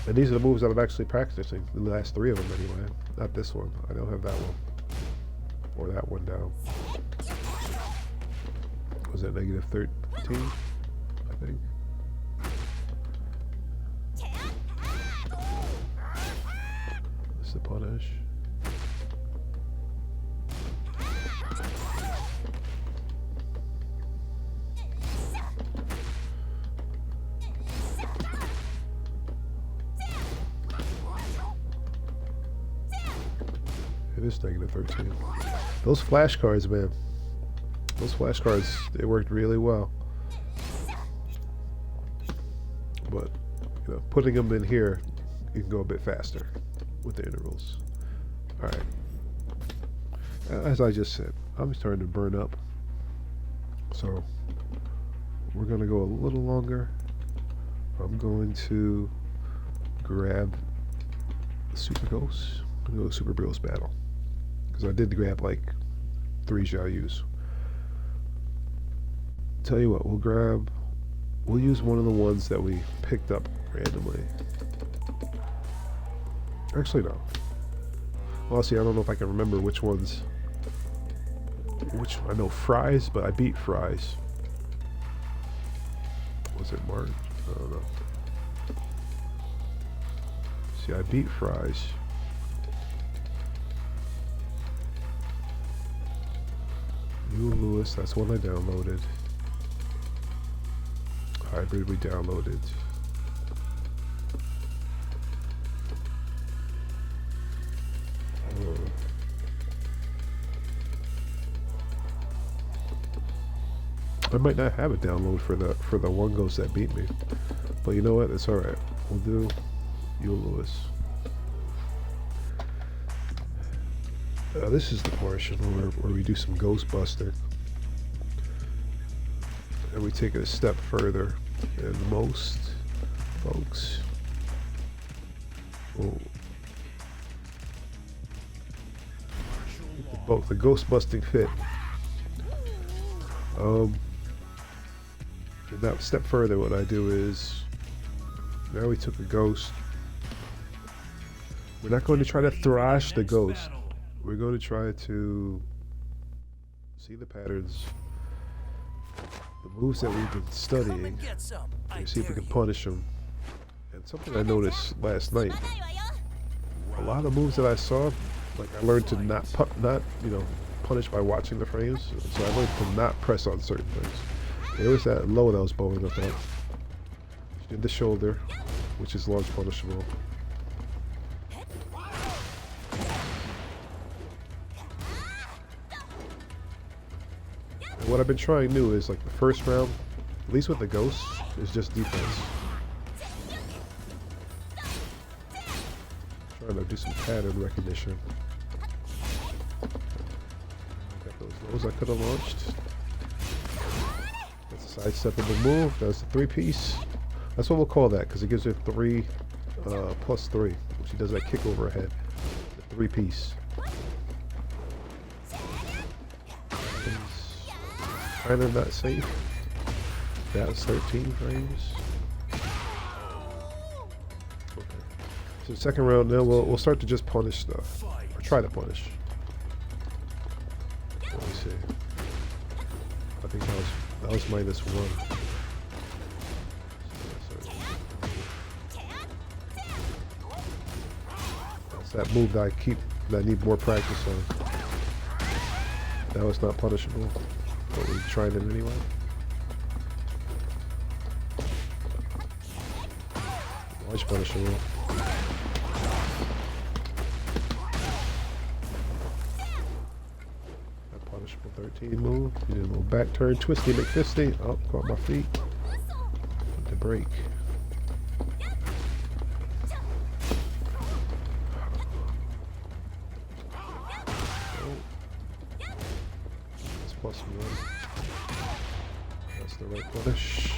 and these are the moves that I'm actually practicing. The last 3 of them, anyway. Not this one. I don't have that one, or that one down. Was that -13? I think. That's the punish. It is -13. Those flashcards, man. Those flashcards, they worked really well. But, you know, putting them in here, you can go a bit faster with the intervals. Alright. As I just said, I'm starting to burn up. So, we're going to go a little longer. I'm going to grab the Super Ghost. I'm going to go Super Bros Battle. Because I did grab like 3 Xiaoyus. Tell you what, we'll use one of the ones that we picked up randomly. Actually, no. Well, see, I don't know if I can remember which ones. I know Fries, but I beat Fries. Was it March? I don't know. See, I beat Fries. New Lewis, that's one I downloaded. Hybrid we downloaded. I might not have a download for the one ghost that beat me, but you know what? It's all right. We'll do you, Lewis. This is the portion where we do some ghost busting. And we take it a step further, and most folks will both the ghost busting fit. Now a step further, what I do is, now we took a ghost. We're not going to try to thrash the ghost. We're going to try to see the patterns, the moves that we've been studying, and see if we can punish them. And something I noticed last night, a lot of moves that I saw, like I learned to not punish by watching the frames. So I learned to not press on certain things. There was that low that I was bowling up at. In the shoulder, which is launch punishable. what I've been trying new is like the first round, at least with the ghosts, is just defense. Trying to do some pattern recognition. Got those lows I could have launched. That's a sidesteppable move. That's a 3-piece. That's what we'll call that because it gives her 3 plus 3. She does that kick over her head. The 3-piece. Kind of not safe. That was 13 frames. Okay. So the second round now we'll start to just punish stuff. Or try to punish. Let me see. I think that was -1. That's that move that I need more practice on. That was not punishable. But we tried it anyway. Watch punishable. That punishable 13 move. You did a little back turn, twisty McFisty. Oh, caught my feet. The break. +1. That's the right punish.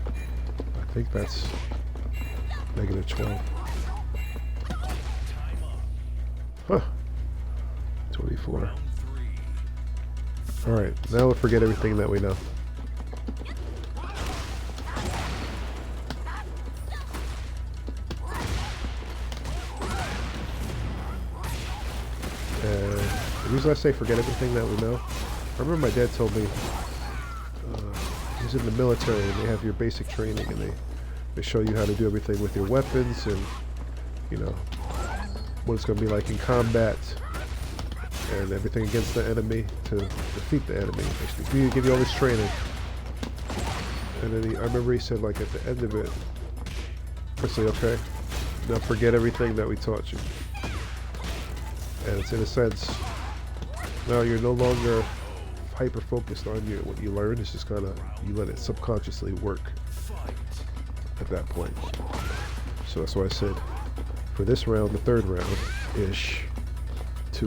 I think that's -12. Huh. 24. Alright, now we'll forget everything that we know. The reason I say forget everything that we know, I remember my dad told me he's in the military and they have your basic training and they show you how to do everything with your weapons and you know what it's going to be like in combat and everything against the enemy to defeat the enemy. Basically, give you all this training. And then I remember he said like at the end of it, I say, okay, now forget everything that we taught you. And it's in a sense, now you're no longer hyper focused on what you learned. It's just kind of, you let it subconsciously work at that point. So that's why I said for this round, the third round ish, to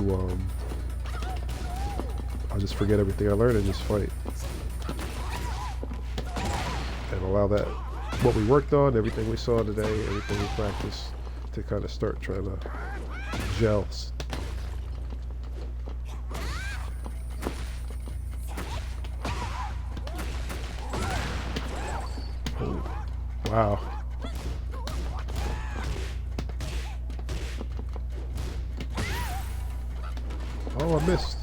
I'll just forget everything I learned and just fight. And allow that, what we worked on, everything we saw today, everything we practiced, to kind of start trying to gel. Wow. Oh, I missed.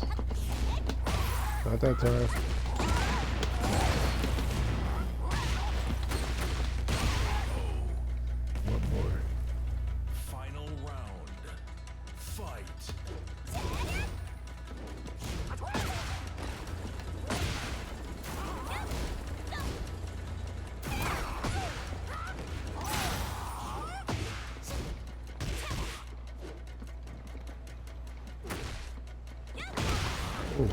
Not that time. One more. Final round. Fight. Ooh.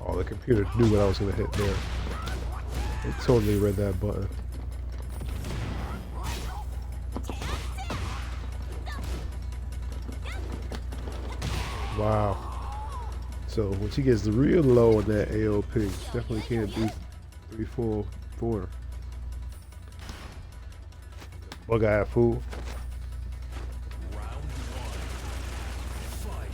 Oh, the computer knew what I was going to hit there. It totally read that button. Wow. So once he gets real low on that AOP, definitely can't do 3, 4, 4. Bug eye fool. Round 1. Fight.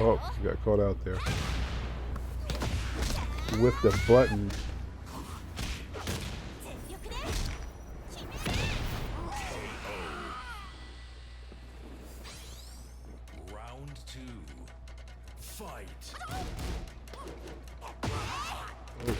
Oh, you got caught out there. With the button. Round 2. Fight. Oh.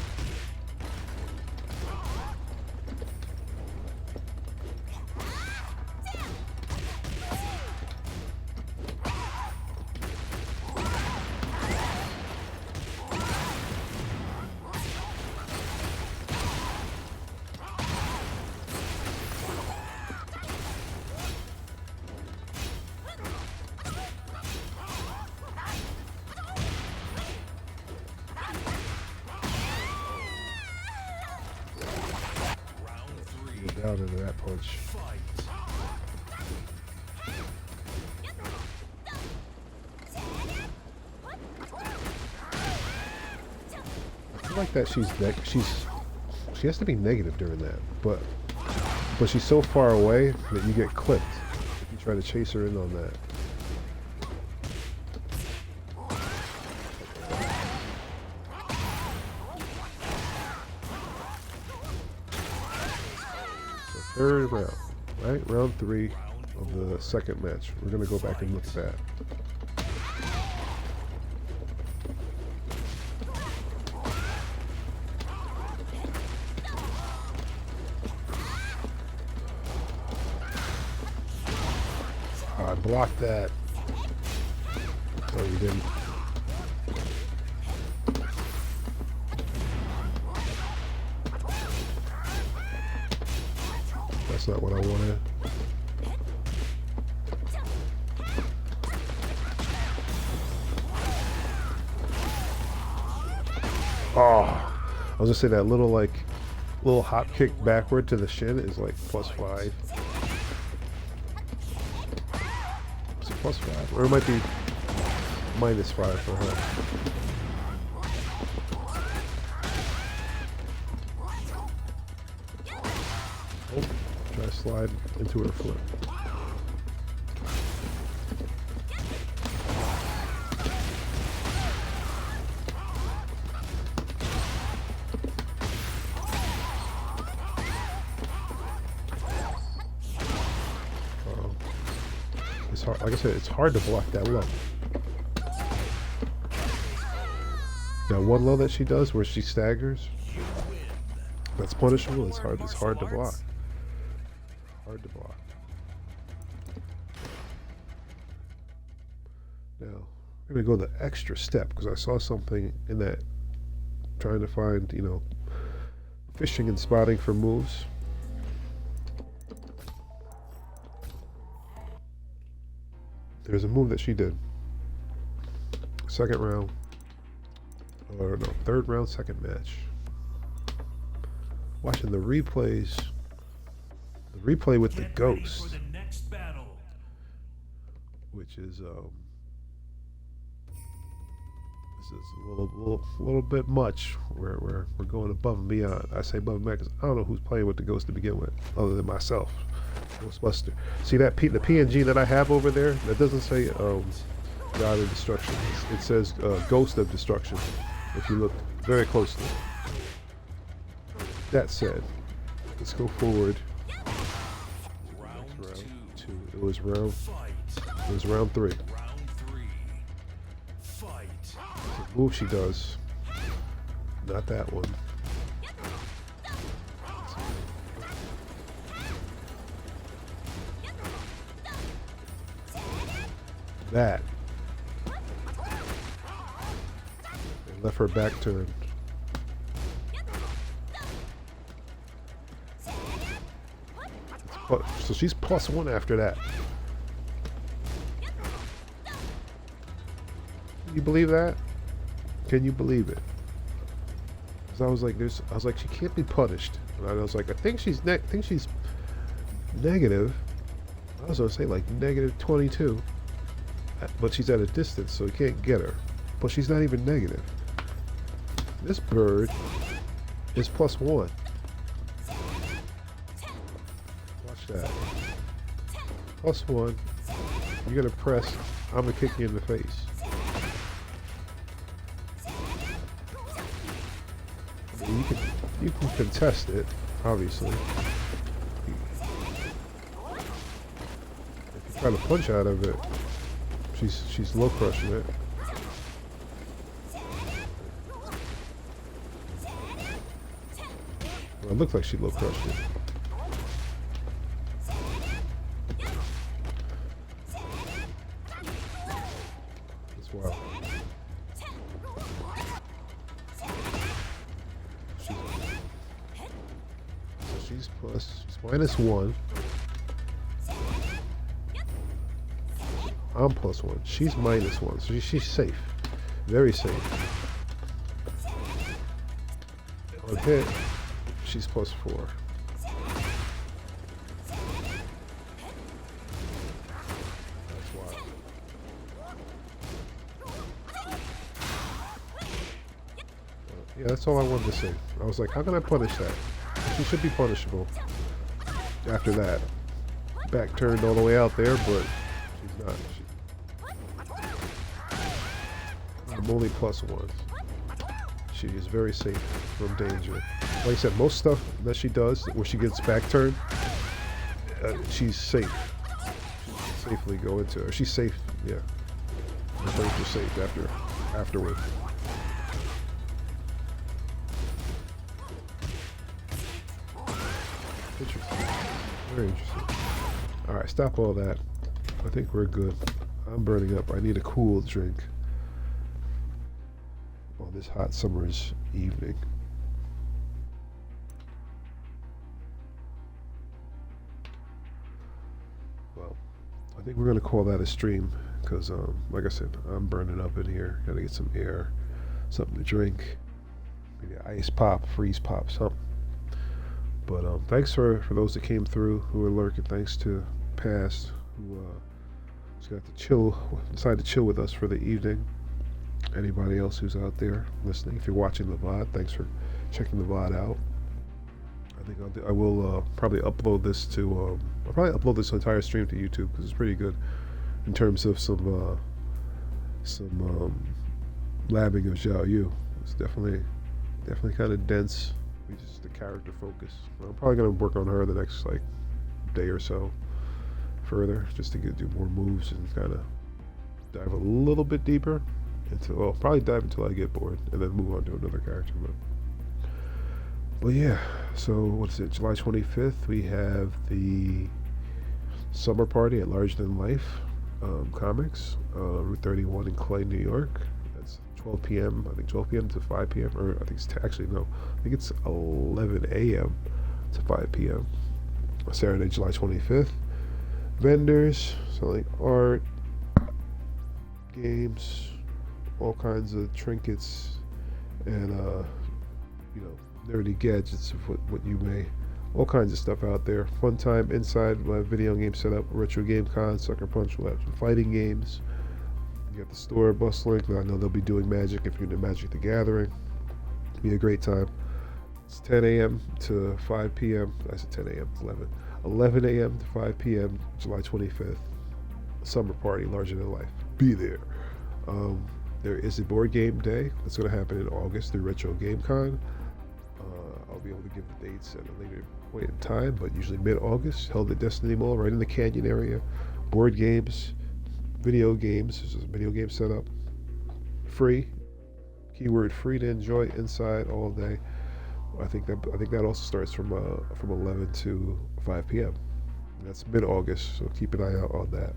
Out into that punch. I feel like that she has to be negative during that, but she's so far away that you get clipped if you try to chase her in on that. Third round, right? Round 3 of the second match. We're gonna go back and look at that. I blocked that. Oh, you didn't. That's not what I wanted. Oh, I was gonna say that little hop kick backward to the shin is like +5. Is it +5? Or it might be -5 for her. Try to slide into her foot. It's hard, like I said, it's hard to block that low. Now, one low that she does where she staggers, that's punishable. It's hard to block. Hard to block. Now, I'm going to go the extra step because I saw something in that, trying to find, fishing and spotting for moves. There's a move that she did. Second round, or no, third round, second match. Watching the replays. The replay with the ghost, which is this is a little bit much. We're going above and beyond. I say above and beyond because I don't know who's playing with the ghost to begin with, other than myself, Ghostbuster. See that the PNG that I have over there? That doesn't say God of Destruction. It says Ghost of Destruction. If you look very closely. That said, let's go forward. It was round 3. The move she does, not that one. That. And left her back turned. So she's +1 after that. Can you believe that? Can you believe it? Because I was like, she can't be punished. And I was like, I think she's negative. I was gonna say like -22, but she's at a distance, so you can't get her. But she's not even negative. This bird is +1. Watch that. +1. You're gonna press. I'm gonna kick you in the face. I mean, you can contest it, obviously. If you try to punch out of it, she's low crushing it. Well, it looks like she low crushed it. That's wild. She's -1. I'm +1. She's -1, so she's safe. Very safe. On hit, she's +4. That's wild. Yeah, that's all I wanted to say. I was like, how can I punish that? She should be punishable. After that, back turned all the way out there, but she's not. I'm only +1. She is very safe from danger. Like I said, most stuff that she does, where she gets back turned, she's safe. She can safely go into her. She's safe, yeah. The place is safe afterward. Interesting. Very interesting. Alright, stop all that. I think we're good. I'm burning up. I need a cool drink on this hot summer's evening. Well, I think we're going to call that a stream because, like I said, I'm burning up in here. Got to get some air, something to drink, maybe ice pop, freeze pop, something. But thanks for those that came through who were lurking. Thanks to Past who just got to chill, decided to chill with us for the evening. Anybody else who's out there listening, if you're watching the VOD, thanks for checking the VOD out. I think I will probably upload this to I'll probably upload this entire stream to YouTube because it's pretty good in terms of some labbing of Xiaoyu. It's definitely kind of dense. Just the character focus. I'm probably gonna work on her the next like day or so further, just to do more moves and kind of dive a little bit deeper into. Well, probably dive until I get bored and then move on to another character. But yeah. So what is it? July 25th. We have the summer party at Larger Than Life Comics, Route 31 in Clay, New York. 12 p.m. I think 12 p.m. to 5 p.m. Or I think it's actually no. I think it's 11 a.m. to 5 p.m. Saturday, July 25th. Vendors selling art, games, all kinds of trinkets, and nerdy gadgets of what you may. All kinds of stuff out there. Fun time inside. We'll have video game setup, retro game con, Sucker Punch. We'll have some fighting games. You got the store bustling. I know they'll be doing Magic if you're into Magic the Gathering. It'll be a great time. It's 10 a.m. to 5 p.m. I said 10 a.m. It's 11 a.m. to 5 p.m. July 25th. Summer party, Larger Than Life. Be there. There is a board game day that's going to happen in August through Retro Game Con. I'll be able to give the dates at a later point in time, but usually mid-August, held at Destiny Mall, right in the Canyon area. Board games, video games. This is a video game setup. Free. Keyword free to enjoy inside all day. I think that also starts from 11 to 5 p.m. That's mid-August, so keep an eye out on that.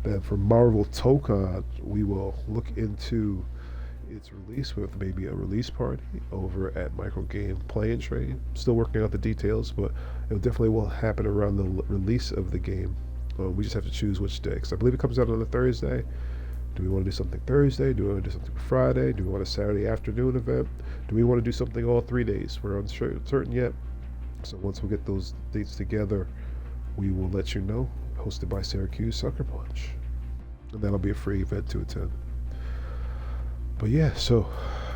Then for Marvel Tokon, we will look into its release with maybe a release party over at Micro Game Play and Trade. Still working out the details, but it definitely will happen around the release of the game. We just have to choose which day, because I believe it comes out on a Thursday. Do we want to do something Thursday? Do we want to do something Friday? Do we want a Saturday afternoon event? Do we want to do something all 3 days? We're uncertain yet. So once we get those dates together, we will let you know. Hosted by Syracuse Sucker Punch. And that'll be a free event to attend. But yeah, so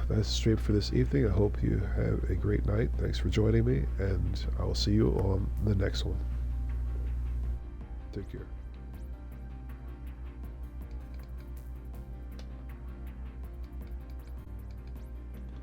that's the stream for this evening. I hope you have a great night. Thanks for joining me, and I will see you on the next one. Take care.